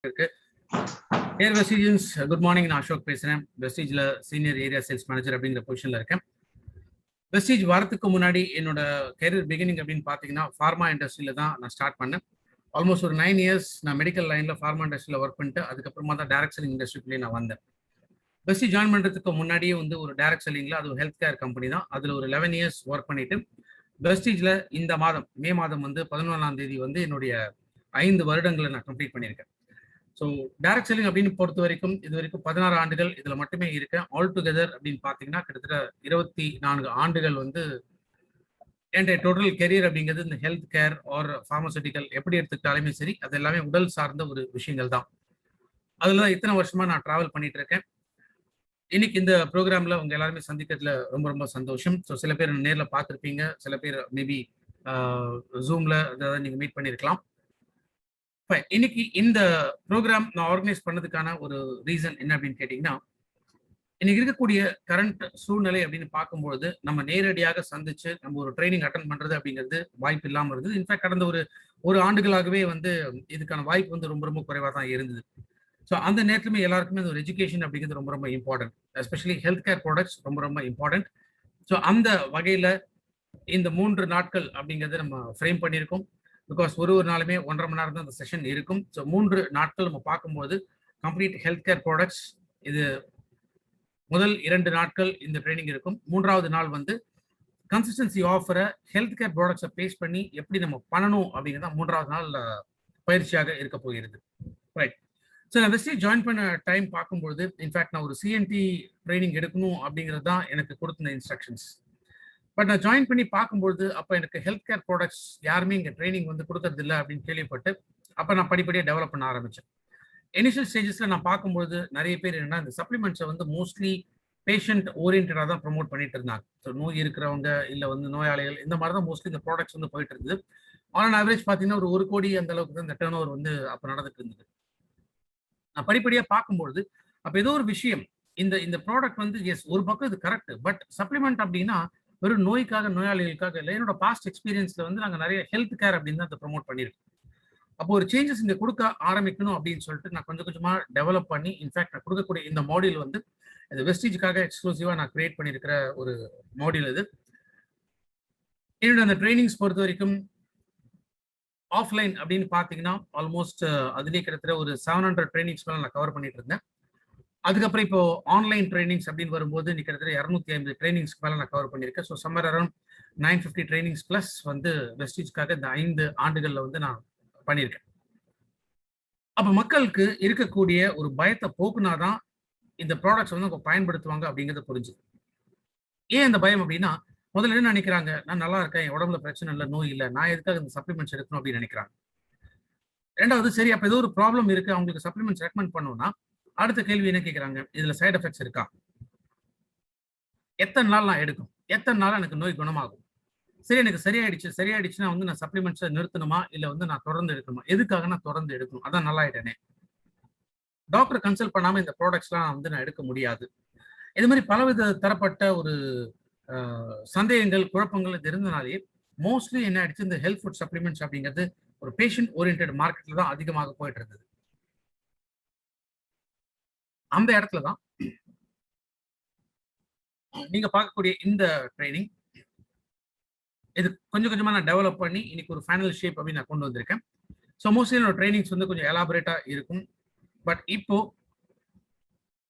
இருக்கு. ஏர் வெஸ்டிஜன்ஸ் good morning. நான் அசோக் பேசுறேன். வெஸ்டிஜ்ல சீனியர் ஏரியா சேல்ஸ் மேனேஜர் அப்படிங்கிற பொசிஷன்ல இருக்கேன். வெஸ்டிஜ் வரதுக்கு முன்னாடி என்னோட கெரியர் பிகினிங் அப்படின்னு பார்த்தீங்கன்னா ஃபார்மா இண்டஸ்ட்ரியில தான் நான் ஸ்டார்ட் பண்ணேன். ஆல்மோஸ்ட் ஒரு 9 இயர்ஸ் நான் மெடிக்கல் லைன்ல ஃபார்மா இண்டஸ்ட்ரியில ஒர்க் பண்ணிட்டு அதுக்கப்புறமா தான் டைரக்ட் செல்லிங் இண்டஸ்ட்ரிக்குள்ளேயே நான் வந்தேன். வெஸ்டிஜ் ஜாயின் பண்றதுக்கு முன்னாடியே வந்து ஒரு டைரக்ட் செல்லிங்ல அது ஒரு ஹெல்த் கேர் கம்பெனி தான். அதுல ஒரு 11 இயர்ஸ் ஒர்க் பண்ணிட்டு வெஸ்டிஜ்ல இந்த மாதம் மே மாதம் வந்து 11ஆம் தேதி வந்து என்னுடைய 5 வருடங்களை நான் கம்ப்ளீட் பண்ணியிருக்கேன். ஸோ டைரக்ட் செல்லிங் அப்படின்னு பொறுத்த வரைக்கும் இது வரைக்கும் 16 ஆண்டுகள் இதுல மட்டுமே இருக்கேன். ஆல் டுகெதர் அப்படின்னு பார்த்தீங்கன்னா கிட்டத்தட்ட 24 ஆண்டுகள் வந்து என் டோட்டல் கெரியர் அப்படிங்கிறது இந்த ஹெல்த் கேர் ஆர் ஃபார்மசூட்டிக்கல் எப்படி எடுத்துக்கிட்டாலுமே சரி, அது எல்லாமே உடல் சார்ந்த ஒரு விஷயங்கள் தான். அதுல தான் இத்தனை வருஷமா நான் டிராவல் பண்ணிட்டு இருக்கேன். இன்னைக்கு இந்த ப்ரோக்ராம்ல உங்க எல்லாருமே சந்திக்கிறதுல ரொம்ப ரொம்ப சந்தோஷம். ஸோ சில பேர் நேர்ல பார்த்துருப்பீங்க, சில பேர் மேபி ஜூம்ல அதாவது நீங்க மீட் பண்ணியிருக்கலாம். இன்னைக்கு இந்த ப்ரோக்ராம் நான் ஆர்கனைஸ் பண்ணதுக்கான ஒரு ரீசன் என்ன அப்படின்னு கேட்டீங்கன்னா, இன்னைக்கு இருக்கக்கூடிய கரண்ட் சூழ்நிலை அப்படின்னு பார்க்கும்பொழுது நம்ம நேரடியாக சந்திச்சு நம்ம ஒரு ட்ரைனிங் அட்டன் பண்றது அப்படிங்கிறது வாய்ப்பு இல்லாமல் இருந்தது. இன்ஃபேக்ட் கடந்த ஒரு ஆண்டுகளாகவே வந்து இதுக்கான வாய்ப்பு வந்து ரொம்ப ரொம்ப குறைவாக தான் இருந்தது. ஸோ அந்த நேரத்துலையுமே எல்லாருக்குமே ஒரு எஜுகேஷன் அப்படிங்கிறது ரொம்ப ரொம்ப important. Especially health care products ரொம்ப ரொம்ப இம்பார்ட்டன்ட். ஸோ அந்த வகையில இந்த 3 நாட்கள் அப்படிங்கிறத நம்ம ஃப்ரேம் பண்ணியிருக்கோம். பிகாஸ் ஒரு நாளுமே 1.5 மணி நேரம் தான் அந்த செஷன் இருக்கும். ஸோ 3 நாட்கள் நம்ம பார்க்கும்போது கம்ப்ளீட் ஹெல்த் கேர் ப்ராடக்ட்ஸ் இது முதல் 2 நாட்கள் இந்த ட்ரைனிங் இருக்கும். 3வது நாள் வந்து கன்சிஸ்டன்சி ஆஃபரை ஹெல்த் கேர் ப்ராடக்ட்ஸை பேஸ் பண்ணி எப்படி நம்ம பண்ணணும் அப்படிங்கிறத 3வது நாள் பயிற்சியாக இருக்க போகிறது. ரைட். ஸோ நான் வெஸ்டிஜ் ஜாயின் பண்ண டைம் பார்க்கும்போது இன்ஃபேக்ட் நான் ஒரு சிஎன்டி ட்ரைனிங் எடுக்கணும் அப்படிங்கிறது தான் எனக்கு கொடுத்த இன்ஸ்ட்ரக்ஷன்ஸ். பட் நான் ஜாயின் பண்ணி பார்க்கும்போது அப்போ எனக்கு ஹெல்த் கேர் ப்ராடக்ட்ஸ் யாருமே இங்கே ட்ரைனிங் வந்து கொடுக்கறது இல்லை அப்படின்னு கேள்விப்பட்டு அப்போ நான் படிப்படியாக டெவலப் பண்ண ஆரம்பித்தேன். இனிஷியல் ஸ்டேஜஸில் நான் பார்க்கும்போது நிறைய பேர் என்னன்னா இந்த சப்ளிமெண்ட்ஸை வந்து மோஸ்ட்லி பேஷண்ட் ஓரியன்டாக தான் ப்ரொமோட் பண்ணிட்டு இருந்தாங்க. ஸோ நோய் இருக்கிறவங்க இல்லை வந்து நோயாளிகள் இந்த மாதிரி தான் மோஸ்ட்லி இந்த ப்ராடக்ட்ஸ் வந்து போயிட்டு இருந்தது. ஆன் ஆவரேஜ் பார்த்தீங்கன்னா ஒரு 1 கோடி அந்த அளவுக்கு தான் இந்த டர்ன் ஓவர் வந்து அப்போ நடந்துட்டு இருந்தது. நான் படிப்படியாக பார்க்கும்பொழுது அப்போ ஏதோ ஒரு விஷயம் இந்த இந்த ப்ராடக்ட் வந்து எஸ் ஒரு பக்கம் இது கரெக்ட், பட் சப்ளிமெண்ட் அப்படின்னா வெறும் நோய்க்காக நோயாளிகளுக்காக இல்லை. என்னோட பாஸ்ட் எக்ஸ்பீரியன்ஸ்ல வந்து நாங்கள் நிறைய ஹெல்த் கேர் அப்படின்னு தான் அதை ப்ரொமோட் பண்ணியிருக்கோம். அப்போ ஒரு சேஞ்சஸ் இங்கே கொடுக்க ஆரம்பிக்கணும் அப்படின்னு சொல்லிட்டு நான் கொஞ்சம் கொஞ்சமா டெவலப் பண்ணி இன்ஃபேக்ட் நான் கொடுக்கக்கூடிய இந்த மாடியூல் வந்து இந்த வெஸ்டிஜுக்காக எக்ஸ்க்ளூசிவா நான் கிரியேட் பண்ணியிருக்கிற ஒரு மாடியூல் இது. என்னோட அந்த ட்ரைனிங்ஸ் பொறுத்த வரைக்கும் ஆஃப்லைன் அப்படின்னு பார்த்தீங்கன்னா ஆல்மோஸ்ட் அதுலேயே கிட்டத்தட்ட ஒரு 700 ட்ரைனிங்ஸ் மேலே நான் கவர் பண்ணிட்டு இருந்தேன். அதுக்கப்புறம் இப்போ ஆன்லைன் ட்ரைனிங்ஸ் அப்படின்னு வரும்போது கிட்டத்தட்ட 250 ட்ரைனிங்ஸ்க்கு மேலே நான் கவர் பண்ணியிருக்கேன். So summer around 950 trainings plus வந்து வெஸ்டிஜுக்காக இந்த 5 ஆண்டுகளில் வந்து நான் பண்ணியிருக்கேன். அப்போ மக்களுக்கு இருக்கக்கூடிய ஒரு பயத்தை போக்குனாதான் இந்த ப்ராடக்ட்ஸ் வந்து அவங்க பயன்படுத்துவாங்க அப்படிங்கிறத புரிஞ்சுது. ஏன் இந்த பயம் அப்படின்னா, முதல்ல என்ன நினைக்கிறாங்க, நான் நல்லா இருக்கேன், என் உடம்புல பிரச்சனை இல்லை, நோய் இல்லை, நான் எதுக்காக இந்த சப்ளிமெண்ட்ஸ் எடுக்கணும் அப்படின்னு நினைக்கிறாங்க. ரெண்டாவது, சரி அப்போ ஏதோ ஒரு ப்ராப்ளம் இருக்கு, அவங்களுக்கு சப்ளிமெண்ட்ஸ் ரெக்கமெண்ட் பண்ணணும்னா அடுத்த கேள்வி என்ன கேட்குறாங்க, இதுல சைட் எஃபெக்ட்ஸ் இருக்கா, எத்தனை நாள் நான் எடுக்கும், எத்தனை நாள் எனக்கு நோய் குணமாகும், சரி எனக்கு சரியாயிடுச்சுன்னா வந்து நான் சப்ளிமெண்ட்ஸை நிறுத்தணுமா இல்லை வந்து நான் தொடர்ந்து எடுக்கணுமா, எதுக்காக நான் தொடர்ந்து எடுக்கணும், அதான் நல்லா ஆயிட்டேனே, டாக்டர் கன்சல்ட் பண்ணாம இந்த ப்ராடக்ட்ஸ்லாம் வந்து நான் எடுக்க முடியாது. இது மாதிரி பலவித தரப்பட்ட ஒரு சந்தேகங்கள் குழப்பங்கள் இது இருந்தனாலே மோஸ்ட்லி என்ன ஆயிடுச்சு, இந்த ஹெல்த் ஃபுட் சப்ளிமெண்ட்ஸ் அப்படிங்கிறது ஒரு பேஷண்ட் ஓரியன்டட் மார்க்கெட்ல தான் அதிகமாக போயிட்டு இருந்தது. அந்த இடத்துல தான் நீங்க பார்க்கக்கூடிய இந்த ட்ரைனிங் இது கொஞ்சம் கொஞ்சமா நான் டெவலப் பண்ணி இன்னைக்கு ஒரு ஃபைனல் ஷேப் அப்படின்னு நான் கொண்டு வந்திருக்கேன். ஸோ மோஸ்ட்லி என்னோட ட்ரைனிங்ஸ் வந்து கொஞ்சம் எலாபரேட்டா இருக்கும். பட் இப்போ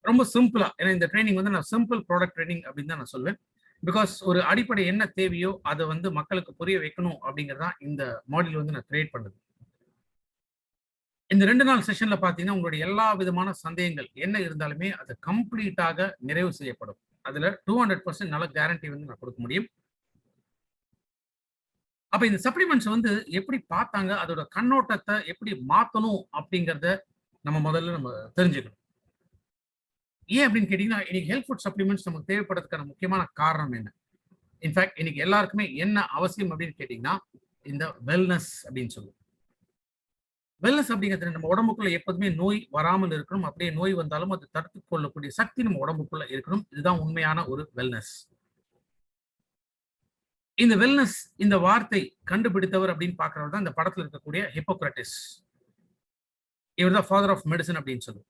ரொம்ப சிம்பிளா, ஏன்னா இந்த ட்ரைனிங் வந்து நான் சிம்பிள் ப்ராடக்ட் ட்ரைனிங் அப்படின்னு தான் நான் சொல்வேன். பிகாஸ் ஒரு அடிப்படை என்ன தேவையோ அதை வந்து மக்களுக்கு புரிய வைக்கணும் அப்படிங்கிறதான் இந்த மாடியூல் வந்து நான் கிரியேட் பண்ணது. இந்த 2 நாள் செஷன்ல பாத்தீங்கன்னா உங்களுடைய எல்லா விதமான சந்தேகங்கள் என்ன இருந்தாலுமே அது கம்ப்ளீட்டாக நிறைவு செய்யப்படும். அதுல 200% நல்ல கேரண்டி வந்து நான் கொடுக்க முடியும். அப்ப இந்த சப்ளிமெண்ட்ஸ் வந்து எப்படி பார்த்தாங்க, அதோட கண்ணோட்டத்தை எப்படி மாத்தணும் அப்படிங்கிறத முதல்ல நம்ம தெரிஞ்சுக்கணும். ஏன் அப்படின்னு கேட்டீங்கன்னா, இன்னைக்கு ஹெல்த் ஃபுட் சப்ளிமெண்ட்ஸ் நமக்கு தேவைப்படுறதுக்கான முக்கியமான காரணம் என்ன? இன்ஃபேக்ட் இன்னைக்கு எல்லாருக்குமே என்ன அவசியம் அப்படின்னு கேட்டீங்கன்னா, இந்த வெல்னஸ் அப்படின்னு சொல்லுவோம். வெல்னஸ் அப்படிங்கிறது நம்ம உடம்புக்குள்ள எப்போதுமே நோய் வராமல் இருக்கணும். அப்படியே நோய் வந்தாலும் அது தடுத்து கொள்ளக்கூடிய சக்தி நம்ம உடம்புக்குள்ள இருக்கணும். இதுதான் உண்மையான ஒரு வெல்னஸ். இந்த வெல்னஸ் இந்த வார்த்தை கண்டுபிடித்தவர் அப்படின்னு பார்க்கறவர் தான் இந்த படத்துல இருக்கக்கூடிய ஹிப்போக்ரட்டிஸ். இவர் தான் ஃபாதர் ஆஃப் மெடிசன் அப்படின்னு சொல்லுவோம்.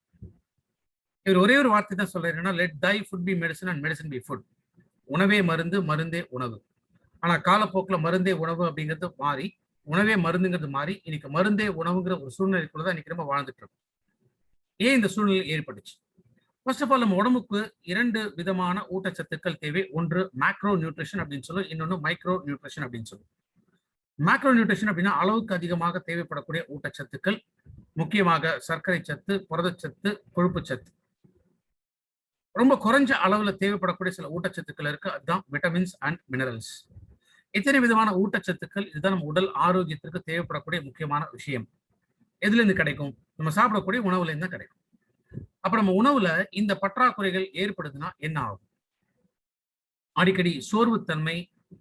இவர் ஒரே ஒரு வார்த்தை தான் சொல்றாருன்னா, let thy food be medicine and medicine be food. உணவே மருந்து, மருந்தே உணவு. ஆனா காலப்போக்கில் மருந்தே உணவு அப்படிங்கிறது மாறி, உணவே மருந்துங்கிறது மாறி, இன்னைக்கு மருந்தே உணவுங்கிற ஒரு சூழ்நிலைக்குள்ளதான் இன்னைக்கு நம்ம வாழ்ந்துட்டு இருக்கோம். ஏன் இந்த சூழ்நிலை ஏற்பட்டுச்சு? ஃபர்ஸ்ட் ஆஃப் ஆல், நம்ம உடம்புக்கு 2 விதமான ஊட்டச்சத்துக்கள் தேவை. ஒன்று மேக்ரோ நியூட்ரிஷன் அப்படின்னு சொல்லுவோம், இன்னொன்று மைக்ரோ நியூட்ரிஷன் அப்படின்னு சொல்லுவோம். மேக்ரோ நியூட்ரிஷன் அப்படின்னா அளவுக்கு அதிகமாக தேவைப்படக்கூடிய ஊட்டச்சத்துக்கள், முக்கியமாக சர்க்கரை சத்து, புரதச்சத்து, கொழுப்பு சத்து. ரொம்ப குறைஞ்ச அளவுல தேவைப்படக்கூடிய சில ஊட்டச்சத்துக்கள் இருக்கு, அதுதான் விட்டமின்ஸ் அண்ட் மினரல்ஸ். இத்தனை விதமான ஊட்டச்சத்துக்கள், இதுதான் நம்ம உடல் ஆரோக்கியத்திற்கு தேவைப்படக்கூடிய முக்கியமான விஷயம். எதுல இருந்து கிடைக்கும்? நம்ம சாப்பிடக்கூடிய உணவுல இருந்து கிடைக்கும். அப்ப நம்ம உணவுல இந்த பற்றாக்குறைகள் ஏற்படுதுன்னா என்ன ஆகும்? அடிக்கடி சோர்வுத்தன்மை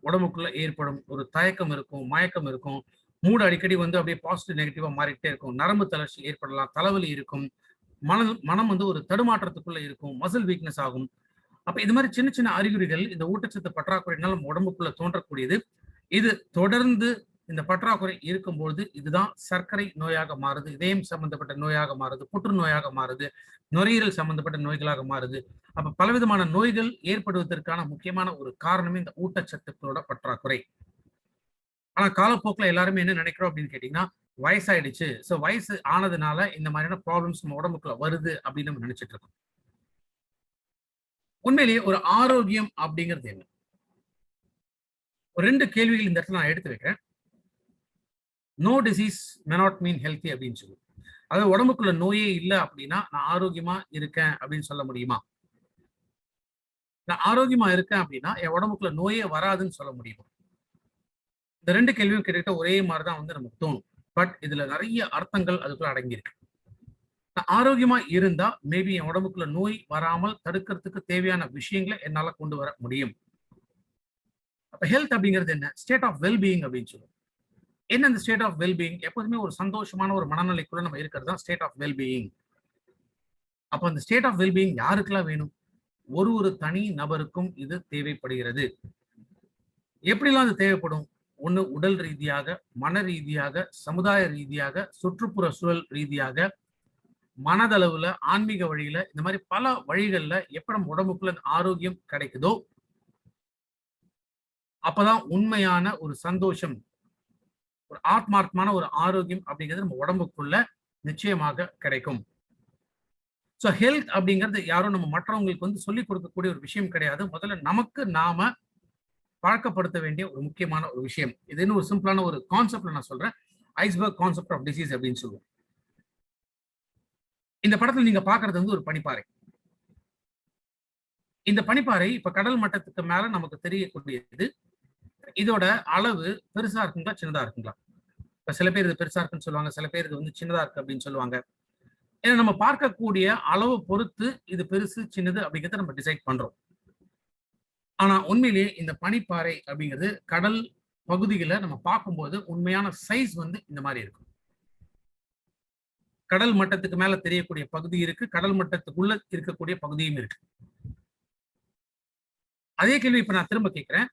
உடம்புக்குள்ள ஏற்படும், ஒரு தயக்கம் இருக்கும், மயக்கம் இருக்கும், மூடு அடிக்கடி வந்து அப்படியே பாசிட்டிவ் நெகட்டிவா மாறிட்டே இருக்கும், நரம்பு தளர்ச்சி ஏற்படலாம், தலைவலி இருக்கும், மனம் வந்து ஒரு தடுமாற்றத்துக்குள்ள இருக்கும், மசில் வீக்னஸ் ஆகும். அப்ப இது மாதிரி சின்ன சின்ன அறிகுறிகள் இந்த ஊட்டச்சத்து பற்றாக்குறையினால் நம்ம உடம்புக்குள்ள தோன்றக்கூடியது. இது தொடர்ந்து இந்த பற்றாக்குறை இருக்கும்போது இதுதான் சர்க்கரை நோயாக மாறுது, இதயம் சம்பந்தப்பட்ட நோயாக மாறுது, புற்றுநோயாக மாறுது, நுரையீரல் சம்பந்தப்பட்ட நோய்களாக மாறுது. அப்ப பலவிதமான நோய்கள் ஏற்படுவதற்கான முக்கியமான ஒரு காரணமே இந்த ஊட்டச்சத்துக்களோட பற்றாக்குறை. ஆனா காலப்போக்கில் எல்லாருமே என்ன நினைக்கிறோம் அப்படின்னு கேட்டீங்கன்னா, வயசாயிடுச்சு, சோ வயசு ஆனதுனால இந்த மாதிரியான ப்ராப்ளம்ஸ் நம்ம உடம்புக்குள்ள வருது அப்படின்னு நம்ம நினைச்சிட்டு இருக்கோம். உண்மையிலேயே ஒரு ஆரோக்கியம் அப்படிங்கிறது என்ன? ஒரு 2 கேள்விகள் இந்த இடத்துல நான் எடுத்து வைக்கிறேன். No disease may not mean healthy அப்படின்னு சொல்லி, அதாவது உடம்புக்குள்ள நோயே இல்லை அப்படின்னா நான் ஆரோக்கியமா இருக்கேன் அப்படின்னு சொல்ல முடியுமா? நான் ஆரோக்கியமா இருக்கேன் அப்படின்னா என் உடம்புக்குள்ள நோயே வராதுன்னு சொல்ல முடியுமா? இந்த 2 கேள்வியும் கிட்டத்தட்ட ஒரே மாதிரிதான் வந்து நமக்கு தோணும். பட் இதுல நிறைய அர்த்தங்கள் அதுக்குள்ள அடங்கியிருக்கு. நான் ஆரோக்கியமா இருந்தா மேபி என் உடம்புக்குள்ள நோய் வராமல் தடுக்கிறதுக்கு தேவையான விஷயங்களை என்னால கொண்டு வர முடியும். அப்ப ஹெல்த் அப்படிங்கிறது என்ன? ஸ்டேட் ஆஃப் வெல்பீயிங் அப்படின்னு சொல்லுவோம். என்ன இந்த ஸ்டேட் ஆஃப் வெல்பீயிங்? எப்போதுமே ஒரு சந்தோஷமான ஒரு மனநிலைக்குள்ள நம்ம இருக்கிறது தான் ஸ்டேட் ஆஃப் வெல்பீயிங். அப்ப அந்த ஸ்டேட் ஆஃப் வெல்பீயிங் யாருக்கெல்லாம் வேணும்? ஒரு தனி நபருக்கும் இது தேவைப்படுகிறது. எப்படிலாம் அது தேவைப்படும்? ஒண்ணு உடல் ரீதியாக, மன ரீதியாக, சமுதாய ரீதியாக, சுற்றுப்புற சூழல் ரீதியாக, மனதளவுல, ஆன்மீக வழியில, இந்த மாதிரி பல வழிகள்ல எப்ப நம்ம உடம்புக்குள்ள ஆரோக்கியம் கிடைக்குதோ அப்பதான் உண்மையான ஒரு சந்தோஷம், ஒரு ஆத்மார்த்தமான ஒரு ஆரோக்கியம் அப்படிங்கிறது நம்ம உடம்புக்குள்ள நிச்சயமாக கிடைக்கும். சோ ஹெல்த் அப்படிங்கிறது யாரும் நம்ம மற்றவங்களுக்கு வந்து சொல்லிக் கொடுக்கக்கூடிய ஒரு விஷயம் கிடையாது. முதல்ல நமக்கு நாம பழக்கப்படுத்த வேண்டிய ஒரு முக்கியமான ஒரு விஷயம். இது இன்னும் ஒரு சிம்பிளான ஒரு கான்செப்ட்ல நான் சொல்றேன். ஐஸ்பர்க் கான்செப்ட் ஆஃப் டிசீஸ் அப்படின்னு சொல்லுவோம். இந்த படத்துல நீங்க பாக்குறது வந்து ஒரு பனிப்பாறை. இந்த பனிப்பாறை இப்ப கடல் மட்டத்துக்கு மேல நமக்கு தெரியக்கூடியது. இதோட அளவு பெருசா இருக்குங்களா, சின்னதா இருக்குங்களா? இப்ப சில பேர் இது பெருசா இருக்குன்னு சொல்லுவாங்க, சில பேர் இது வந்து சின்னதா இருக்கு அப்படின்னு சொல்லுவாங்க. ஏன்னா நம்ம பார்க்கக்கூடிய அளவு பொறுத்து இது பெருசு சின்னது அப்படிங்கிறத நம்ம டிசைட் பண்றோம். ஆனா உண்மையிலேயே இந்த பனிப்பாறை அப்படிங்கிறது கடல் பகுதிகளை நம்ம பார்க்கும்போது உண்மையான சைஸ் வந்து இந்த மாதிரி இருக்கும். கடல் மட்டத்துக்கு மேல தெரியக்கூடிய பகுதி இருக்கு, கடல் மட்டத்துக்குள்ள இருக்கக்கூடிய பகுதியும் இருக்கு. அதே கேள்வி இப்ப நான் திரும்ப கேட்கிறேன்.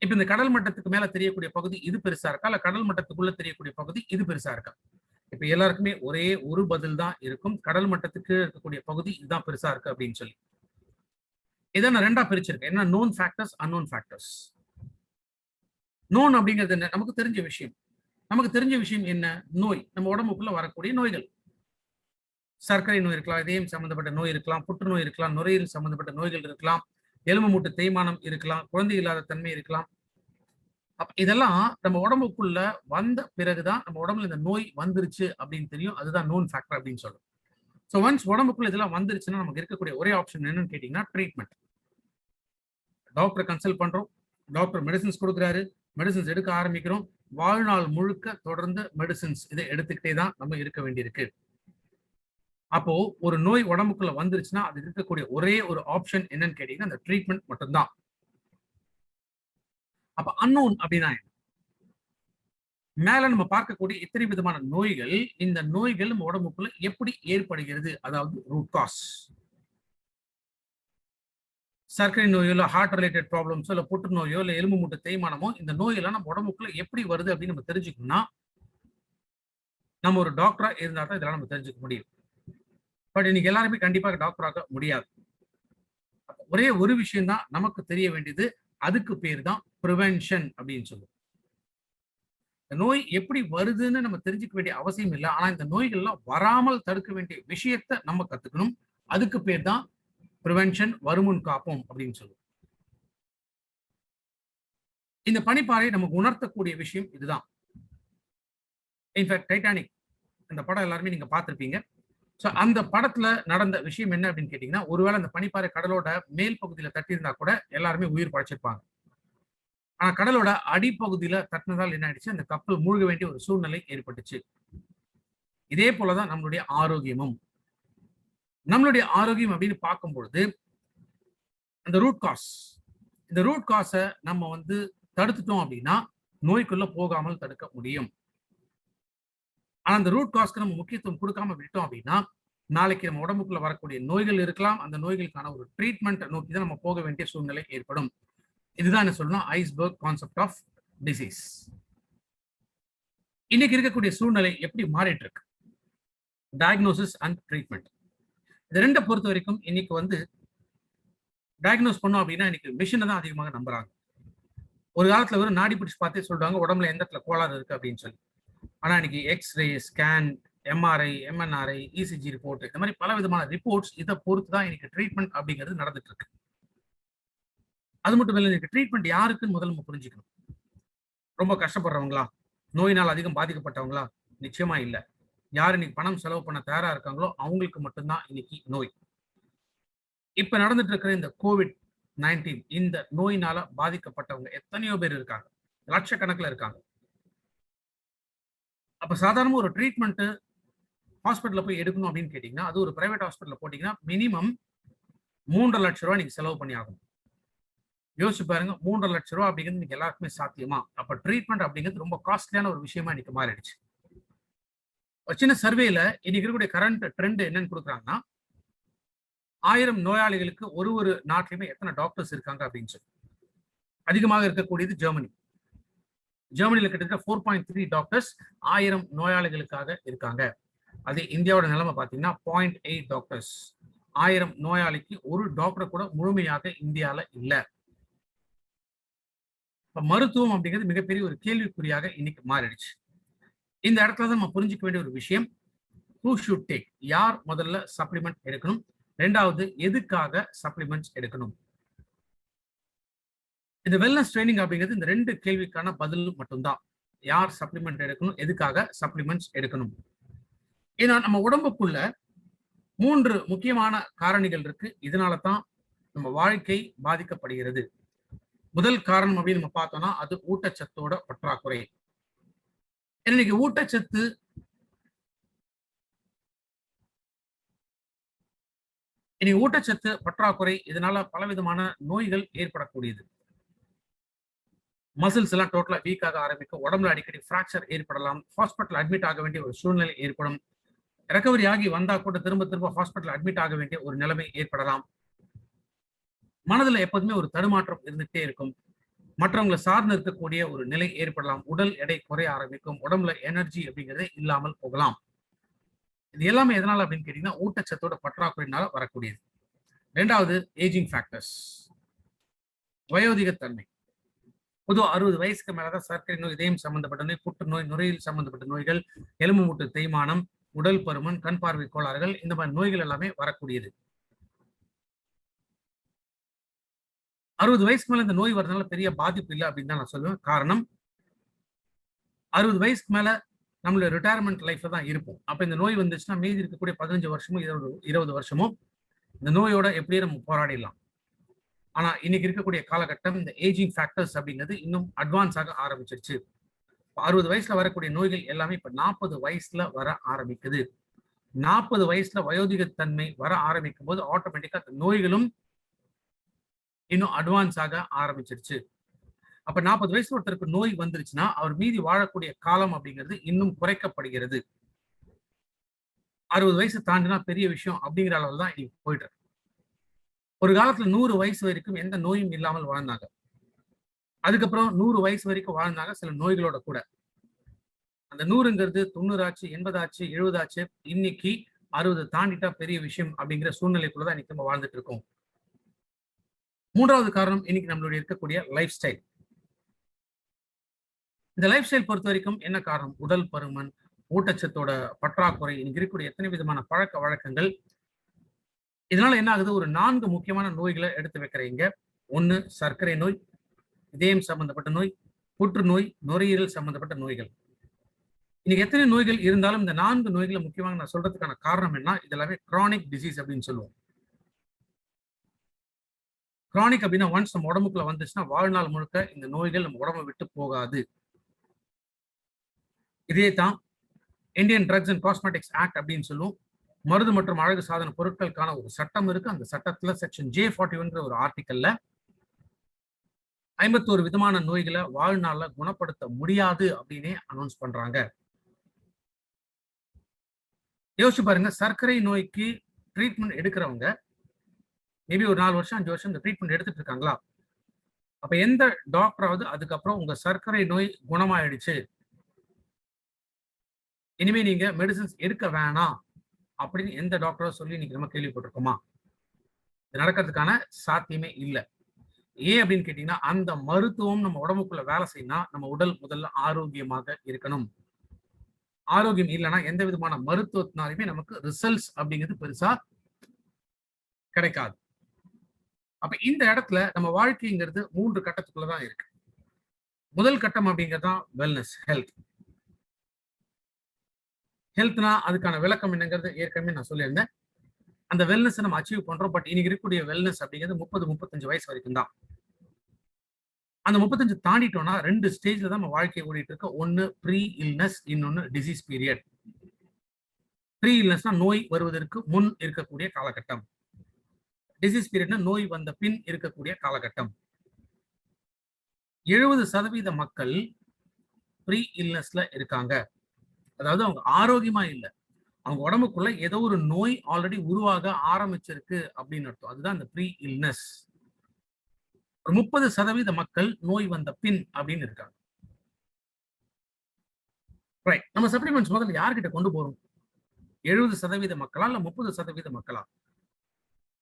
இப்ப இந்த கடல் மட்டத்துக்கு மேல தெரியக்கூடிய பகுதி இது பெருசா இருக்கா, இல்ல கடல் மட்டத்துக்குள்ள தெரியக்கூடிய பகுதி இது பெருசா இருக்கா? இப்ப எல்லாருக்குமே ஒரே ஒரு பதில் தான் இருக்கும். கடல் மட்டத்துக்கு இருக்கக்கூடிய பகுதி இதுதான் பெருசா இருக்கு அப்படின்னு சொல்லி. இதை நான் 2ஆ பிரிச்சிருக்கேன். என்ன? Known factors, unknown factors. Known அப்படிங்கிறது என்ன? நமக்கு தெரிஞ்ச விஷயம். நமக்கு தெரிஞ்ச விஷயம் என்ன? நோய். நம்ம உடம்புக்குள்ள வரக்கூடிய நோய்கள். சர்க்கரை நோய் இருக்கலாம், இதயம் சம்பந்தப்பட்ட நோய் இருக்கலாம், புற்றுநோய் இருக்கலாம், நுரையீரல் சம்பந்தப்பட்ட நோய்கள் இருக்கலாம், எலும்பு மூட்டு தேய்மானம் இருக்கலாம், குழந்தை இல்லாத தன்மை இருக்கலாம். இதெல்லாம் நம்ம உடம்புக்குள்ள வந்த பிறகுதான் நம்ம உடம்புல இந்த நோய் வந்துருச்சு அப்படின்னு தெரியும். அதுதான் நோன் ஃபேக்டர் அப்படின்னு சொல்றோம். ஸோ ஒன்ஸ் உடம்புக்குள்ள இதெல்லாம் வந்துருச்சுன்னா நமக்கு இருக்கக்கூடிய ஒரே ஆப்ஷன் என்னன்னு கேட்டீங்கன்னா ட்ரீட்மெண்ட். டாக்டரை கன்சல்ட் பண்றோம், டாக்டர் மெடிசின்ஸ் கொடுக்குறாரு, மெடிசின்ஸ் எடுக்க ஆரம்பிக்கிறோம். வாழ்நாள் முழுக்க தொடர்ந்து மெடிசின்ஸ் இதை எடுத்துக்கிட்டே தான் நம்ம இருக்க வேண்டியிருக்கு. அப்போ ஒரு நோய் உடம்புக்குள்ள வந்துருச்சுன்னா அது இருக்கக்கூடிய ஒரே ஒரு ஆப்ஷன் என்னன்னு கேட்டீங்கன்னா அந்த ட்ரீட்மெண்ட் மட்டும்தான். அப்ப அன்னோன் அப்படின்னா மேல நம்ம பார்க்கக்கூடிய இத்தனை விதமான நோய்கள், இந்த நோய்கள் நம்ம உடம்புக்குள்ள எப்படி ஏற்படுகிறது, அதாவது ரூட் காஸ். சர்க்கரை நோயோ, இல்ல ஹார்ட் ரிலேட்டட் ப்ராப்ளம்ஸோ, இல்ல புற்றுநோயோ, இல்ல எலும்பு மூட்டு தேய்மானமோ, இந்த நோயெல்லாம் நம்ம உடம்புக்குள்ள எப்படி வருது அப்படின்னு நம்ம தெரிஞ்சுக்கணும்னா நம்ம ஒரு டாக்டரா இருந்தா தான் இதெல்லாம் நம்ம தெரிஞ்சுக்க முடியும். பட் இன்னைக்கு எல்லாருமே கண்டிப்பாக டாக்டர் ஆக முடியாது. ஒரே ஒரு விஷயம் தான் நமக்கு தெரிய வேண்டியது. அதுக்கு பேர் தான் பிரிவென்ஷன் அப்படின்னு சொல்லுவோம். நோய் எப்படி வருதுன்னு நம்ம தெரிஞ்சுக்க வேண்டிய அவசியம் இல்லை. ஆனா இந்த நோய்கள்லாம் வராமல் தடுக்க வேண்டிய விஷயத்த நம்ம கத்துக்கணும். அதுக்கு பேர் தான் பிரிவென்ஷன், வருமுன் காப்போம் அப்படின்னு சொல்லுவோம். இந்த பனிப்பாறை நமக்கு உணர்த்தக்கூடிய விஷயம் இதுதான். இன்ஃபேக்ட் டைட்டானிக் அந்த படம் எல்லாருமே நீங்க பார்த்திருப்பீங்க. சோ அந்த படத்துல நடந்த விஷயம் என்ன அப்படின்னு கேட்டீங்கன்னா, ஒருவேளை அந்த பனிப்பாறை கடலோட மேல் பகுதியில தட்டியிருந்தா கூட எல்லாருமே உயிர் பழைச்சிருப்பாங்க. ஆனா கடலோட அடிப்பகுதியில தட்டினதால் என்ன ஆயிடுச்சு, அந்த கப்பல் மூழ்க வேண்டிய ஒரு சூழ்நிலை ஏற்பட்டுச்சு. இதே போலதான் நம்மளுடைய ஆரோக்கியமும். நம்மளுடைய ஆரோக்கியம் அப்படின்னு பார்க்கும் பொழுது அந்த ரூட் காஸ், இந்த ரூட் காஸ நம்ம வந்து தடுத்துட்டோம் அப்படின்னா நோய்க்குள்ள போகாமல் தடுக்க முடியும். ஆனா அந்த ரூட் காஸ்க்கு நம்ம முக்கியத்துவம் கொடுக்காம விட்டோம் அப்படின்னா நாளைக்கு நம்ம உடம்புக்குள்ள வரக்கூடிய நோய்கள் இருக்கலாம். அந்த நோய்களுக்கான ஒரு ட்ரீட்மெண்ட் நோக்கி தான் நம்ம போக வேண்டிய சூழ்நிலை ஏற்படும். இதுதான் என்ன சொல்லணும், ஐஸ்பர்க் கான்செப்ட் ஆஃப் டிசீஸ். இன்னைக்கு இருக்கக்கூடிய சூழ்நிலை எப்படி மாறிட்டு இருக்கு, டயக்னோசிஸ் அண்ட் ட்ரீட்மெண்ட். இது ரெண்டை பொறுத்த வரைக்கும் இன்னைக்கு வந்து டயக்னோஸ் பண்ணோம் அப்படின்னா இன்னைக்கு மிஷினை தான் அதிகமாக நம்புறாங்க. ஒரு காலத்துல வெறும் நாடி பிடிச்சு பார்த்தே சொல்றாங்க உடம்புல எந்த இடத்துல கோளாறு இருக்கு அப்படின்னு சொல்லி. ஆனா இன்னைக்கு x-ray, scan, MRI, MNRI, ECG report, இந்த மாதிரி பல விதமான ரிப்போர்ட்ஸ் இதை பொறுத்து தான் இன்னைக்கு ட்ரீட்மெண்ட் அப்படிங்கிறது நடந்துட்டு இருக்கு. அது மட்டும் இல்லை, இன்னைக்கு ட்ரீட்மெண்ட் யாருக்குன்னு முதல்ல நம்ம புரிஞ்சுக்கணும். ரொம்ப கஷ்டப்படுறவங்களா, நோயினால் அதிகம் பாதிக்கப்பட்டவங்களா? நிச்சயமா இல்லை. யார் இன்னைக்கு பணம் செலவு பண்ண தயாரா இருக்காங்களோ அவங்களுக்கு மட்டும்தான் இன்னைக்கு நோய். இப்ப நடந்துட்டு இருக்கிற இந்த COVID-19 இந்த நோயினால பாதிக்கப்பட்டவங்க எத்தனையோ பேர் இருக்காங்க, லட்சக்கணக்கில் இருக்காங்க. அப்ப சாதாரண ஒரு ட்ரீட்மெண்ட் ஹாஸ்பிட்டல்ல போய் எடுக்கணும் அப்படின்னு கேட்டீங்கன்னா, அது ஒரு பிரைவேட் ஹாஸ்பிட்டல்ல போட்டீங்கன்னா மினிமம் 3.5 லட்சம் ரூபாய் நீங்க செலவு பண்ணி ஆகணும். யோசிச்சு பாருங்க, 3.5 லட்சம் ரூபாய் அப்படிங்கிறது இன்னைக்கு எல்லாருக்குமே சாத்தியமா? அப்ப ட்ரீட்மெண்ட் அப்படிங்கிறது ரொம்ப காஸ்ட்லியான ஒரு விஷயமா இன்னைக்கு மாறிடுச்சு. ஒரு சின்ன சர்வேல இன்னைக்கு இருக்கக்கூடிய கரண்ட் ட்ரெண்ட் என்னன்னு கொடுக்குறாங்கன்னா, 1000 நோயாளிகளுக்கு ஒரு நாட்டிலுமே எத்தனை டாக்டர்ஸ் இருக்காங்க அப்படின்னு சொல்லி. அதிகமாக இருக்கக்கூடியது ஜெர்மனி. ஜெர்மனில கிட்டத்தட்ட 4.3 டாக்டர்ஸ் 1000 நோயாளிகளுக்காக இருக்காங்க. அதே இந்தியாவோட நிலைமை பார்த்தீங்கன்னா 0.8 டாக்டர்ஸ் 1000 நோயாளிக்கு. ஒரு டாக்டர் கூட முழுமையாக இந்தியால இல்ல. இப்ப மருத்துவம் அப்படிங்கிறது மிகப்பெரிய ஒரு கேள்விக்குறியாக இன்னைக்கு மாறிடுச்சு. இந்த இடத்துல தான் நம்ம புரிஞ்சுக்க வேண்டிய ஒரு விஷயம், who should take, யார் முதல்ல சப்ளிமெண்ட் எடுக்கணும், ரெண்டாவது எதுக்காக சப்ளிமெண்ட்ஸ் எடுக்கணும். இந்த வெல்னஸ் ட்ரைனிங் அப்படிங்கிறது இந்த ரெண்டு கேள்விக்கான பதில் மட்டும்தான். யார் சப்ளிமெண்ட் எடுக்கணும், எதுக்காக சப்ளிமெண்ட்ஸ் எடுக்கணும். ஏன்னா நம்ம உடம்புக்குள்ள 3 முக்கியமான காரணிகள் இருக்கு. இதனால தான் நம்ம வாழ்க்கை பாதிக்கப்படுகிறது. முதல் காரணம் அப்படின்னு நம்ம பார்த்தோம்னா அது ஊட்டச்சத்தோட பற்றாக்குறை. இன்னைக்கு ஊட்டச்சத்து பற்றாக்குறை இதனால பலவிதமான நோய்கள் ஏற்படக்கூடியது. மசில்ஸ் எல்லாம் டோட்டலா வீக் ஆக ஆரம்பிக்கும். உடம்புல அடிக்கடி பிராக்சர் ஏற்படலாம். ஹாஸ்பிட்டல் அட்மிட் ஆக வேண்டிய ஒரு சூழ்நிலை ஏற்படும். ரெக்கவரி ஆகி வந்தா கூட திரும்ப ஹாஸ்பிட்டல் அட்மிட் ஆக வேண்டிய ஒரு நிலைமை ஏற்படலாம். மனதுல எப்போதுமே ஒரு தடுமாற்றம் இருந்துட்டே இருக்கும். மற்றவங்களை சார்ந்து இருக்கக்கூடிய ஒரு நிலை ஏற்படலாம். உடல் எடை குறைய ஆரம்பிக்கும். உடம்புல எனர்ஜி அப்படிங்கிறதே இல்லாமல் போகலாம். இது எல்லாமே எதனால அப்படின்னு கேட்டீங்கன்னா ஊட்டச்சத்தோட பற்றாக்குறையினால வரக்கூடியது. ரெண்டாவது ஏஜிங் ஃபேக்டர்ஸ், வயோதிகத்தன்மை. பொதுவா 60 வயசுக்கு மேலதான் சர்க்கரை நோய், இதயம் சம்பந்தப்பட்ட நோய், புற்றுநோய், நுரையீரல் சம்பந்தப்பட்ட நோய்கள், எலும்பு மூட்டு தேய்மானம், உடல் பருமன், கண் பார்வை கோளாறுகள், இந்த மாதிரி நோய்கள் எல்லாமே வரக்கூடியது. 60 வயசுக்கு மேல இந்த நோய் வரதுனால பெரிய பாதிப்பு இல்லை அப்படின்னு தான் நான் சொல்லுவேன். காரணம், 60 வயசுக்கு மேல நம்மளுடைய ரிட்டையர்மெண்ட் லைஃப்ல தான் இருப்போம். அப்ப இந்த நோய் வந்துச்சுன்னா மீதி இருக்கக்கூடிய 15 வருஷமும் 20 வருஷமும் இந்த நோயோட எப்படியே நம்ம போராடிடலாம். ஆனா இன்னைக்கு இருக்கக்கூடிய காலகட்டம் இந்த ஏஜிங் ஃபேக்டர்ஸ் அப்படிங்கிறது இன்னும் அட்வான்ஸ் ஆக ஆரம்பிச்சிருச்சு. 60 வயசுல வரக்கூடிய நோய்கள் எல்லாமே இப்ப 40 வயசுல வர ஆரம்பிக்குது. 40 வயசுல வயோதிகத்தன்மை வர ஆரம்பிக்கும் போது ஆட்டோமேட்டிக்கா அந்த நோய்களும் இன்னும் அட்வான்ஸ் ஆக ஆரம்பிச்சிருச்சு. அப்ப 40 வயசுல ஒருத்தருக்கு நோய் வந்துருச்சுன்னா அவர் மீதி வாழக்கூடிய காலம் அப்படிங்கிறது இன்னும் குறைக்கப்படுகிறது. 60 வயசு தாண்டினா பெரிய விஷயம் அப்படிங்கிற அளவில் தான் இன்னைக்கு போயிட்டு இருக்கு. ஒரு காலத்துல 100 வயசு வரைக்கும் எந்த நோயும் இல்லாமல் வாழ்ந்தாங்க. அதுக்கப்புறம் 100 வயசு வரைக்கும் வாழ்ந்தாங்க சில நோய்களோட கூட. அந்த 100ங்கிறது 90 ஆச்சு, 80 ஆச்சு, 70 ஆச்சு, இன்னைக்கு 60 தாண்டிட்டா பெரிய விஷயம் அப்படிங்கிற சூழ்நிலைக்குள்ளதான் இன்னைக்கு நம்ம வாழ்ந்துட்டு இருக்கோம். 3வது காரணம் இன்னைக்கு நம்மளுடைய இருக்கக்கூடிய லைஃப் ஸ்டைல். இந்த லைஃப் ஸ்டைல் பொறுத்த வரைக்கும் என்ன காரணம்? உடல் பருமன், ஊட்டச்சத்தோட பற்றாக்குறை, இன்னைக்கு இருக்கக்கூடிய எத்தனை விதமான பழக்க வழக்கங்கள். இதனால என்ன ஆகுது? ஒரு 4 முக்கியமான நோய்களை எடுத்து வைக்கிறீங்க. 1 சர்க்கரை நோய், இதயம் சம்பந்தப்பட்ட நோய், புற்றுநோய், நுரையீரல் சம்பந்தப்பட்ட நோய்கள். இன்னைக்கு எத்தனை நோய்கள் இருந்தாலும் இந்த 4 நோய்களை முக்கியமாக நான் சொல்றதுக்கான காரணம் என்ன? இதெல்லாமே கிரானிக் டிசீஸ் அப்படின்னு சொல்லுவோம். கிரானிக் அப்படின்னா ஒன்ஸ் நம்ம உடம்புக்குள்ள வந்துச்சுன்னா வாழ்நாள் முழுக்க இந்த நோய்கள் நம்ம உடம்பை விட்டு போகாது. இதே தான் Indian drugs and cosmetics act அப்படின்னு சொல்லுவோம். மருந்து மற்றும் அழகு சாதன பொருட்களுக்கான ஒரு சட்டம் இருக்கு. அந்த சட்டத்துல செக்ஷன் J41 ஒரு ஆர்டிக்கல்ல 51 விதமான நோய்களை வாழ்நாள்ல குணப்படுத்த முடியாது அப்படின்னு அனௌன்ஸ் பண்றாங்க. யோசிச்சு பாருங்க, சர்க்கரை நோய்க்கு ட்ரீட்மெண்ட் எடுக்கிறவங்க மேபி ஒரு 4 வருஷம் 5 வருஷம் இந்த ட்ரீட்மெண்ட் எடுத்துட்டு இருக்காங்களா? அப்ப எந்த டாக்டராவது அதுக்கப்புறம் உங்க சர்க்கரை நோய் குணமாயிடுச்சு, இனிமே நீங்க மெடிசன்ஸ் எடுக்க வேணாம் அப்படின்னு எந்த டாக்டரோ சொல்லி இன்னைக்கு நம்ம கேள்விப்பட்டிருக்கோமா? இது நடக்கிறதுக்கான சாத்தியமே இல்லை. ஏன் அப்படின்னு கேட்டீங்கன்னா, அந்த மருத்துவம் நம்ம உடம்புக்குள்ள வேலை செய்யணும். நம்ம உடல் முதல்ல ஆரோக்கியமாக இருக்கணும். ஆரோக்கியம் இல்லைன்னா எந்த விதமான மருத்துவத்தினாலுமே நமக்கு ரிசல்ட்ஸ் அப்படிங்கிறது பெருசா கிடைக்காது. அப்ப இந்த இடத்துல நம்ம வாழ்க்கைங்கிறது 3 கட்டத்துக்குள்ளதான் இருக்கு. முதல் கட்டம் அப்படிங்கிறது தான் வெல்னஸ், ஹெல்த். ஹெல்த்னா அதுக்கான விளக்கம் என்னங்கிறது ஏற்கனவே நான் சொல்லியிருந்தேன். அந்த வெல்னஸ் நம்ம அச்சீவ் பண்றோம். பட் இன்னைக்கு இருக்கக்கூடிய வெல்னஸ் அப்படிங்கிறது 30-35 வயசு வரைக்கும் தான். அந்த 35 தாண்டிட்டோம்னா 2 ஸ்டேஜ்ல தான் நம்ம வாழ்க்கையை ஓடிட்டு இருக்கு. ஒன்னு ப்ரீ இல்னஸ், இன்னொன்னு டிசீஸ் பீரியட். ப்ரீ இல்னஸ்னா நோய் வருவதற்கு முன் இருக்கக்கூடிய காலகட்டம். டிசீஸ் பீரியட்னா நோய் வந்த பின் இருக்கக்கூடிய காலகட்டம். 70% மக்கள் ப்ரீ இல்னஸ்ல இருக்காங்க. அதாவது அவங்க ஆரோக்கியமா இல்லை, அவங்க உடம்புக்குள்ள ஏதோ ஒரு நோய் ஆல்ரெடி உருவாக ஆரம்பிச்சிருக்கு அப்படின்னு அர்த்தம். அதுதான் இந்த ப்ரீ இல்னஸ். ஒரு 30% மக்கள் நோய் வந்த பின் அப்படின்னு இருக்காங்க. ரைட், நம்ம சப்ளிமெண்ட்ஸ் முதல்ல யார்கிட்ட கொண்டு போறோம்? 70% மக்களா இல்ல 30% மக்களா?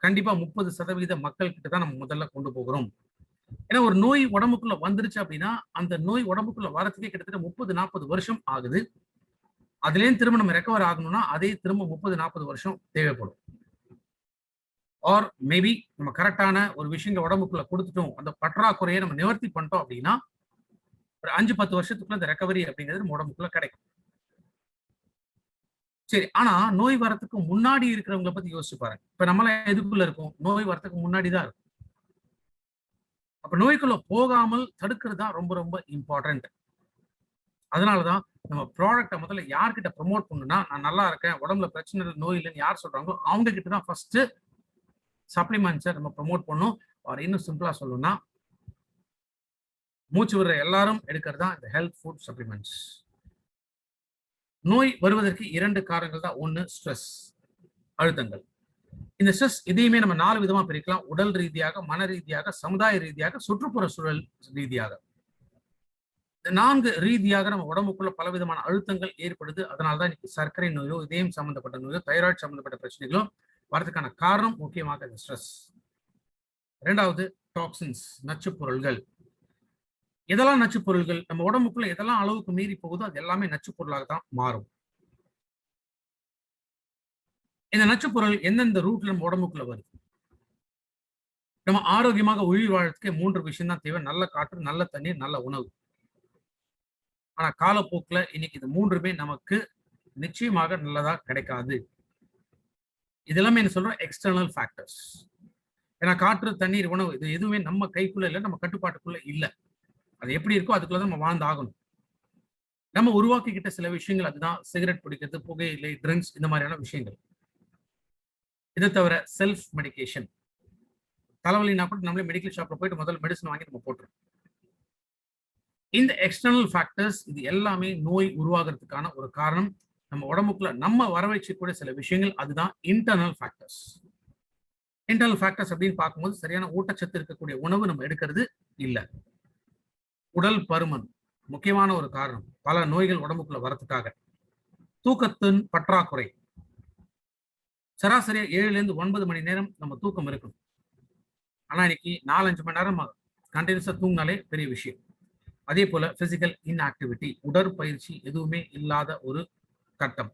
கண்டிப்பா 30% மக்கள் கிட்ட தான் நம்ம முதல்ல கொண்டு போகிறோம். ஏன்னா ஒரு நோய் உடம்புக்குள்ள வந்துருச்சு அப்படின்னா அந்த நோய் உடம்புக்குள்ள வரதுக்கே கிட்டத்தட்ட 30-40 வருஷம் ஆகுது. அதுலேயும் திரும்ப நம்ம ரெக்கவர் ஆகணும்னா அதே திரும்ப 30-40 வருஷம் தேவைப்படும். ஆர் மேபி நம்ம கரெக்டான ஒரு விஷயங்களை உடம்புக்குள்ள கொடுத்துட்டோம், அந்த பற்றாக்குறையை நம்ம நிவர்த்தி பண்ணிட்டோம் அப்படின்னா ஒரு 5-10 வருஷத்துக்குள்ள இந்த ரெக்கவரி அப்படிங்கிறது நம்ம உடம்புக்குள்ள கிடைக்கும். சரி, ஆனா நோய் வரத்துக்கு முன்னாடி இருக்கிறவங்களை பத்தி யோசிச்சு பாருங்க. இப்ப நம்மள எதுக்குள்ள இருக்கும்? நோய் வரத்துக்கு முன்னாடி தான் இருக்கும். அப்ப நோய்க்குள்ள போகாமல் தடுக்கிறது தான் ரொம்ப ரொம்ப இம்பார்ட்டன்ட். அதனாலதான் நம்ம ப்ராடக்ட்டை முதல்ல யார்கிட்ட ப்ரொமோட் பண்ணணும்னா, நான் நல்லா இருக்கேன், உடம்புல பிரச்சனை இல்லை, நோய் இல்லைன்னு யார் சொல்றாங்களோ அவங்க கிட்ட தான் ஃபர்ஸ்ட் சப்ளிமெண்ட்ஸை நம்ம ப்ரொமோட் பண்ணணும். அவர் இன்னும் சிம்பிளா சொல்லணும்னா, மூச்சு விடுற எல்லாரும் எடுக்கிறது தான் இந்த ஹெல்த் ஃபுட் சப்ளிமெண்ட்ஸ். நோய் வருவதற்கு 2 காரணங்கள் தான். 1 ஸ்ட்ரெஸ், அழுத்தங்கள். இந்த ஸ்ட்ரெஸ் இதையுமே நம்ம 4 விதமா பிரிக்கலாம். உடல் ரீதியாக, மன ரீதியாக, சமுதாய ரீதியாக, சுற்றுப்புற சூழல் ரீதியாக. இந்த 4 ரீதியாக நம்ம உடம்புக்குள்ள பலவிதமான அழுத்தங்கள் ஏற்படுது. அதனாலதான் இன்னைக்கு சர்க்கரை நோயோ, இதயம் சம்பந்தப்பட்ட நோயோ, தைராய்டு சம்பந்தப்பட்ட பிரச்சனைகளோ வரதுக்கான காரணம் முக்கியமாக இந்த ஸ்ட்ரெஸ். 2வது டாக்ஸின்ஸ், நச்சு பொருள்கள். எதெல்லாம் நச்சு பொருள்கள்? நம்ம உடம்புக்குள்ள எதெல்லாம் அளவுக்கு மீறி போகுதோ அது எல்லாமே நச்சு பொருளாக தான் மாறும். இந்த நச்சு பொருள் எந்தெந்த ரூட்ல நம்ம உடம்புக்குள்ள வருது? நம்ம ஆரோக்கியமாக உயிர் வாழறதுக்கு 3 விஷயம் தான் தேவை. நல்ல காற்று, நல்ல தண்ணீர், நல்ல உணவு. ஆனா காலப்போக்குல இன்னைக்கு இது 3மே நமக்கு நிச்சயமாக நல்லதா கிடைக்காது. இதெல்லாமே என்ன சொல்றோம்? External factors. ஏன்னா காற்று, தண்ணீர், உணவு இது எதுவுமே நம்ம கைக்குள்ள இல்லை, நம்ம கட்டுப்பாட்டுக்குள்ள இல்லை. அது எப்படி இருக்கோ அதுக்குள்ள தான் நம்ம வாழ்ந்து ஆகணும். நம்ம உருவாக்கிக்கிட்ட சில விஷயங்கள் அதுதான் சிகரெட் பிடிக்கிறது, புகையிலை, ட்ரிங்க்ஸ், இந்த மாதிரியான விஷயங்கள். இதை தவிர செல்ஃப் மெடிகேஷன். தலைவலினா கூட நம்மளே மெடிக்கல் ஷாப்ல போயிட்டு முதல்ல மெடிசன் வாங்கி நம்ம போட்டுரும். இந்த எக்ஸ்டர்னல் ஃபேக்டர்ஸ் இது எல்லாமே நோய் உருவாகிறதுக்கான ஒரு காரணம். நம்ம உடம்புக்குள்ள நம்ம வரவழைச்சக்கூடிய சில விஷயங்கள் அதுதான் இன்டர்னல் ஃபேக்டர்ஸ். இன்டர்னல் ஃபேக்டர்ஸ் அப்படின்னு பார்க்கும்போது சரியான ஊட்டச்சத்து இருக்கக்கூடிய உணவு நம்ம எடுக்கிறது இல்லை. உடல் பருமன், முக்கியமான ஒரு காரணம் பல நோய்கள் உடம்புக்குள்ள வரதுக்காக. தூக்கத்தின் பற்றாக்குறை. சராசரியா 7 to 9 மணி நேரம் நம்ம தூக்கம் இருக்கணும். ஆனா இன்னைக்கு 4-5 மணி நேரம் கண்டினியூஸா தூங்கினாலே பெரிய விஷயம். அதே போல பிசிக்கல் இன்ஆக்டிவிட்டி, உடற்பயிற்சி எதுவுமே இல்லாத ஒரு கட்டம்.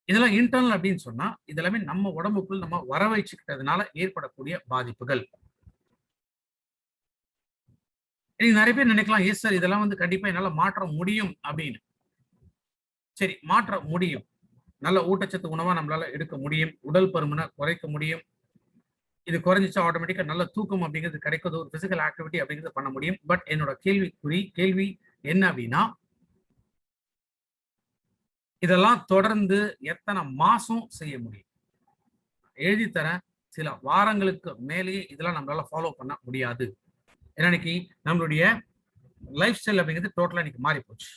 இதெல்லாம் இன்டர்னல் அப்படின்னு சொன்னா இதெல்லாமே நம்ம உடம்புக்குள் நம்ம வர வச்சுக்கிட்டதுனால ஏற்படக்கூடிய பாதிப்புகள். நிறைய பேர் நினைக்கலாம், எஸ் சார் இதெல்லாம் வந்து கண்டிப்பா என்னால மாற்ற முடியும் அப்படின்னு. சரி, மாற்ற முடியும். நல்ல ஊட்டச்சத்து உணவா நம்மளால எடுக்க முடியும். உடல் பருமனை குறைக்க முடியும். இது குறைஞ்சிச்சா ஆட்டோமேட்டிக்கா நல்ல தூக்கம் அப்படிங்கிறது கிடைக்குது. ஒரு பிசிக்கல் ஆக்டிவிட்டி அப்படிங்கிறது பண்ண முடியும். பட் என்னோட கேள்வி என்ன அப்படின்னா, இதெல்லாம் தொடர்ந்து எத்தனை மாசம் செய்ய முடியும்? எழுதி தரேன், சில வாரங்களுக்கு மேலேயே இதெல்லாம் நம்மளால ஃபாலோ பண்ண முடியாது. ஏன்னா இன்னைக்கு நம்மளுடைய லைஃப் ஸ்டைல் அப்படிங்கிறது டோட்டலா இன்னைக்கு மாறி போச்சு.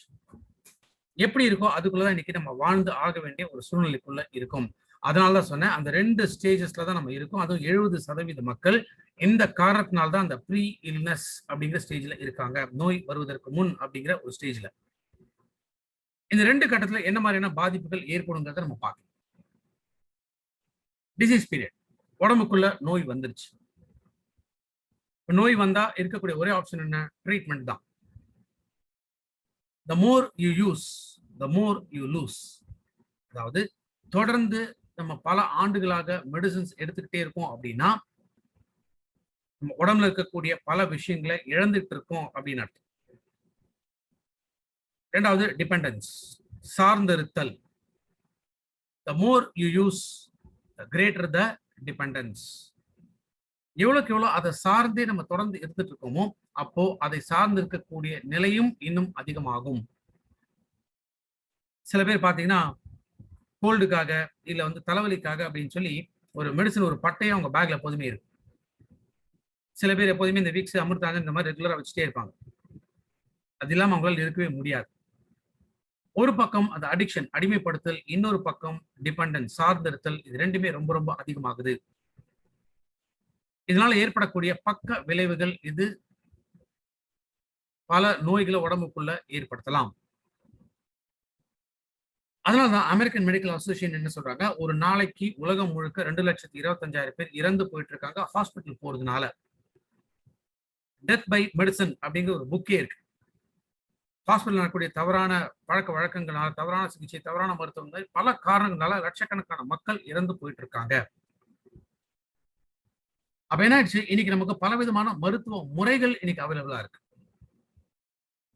எப்படி இருக்கோ அதுக்குள்ளதான் இன்னைக்கு நம்ம வாழ்ந்து ஆக வேண்டிய ஒரு சூழ்நிலைக்குள்ள இருக்கும். அதனாலதான் சொன்னேன், அந்த 2 ஸ்டேஜஸ்ல தான் நம்ம இருக்கோம். அதுவும் 70% மக்கள் இந்த காரணத்தினால்தான் அந்த ப்ரீ இல்னஸ் அப்படிங்கிற ஸ்டேஜ்ல இருக்காங்க. நோய் வருவதற்கு முன் அப்படிங்கிற ஒரு ஸ்டேஜ்ல. இந்த 2 கட்டத்துல என்ன மாதிரியான பாதிப்புகள் ஏற்படுங்கிறத நம்ம பார்க்கலாம். Disease period. உடம்புக்குள்ள நோய் வந்துருச்சு. நோய் வந்தா இருக்கக்கூடிய ஒரே ஆப்ஷன் என்ன? ட்ரீட்மெண்ட் தான். the more you use the more you lose. அதாவது தொடர்ந்து நம்ம பல ஆண்டுகளாக மெடிசின்ஸ் எடுத்துக்கிட்டே இருக்கோம் அப்படின்னா நம்ம உடம்புல இருக்கக்கூடிய பல விஷயங்களை இழந்துட்டு இருக்கோம் அப்படின்னு அர்த்தம். இரண்டாவது dependence, சார்ந்திருத்தல். the more you use the greater the dependence. எவ்வளவுக்கு எவ்வளவு அதை சார்ந்தே நம்ம தொடர்ந்து எடுத்துட்டு இருக்கோமோ அப்போ அதை சார்ந்து இருக்கக்கூடிய நிலையும் இன்னும் அதிகமாகும். சில பேர் பாத்தீங்கன்னா கோல்டுக்காக இல்ல வந்து தலைவலிக்காக அப்படின்னு சொல்லி ஒரு மெடிசன், ஒரு பட்டையும் அவங்க பேக்ல எப்போதுமே இருக்கு. சில பேர் எப்போதுமே இந்த வீக்ஸ் அமிர்தாங்க இந்த மாதிரி ரெகுலரா வச்சுட்டே இருப்பாங்க. அது இல்லாம அவங்களால இருக்கவே முடியாது. ஒரு பக்கம் அந்த அடிக்ஷன், அடிமைப்படுத்தல், இன்னொரு பக்கம் டிபெண்டன்ஸ், சார்ந்திருத்தல். இது ரெண்டுமே ரொம்ப ரொம்ப அதிகமாகுது. இதனால ஏற்படக்கூடிய பக்க விளைவுகள் இது பல நோய்களை உடம்புக்குள்ள ஏற்படுத்தலாம். அதனாலதான் அமெரிக்கன் மெடிக்கல் அசோசியேஷன் என்ன சொல்றாங்க, ஒரு நாளைக்கு உலகம் முழுக்க 2,25,000 பேர் இறந்து போயிட்டு இருக்காங்க ஹாஸ்பிட்டல் போறதுனால. டெத் பை மெடிசன் அப்படிங்கிற ஒரு புக்கே இருக்கு. ஹாஸ்பிட்டல் நடக்கக்கூடிய தவறான பழக்க வழக்கங்களால, தவறான சிகிச்சை, தவறான மருத்துவங்கள், பல காரணங்களால லட்சக்கணக்கான மக்கள் இறந்து போயிட்டு இருக்காங்க. அப்ப என்ன ஆயிடுச்சு, இன்னைக்கு நமக்கு பலவிதமான மருத்துவ முறைகள் இன்னைக்கு அவைலபிளா இருக்கு.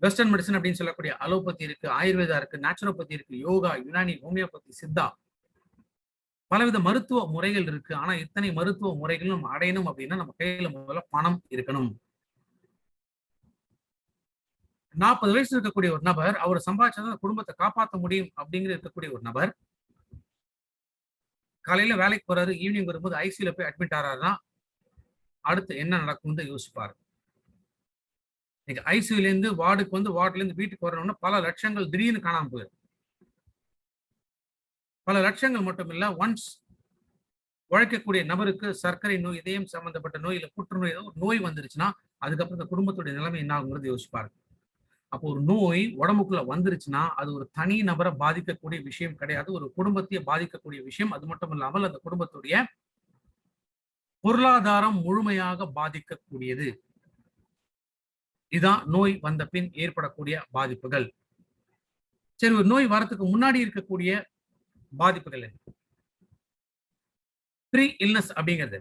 வெஸ்டர்ன் மெடிசன் அப்படின்னு சொல்லக்கூடிய அலோபதி இருக்கு, ஆயுர்வேதா இருக்கு, நேச்சுரோபதி இருக்கு, யோகா, யுனானி, ஹோமியோபதி, சித்தா, பலவித மருத்துவ முறைகள் இருக்கு. ஆனா இத்தனை மருத்துவ முறைகளும் நம்ம அடையணும் அப்படின்னா நம்ம கையில முதல்ல பணம் இருக்கணும். 40 வயசு இருக்கக்கூடிய ஒரு நபர், அவர் சம்பாதிச்சாதான் குடும்பத்தை காப்பாற்ற முடியும் அப்படிங்கிற இருக்கக்கூடிய ஒரு நபர் காலையில வேலைக்கு போறாரு, ஈவினிங் வரும்போது ஐசியூல போய் அட்மிட் ஆறாருன்னா அடுத்து என்ன நடக்கும்னு யோசிப்பாரு. ஐசியூல இருந்து வார்டுக்கு வந்து, வார்டுல இருந்து வீட்டுக்கு வரணும்னா பல லட்சங்கள் திடீர்னு காணாம போயிடும். பல லட்சங்கள் மட்டும் இல்ல, ஒன்ஸ் உழைக்கக்கூடிய நபருக்கு சர்க்கரை நோய், இதயம் சம்பந்தப்பட்ட நோய், இல்ல புற்றுநோய், ஏதோ ஒரு நோய் வந்துருச்சுன்னா அதுக்கப்புறம் இந்த குடும்பத்துடைய நிலைமை என்ன ஆகுங்கிறது யோசிப்பாரு. அப்போ ஒரு நோய் உடம்புக்குள்ள வந்துருச்சுன்னா அது ஒரு தனி நபரை பாதிக்கக்கூடிய விஷயம் கிடையாது, ஒரு குடும்பத்தையே பாதிக்கக்கூடிய விஷயம். அது மட்டும் இல்லாமல் அந்த குடும்பத்துடைய பொருளாதாரம் முழுமையாக பாதிக்கக்கூடியது. இதான் நோய் வந்த பின் ஏற்படக்கூடிய பாதிப்புகள். சரி, ஒரு நோய் வரத்துக்கு முன்னாடி இருக்கக்கூடிய பாதிப்புகள் என்ன? ப்ரீ இல்னஸ் அப்படிங்கிறது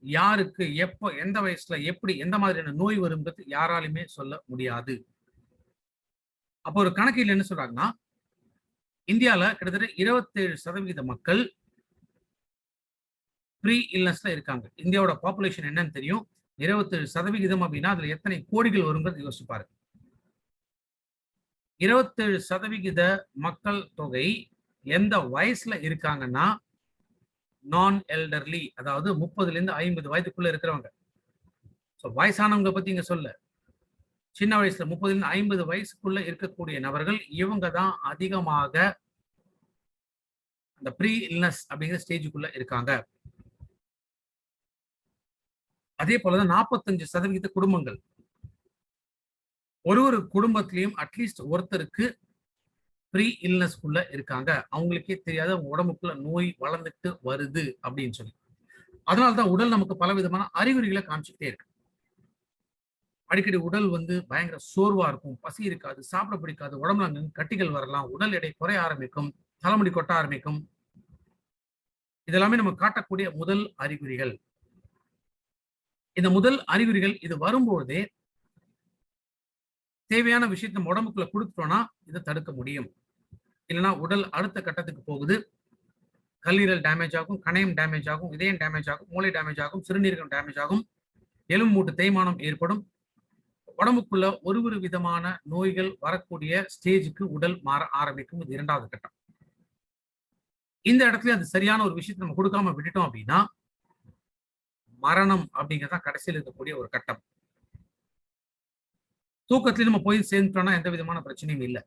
யாருக்கு, எப்போ, எந்த வயசுல, எப்படி, எந்த மாதிரியான நோய் வரும்ன்றது யாராலுமே சொல்ல முடியாது. அப்போ ஒரு கணக்கில் என்ன சொல்றாங்கன்னா, இந்தியால கிட்டத்தட்ட 27% மக்கள் ப்ரீ இல்னஸ்ல இருக்காங்க. இந்தியாவோட பாப்புலேஷன் என்னன்னு தெரியும். 27% அப்படின்னா அதுல எத்தனை கோடிகள் வருங்கிறது யோசிப்பாரு. 27% மக்கள் தொகை எந்த வயசுல இருக்காங்கன்னா நான் எல்டர்லி, அதாவது 30ல இருந்து 50 வயதுக்குள்ள இருக்கிறவங்க. வயசானவங்க பத்தி இங்க சொல்ல, சின்ன வயசுல 30ல இருந்து 50 வயசுக்குள்ள இருக்கக்கூடிய நபர்கள், இவங்க தான் அதிகமாக அந்த ப்ரீ இல்னஸ் அப்படிங்கிற ஸ்டேஜுக்குள்ள இருக்காங்க. அதே போலதான் 45% குடும்பங்கள் ஒரு குடும்பத்திலையும் அட்லீஸ்ட் ஒருத்தருக்கு ப்ரீ இல்னஸ்க்குள்ள இருக்காங்க, அவங்களுக்கே தெரியாத அவங்க உடம்புக்குள்ள நோய் வளர்ந்துட்டு வருது அப்படின்னு சொல்லி. அதனாலதான் உடல் நமக்கு பல விதமான அறிகுறிகளை காமிச்சுக்கிட்டே இருக்கு. அடிக்கடி உடல் பயங்கர சோர்வா இருக்கும், பசி இருக்காது, சாப்பிட பிடிக்காது, உடம்புல கட்டிகள் வரலாம், உடல் எடை குறைய ஆரம்பிக்கும், தலைமுடி கொட்ட ஆரம்பிக்கும். இதெல்லாமே நம்ம காட்டக்கூடிய முதல் அறிகுறிகள். இந்த முதல் அறிகுறிகள் இது வரும்போதே தேவையான விஷயத்தை நம்ம உடம்புக்குள்ள கொடுத்துட்டோம்னா இதை தடுக்க முடியும். இல்லைன்னா உடல் அடுத்த கட்டத்துக்கு போகுது, கல்லீரல் டேமேஜ் ஆகும், கணையம் டேமேஜ் ஆகும், இதயம் டேமேஜ் ஆகும், மூளை டேமேஜ் ஆகும், சிறுநீரகம் டேமேஜ் ஆகும், எலும்பு மூட்டு தேய்மானம் ஏற்படும். உடம்புக்குள்ள ஒரு விதமான நோய்கள் வரக்கூடிய ஸ்டேஜுக்கு உடல் மாற ஆரம்பிக்கும். இது இரண்டாவது கட்டம். இந்த இடத்துல அது சரியான ஒரு விஷயத்தை நம்ம கொடுக்காம விட்டுட்டோம் அப்படின்னா மரணம் அப்படிங்கிறதா கடைசியில் இருக்கக்கூடிய ஒரு கட்டம். தூக்கத்துல நம்ம போய் சேர்ந்துட்டோம்னா எந்த விதமான பிரச்சனையும் இல்லை.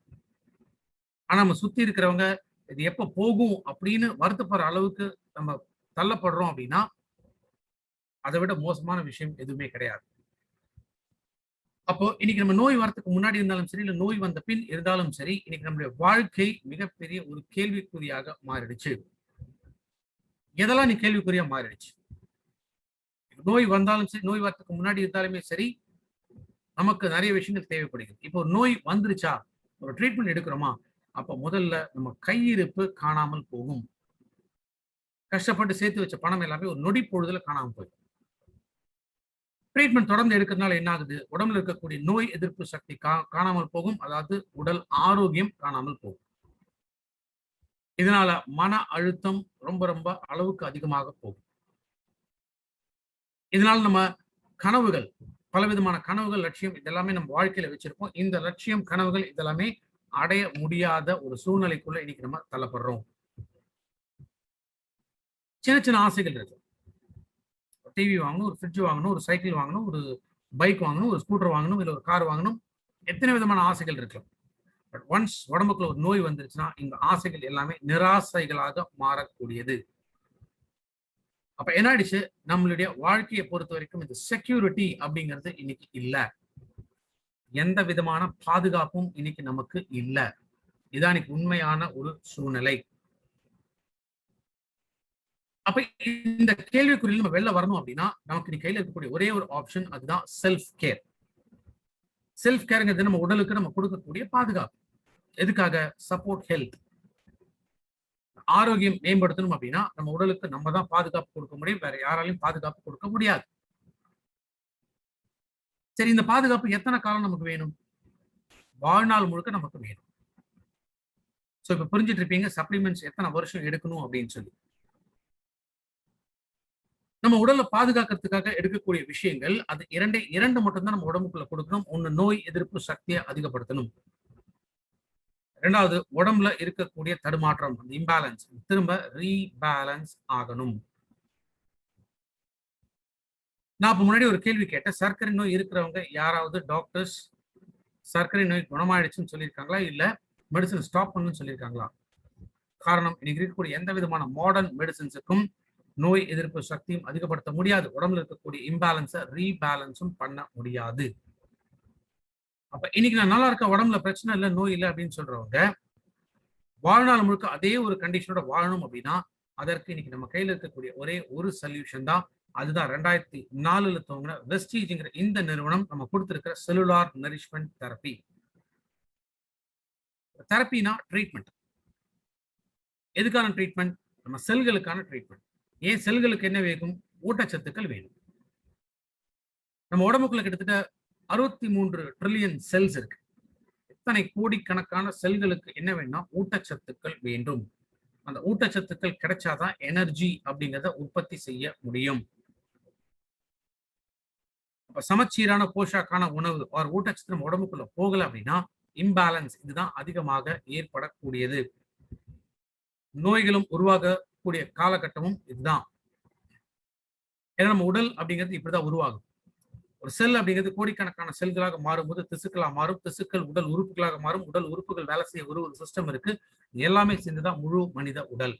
ஆனா நம்ம சுத்தி இருக்கிறவங்க இது எப்ப போகும் அப்படின்னு வருத்தப்படுற அளவுக்கு நம்ம தள்ளப்படுறோம் அப்படின்னா அதை விட மோசமான விஷயம் எதுவுமே கிடையாது. அப்போ இன்னைக்கு நம்ம நோய் வரத்துக்கு முன்னாடி இருந்தாலும் சரி, இல்ல நோய் வந்த பின் இருந்தாலும் சரி, இன்னைக்கு நம்மளுடைய வாழ்க்கை மிகப்பெரிய ஒரு கேள்விக்குறியாக மாறிடுச்சு. எதெல்லாம் நீ கேள்விக்குறியா மாறிடுச்சு? நோய் வந்தாலும் சரி, நோய் வரத்துக்கு முன்னாடி இருந்தாலுமே சரி, நமக்கு நிறைய விஷயங்கள் தேவைப்படுகிறது. இப்போ நோய் வந்துருச்சா, ஒரு ட்ரீட்மெண்ட் எடுக்கிறோமா, அப்ப முதல்ல நம்ம கையிருப்பு காணாமல் போகும். கஷ்டப்பட்டு சேர்த்து வச்ச பணம் எல்லாமே ஒரு நொடி பொழுதுல காணாமல் போயிடும். ட்ரீட்மெண்ட் தொடர்ந்து எடுக்கிறதுனால என்ன ஆகுது? உடம்புல இருக்கக்கூடிய நோய் எதிர்ப்பு சக்தி காணாமல் போகும். அதாவது உடல் ஆரோக்கியம் காணாமல் போகும். இதனால மன அழுத்தம் ரொம்ப ரொம்ப அளவுக்கு அதிகமாக போகும். இதனால நம்ம கனவுகள், பலவிதமான கனவுகள், லட்சியம் இதெல்லாமே நம்ம வாழ்க்கையில வச்சிருப்போம். இந்த லட்சியம், கனவுகள் இதெல்லாமே அடைய முடியாத ஒரு சூழ்நிலைக்குள்ள இன்னைக்கு நம்ம தள்ளப்படுறோம். சின்ன சின்ன ஆசைகள் இருக்கு. டிவி வாங்கணும், ஒரு ஃப்ரிட்ஜ் வாங்கணும், ஒரு சைக்கிள் வாங்கணும், ஒரு பைக் வாங்கணும், ஒரு ஸ்கூட்டர் வாங்கணும், இல்ல ஒரு கார் வாங்கணும். எத்தனை விதமான ஆசைகள் இருக்கு. பட் ஒன்ஸ் உடம்புக்குள்ள ஒரு நோய் வந்துருச்சுன்னா இந்த ஆசைகள் எல்லாமே நிராசைகளாக மாறக்கூடியது. அப்ப என்ன ஆயிடுச்சு? நம்மளுடைய வாழ்க்கையை பொறுத்த வரைக்கும் இந்த செக்யூரிட்டி அப்படிங்கிறது இன்னைக்கு இல்ல. எந்த விதமான பாதுகாப்பும் இன்னைக்கு நமக்கு இல்ல. இதான் இன்னைக்கு உண்மையான ஒரு சூழ்நிலை. அப்ப இந்த கேள்விக்குறியில் நம்ம வெளில வரணும் அப்படின்னா நமக்கு நீ கையில இருக்கக்கூடிய ஒரே ஒரு ஆப்ஷன், அதுதான் செல்ஃப் கேர். செல்ஃப் கேர்ங்கிறது நம்ம உடலுக்கு நம்ம கொடுக்கக்கூடிய பாதுகாப்பு. எதுக்காக? Support health. ஆரோக்கியம் மேம்படுத்தணும் அப்படின்னா நம்ம உடலுக்கு நம்ம தான் பாதுகாப்பு கொடுக்க முடியும், வேற யாராலையும் பாதுகாப்பு கொடுக்க முடியாது. சரி, இந்த பாதுகாப்பு எத்தனை காலம் நமக்கு வேணும்? வாழ்நாள் முழுக்க நமக்கு வேணும். சோ இப்ப புரிஞ்சுட்டு இருப்பீங்க சப்ளிமெண்ட்ஸ் எத்தனை வருஷம் எடுக்கணும் அப்படின்னு சொல்லி. நம்ம உடலை பாதுகாக்கிறதுக்காக எடுக்கக்கூடிய விஷயங்கள் அது இரண்டு மட்டும்தான் நம்ம உடம்புக்குள்ள கொடுக்கணும். ஒண்ணு நோய் எதிர்ப்பு சக்தியை அதிகப்படுத்தணும். இரண்டாவது உடம்புல இருக்கக்கூடிய தடுமாற்றம், இம்பேலன்ஸ் திரும்ப ரீபேலன்ஸ் ஆகணும். நான் இப்ப முன்னாடி ஒரு கேள்வி கேட்டேன். சர்க்கரை நோய் இருக்கிறவங்க யாராவது டாக்டர்ஸ் சர்க்கரை நோய் குணமாயிடுச்சுன்னு சொல்லியிருக்காங்களா, இல்ல மெடிசன் ஸ்டாப் பண்ணணும்னு சொல்லியிருக்காங்களா? காரணம், இன்னைக்கு இருக்கக்கூடிய எந்த விதமான மாடர்ன் மெடிசன்ஸுக்கும் நோய் எதிர்ப்பு சக்தியும் அதிகப்படுத்த முடியாது. உடம்புல இருக்கக்கூடிய இம்பேலன்ஸை ரீபேலன்ஸும் பண்ண முடியாது. அப்ப இன்னைக்கு நான் நல்லா இருக்க, உடம்புல பிரச்சனை இல்லை, நோய் இல்லை அப்படின்னு சொல்றவங்க வாழ்நாள் முழுக்க அதே ஒரு கண்டிஷனோட வாழணும் அப்படின்னா அதற்கு இன்னைக்கு நம்ம கையில இருக்கக்கூடிய ஒரே ஒரு சொல்யூஷன் தான். அதுதான் 2004 துவங்கின வெஸ்டீஜ்ங்கிற இந்த நிறுவனம் நம்ம கொடுத்திருக்கிற செல்லுலார் நரிஷ்மெண்ட் தெரப்பி. தெரப்பினா ட்ரீட்மெண்ட். எதுக்கான ட்ரீட்மெண்ட்? நம்ம செல்களுக்கான ட்ரீட்மெண்ட். ஏன் செல்களுக்கு என்ன வேணும்? ஊட்டச்சத்துக்கள் வேணும். நம்ம உடம்புக்குள்ள கிட்டத்தட்ட 63 ட்ரில்லியன் செல்ஸ் இருக்கு. எத்தனை கோடிக்கணக்கான செல்களுக்கு என்ன வேணும்னா ஊட்டச்சத்துக்கள் வேண்டும். அந்த ஊட்டச்சத்துக்கள் கிடைச்சாதான் எனர்ஜி அப்படிங்கிறத உற்பத்தி செய்ய முடியும். அப்ப சமச்சீரான போஷாக்கான உணவு ஒரு ஊட்டச்சத்து நம்ம உடம்புக்குள்ள போகல அப்படின்னா இம்பேலன்ஸ் இதுதான் அதிகமாக ஏற்படக்கூடியது. நோய்களும் உருவாகக்கூடிய காலகட்டமும் இதுதான். ஏன்னா நம்ம உடல் அப்படிங்கிறது இப்படிதான் உருவாகும். ஒரு செல் அப்படிங்கிறது கோடிக்கணக்கான செல்களாக மாறும்போது திசுக்களாக மாறும், திசுக்கள் உடல் உறுப்புகளாக மாறும், உடல் உறுப்புகள் வேலை செய்ய ஒரு சிஸ்டம் இருக்கு. எல்லாமே சேர்ந்துதான் முழு மனித உடல்.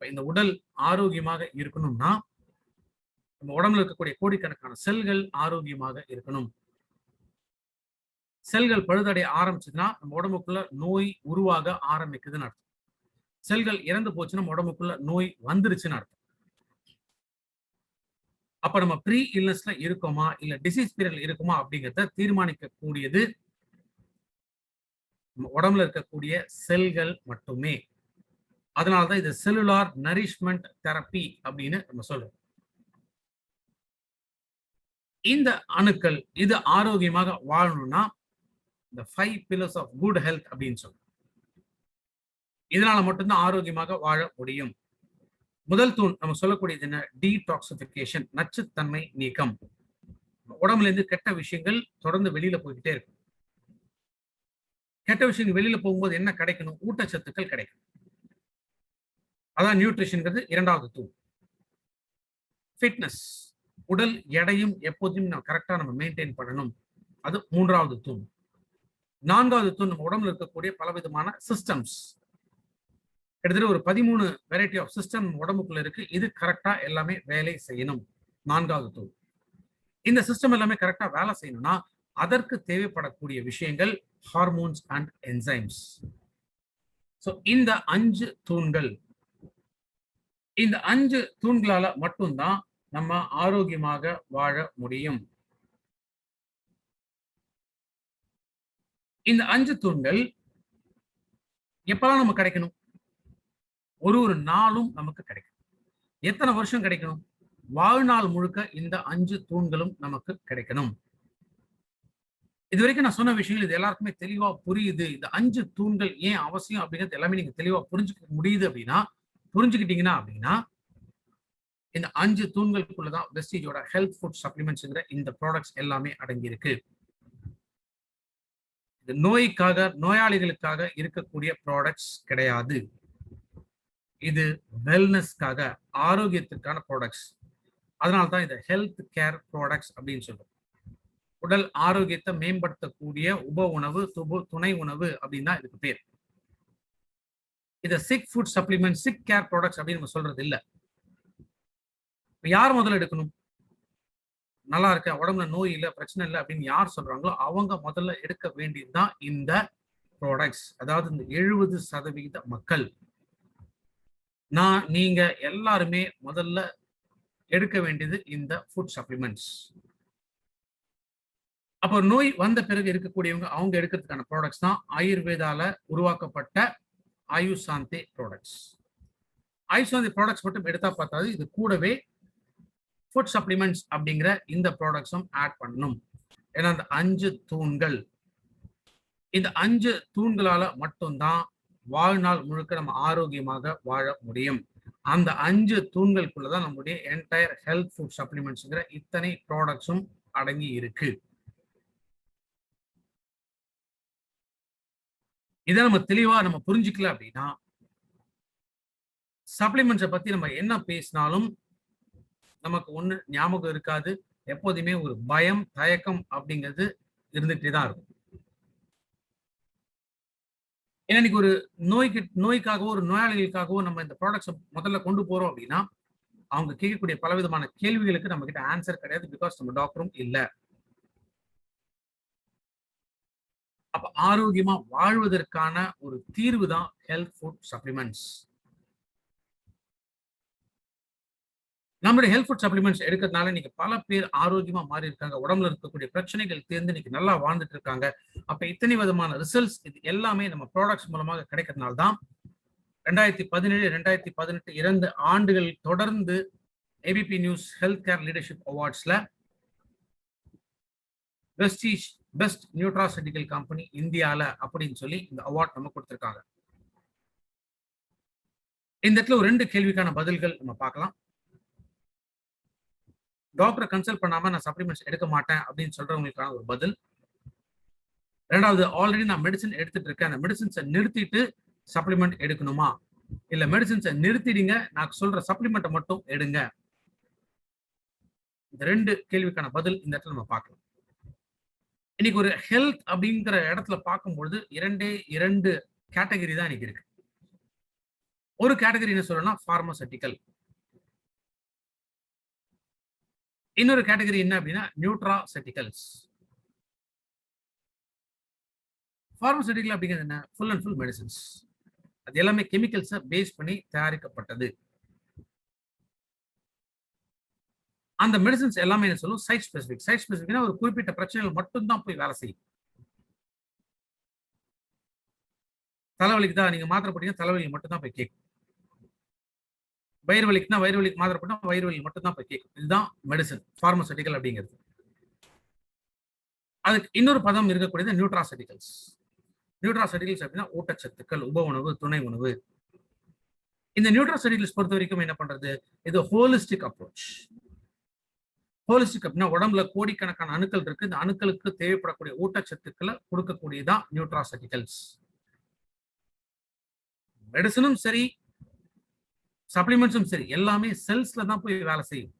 இந்த உடல் ஆரோக்கியமாக இருக்கணும்னா நம்ம உடம்புல இருக்கக்கூடிய கோடிக்கணக்கான செல்கள் ஆரோக்கியமாக இருக்கணும். செல்கள் பழுதடைய ஆரம்பிச்சதுன்னா நம்ம உடம்புக்குள்ள நோய் உருவாக ஆரம்பிக்குதுன்னு அர்த்தம். செல்கள் இறந்து போச்சுன்னா நம்ம உடம்புக்குள்ள நோய் வந்துருச்சுன்னு அர்த்தம். அப்ப நம்ம ப்ரீ இல்னஸ்ல இருக்கோமா இல்ல டிசீஸ் பீரியட்ல இருக்குமா அப்படிங்கிறத தீர்மானிக்க கூடியது நம்ம உடம்புல இருக்கக்கூடிய செல்கள் மட்டுமே. அதனாலதான் இது செல்லுலார் நரிஷ்மெண்ட் தெரப்பி அப்படின்னு நம்ம சொல்றோம். இந்த அணுக்கள் இது ஆரோக்கியமாக வாழணும்னா இந்த 5 pillars of good health அப்படின்னு சொல்றோம். இதனால மட்டும்தான் ஆரோக்கியமாக வாழ முடியும். முதல் தூண் நம்ம சொல்லக்கூடியது என்ன? டீடாக்சிபிகேஷன், நச்சுத்தன்மை நீக்கம். உடம்புல இருந்து கெட்ட விஷயங்கள் தொடர்ந்து வெளியில போய்கிட்டே இருக்கும். கெட்ட விஷயங்கள் வெளியில போகும்போது என்ன கிடைக்கணும்? ஊட்டச்சத்துக்கள் கிடைக்கும். அதான் நியூட்ரிஷன்ங்கிறது இரண்டாவது தூண். ஃபிட்னஸ், உடல் எடையும் எப்போதும் கரெக்டா நம்ம மெயின்டைன் பண்ணணும். அது மூன்றாவது தூண். நான்காவது தூண் நம்ம உடம்புல இருக்கக்கூடிய பலவிதமான சிஸ்டம்ஸ். கிட்டத்தட்ட ஒரு 13 வெரைட்டி ஆஃப் சிஸ்டம் உடம்புக்குள்ள இருக்கு. இது கரெக்டா எல்லாமே வேலை செய்யணும். நான்காவது தூண். இந்த சிஸ்டம் எல்லாமே கரெக்டா வேலை செய்யணும்னா அதற்கு தேவைப்படக்கூடிய விஷயங்கள் ஹார்மோன்ஸ் அண்ட் என்சைம்ஸ். சோ இந்த 5 தூண்கள், இந்த 5 தூண்களால மட்டும்தான் நம்ம ஆரோக்கியமாக வாழ முடியும். இந்த 5 தூண்கள் எப்பெல்லாம் நமக்கு கிடைக்கணும்? ஒரு நாளும் நமக்கு கிடைக்கும். எத்தனை வருஷம் கிடைக்கணும்? வாழ்நாள் முழுக்க இந்த 5 தூண்களும் நமக்கு கிடைக்கணும். இதுவரைக்கும் நான் சொன்ன விஷயங்கள் இது எல்லாருக்குமே தெளிவா புரியுது. இந்த 5 தூண்கள் ஏன் அவசியம் அப்படிங்கிறது எல்லாமே நீங்க தெளிவா புரிஞ்சுக்க முடியுது அப்படின்னா, புரிஞ்சுக்கிட்டீங்கன்னா அப்படின்னா, இந்த 5 தூண்களுக்குள்ளதான் வெஸ்டீஜோட ஹெல்த் ஃபுட் சப்ளிமெண்ட்ஸ்ங்கிற இந்த ப்ராடக்ட்ஸ் எல்லாமே அடங்கி இருக்கு. இது நோய்க்காக, நோயாளிகளுக்காக இருக்கக்கூடிய ப்ராடக்ட்ஸ் கிடையாது. இது வெல்னஸ்க்காக, ஆரோக்கியத்திற்கான ப்ராடக்ட்ஸ். அதனால்தான் இதை ஹெல்த் கேர் ப்ராடக்ட்ஸ் அப்படின்னு சொல்றோம். உடல் ஆரோக்கியத்தை மேம்படுத்தக்கூடிய உப உணவு, துணை உணவு அப்படின்னு தான் இதுக்கு பேர். இதை sick food supplement, sick care products அப்படின்னு நம்ம சொல்றது இல்ல. யார் முதல்ல எடுக்கணும்? நல்லா இருக்க, உடம்புல நோய் இல்லை, பிரச்சனை இல்லை அப்படின்னு யார் சொல்றாங்களோ அவங்க முதல்ல எடுக்க வேண்டியதுதான் இந்த ப்ராடக்ட்ஸ். அதாவது இந்த 70% மக்கள், நீங்க எல்லாருமே முதல்ல எடுக்க வேண்டியது இந்த ஃபுட் சப்ளிமெண்ட்ஸ். அப்போ நோய் வந்த பிறகு இருக்கக்கூடியவங்க அவங்க எடுக்கிறதுக்கான ப்ராடக்ட்ஸ் தான் ஆயுர்வேதால உருவாக்கப்பட்ட ஆயுஷ் சாந்தி ப்ராடக்ட்ஸ். ஆயுஷ் சாந்தி ப்ராடக்ட்ஸ் மட்டும் எடுத்தா பார்த்தாது, இது கூடவே ஃபுட் சப்ளிமெண்ட்ஸ் அப்படிங்கிற இந்த ப்ராடக்ட்ஸும் ஆட் பண்ணணும். ஏன்னா அந்த 5 தூண்கள், இந்த 5 தூண்களால மட்டும்தான் வாழ்நாள் முழுக்க நம்ம ஆரோக்கியமாக வாழ முடியும். அந்த 5 தூண்களுக்குள்ளதான் நம்முடைய என்டையர் ஹெல்த் ஃபுட் சப்ளிமெண்ட்ஸ்ங்கிற இத்தனை ப்ராடக்ட்ஸும் அடங்கி இருக்கு. இதை நம்ம தெளிவா நம்ம புரிஞ்சுக்கல அப்படின்னா சப்ளிமெண்ட்ஸை பத்தி நம்ம என்ன பேசினாலும் நமக்கு ஒண்ணு ஞாபகம் இருக்காது. எப்போதுமே ஒரு பயம், தயக்கம் அப்படிங்கிறது இருந்துகிட்டே தான் இருக்கும். ஏன்னா இன்னைக்கு ஒரு நோய்க்காகவோ ஒரு நோயாளிகளுக்காகவோ நம்ம இந்த ப்ராடக்ட்ஸை முதல்ல கொண்டு போறோம் அப்படின்னா அவங்க கேட்கக்கூடிய பலவிதமான கேள்விகளுக்கு நம்ம கிட்ட ஆன்சர் கிடையாது. பிகாஸ் நம்ம டாக்டரும் இல்லை. அப்ப ஆரோக்கியமா வாழ்வதற்கான ஒரு தீர்வு தான் ஹெல்த் ஃபுட் சப்ளிமெண்ட்ஸ். நம்மளுடைய ஹெல்த் ஃபுட் சப்ளிமெண்ட்ஸ் எடுக்கிறதுனால இன்னைக்கு பல பேர் ஆரோக்கியமா மாறி இருக்காங்க. உடம்புல இருக்கக்கூடிய பிரச்சனைகள் தேர்ந்து இன்னைக்கு நல்லா வாழ்ந்துட்டு இருக்காங்க. அப்ப இத்தனை விதமான ரிசல்ட்ஸ் இது எல்லாமே நம்ம ப்ராடக்ட்ஸ் மூலமாக கிடைக்கிறதுனால தான் 2017, 2018 2 ஆண்டுகள் தொடர்ந்து ABP news health care leadership அவார்ட்ஸ்ல வெஸ்டீஜ் பெஸ்ட் நியூட்ராசெட்டிக்கல் கம்பெனி இந்தியால அப்படின்னு சொல்லி இந்த அவார்ட் நம்ம கொடுத்திருக்காங்க. இந்த இடத்துல ஒரு 2 கேள்விக்கான பதில்கள் நம்ம பார்க்கலாம். டாக்டரை கன்சல்ட் பண்ணாம நான் சப்ளிமெண்ட்ஸ் எடுக்க மாட்டேன் அப்படின்னு சொல்றவங்களுக்கான ஒரு பதில். ரெண்டாவது, ஆல்ரெடி நான் மெடிசன் எடுத்துட்டு இருக்கேன், அந்த மெடிசன்ஸை நிறுத்திட்டு சப்ளிமெண்ட் எடுக்கணுமா, இல்ல மெடிசன்ஸை நிறுத்திடுங்க, நான் சொல்ற சப்ளிமெண்ட்டை மட்டும் எடுங்க. இந்த 2 கேள்விக்கான பதில் இந்த இடத்துல நம்ம பார்க்கலாம். இன்னைக்கு ஒரு ஹெல்த் அப்படிங்கிற இடத்துல பார்க்கும்பொழுது 2 கேட்டகரி தான் இன்னைக்கு இருக்கு. ஒரு கேட்டகரி என்ன சொல்லணும்னா பார்மசூட்டிக்கல், இன்னொரு கேட்டகரி என்ன அப்படின்னா நியூட்ராசெட்டிக்கல்ஸ். பார்மசூட்டிக்கல் அப்படிங்கிறது என்ன? Full and full medicines. அது எல்லாமே கெமிக்கல்ஸை பேஸ் பண்ணி தயாரிக்கப்பட்டது. அந்த மெடிசன்ஸ் எல்லாமே என்ன சொல்லும்? Side specific. சைட் ஸ்பெசிபிக்னா ஒரு குறிப்பிட்ட பிரச்சனைகள் மட்டும்தான் போய் வேலை செய்யும். தலைவலிக்கு தான் நீங்க மாத்திரை போட்டீங்கன்னா தலைவலி மட்டும் தான் போய் கேட்கும். வயிறு வலிக்குன்னா வயிறு வலிக்கு மாத்திரை போட்டா வயிறு வலி மட்டும் தான் போய் கேட்கும். இதுதான் மெடிசன் பார்மசூட்டிக்கல் அப்படிங்கிறது. அதுக்கு இன்னொரு பதம் இருக்கக்கூடியது நியூட்ராசூட்டிகல்ஸ். நியூட்ராசூட்டிகல்ஸ் அப்படின்னா ஊட்டச்சத்துக்கள், உப உணவு, துணை உணவு. இந்த நியூட்ராசூட்டிகல்ஸ் பொறுத்த வரைக்கும் என்ன பண்றது? இது ஹோலிஸ்டிக் அப்ரோச். ஹோலிஸ்டிக் அப்படின்னா உடம்புல கோடிக்கணக்கான அணுக்கள் இருக்கு. இந்த அணுக்களுக்கு தேவைப்படக்கூடிய ஊட்டச்சத்துக்களை கொடுக்கக்கூடியதான் நியூட்ராசூட்டிகல்ஸ். மெடிசனும் சரி, சப்ளிமெண்ட்ஸும் சரி, எல்லாமே செல்ஸ்ல தான் போய் வேலை செய்யும்.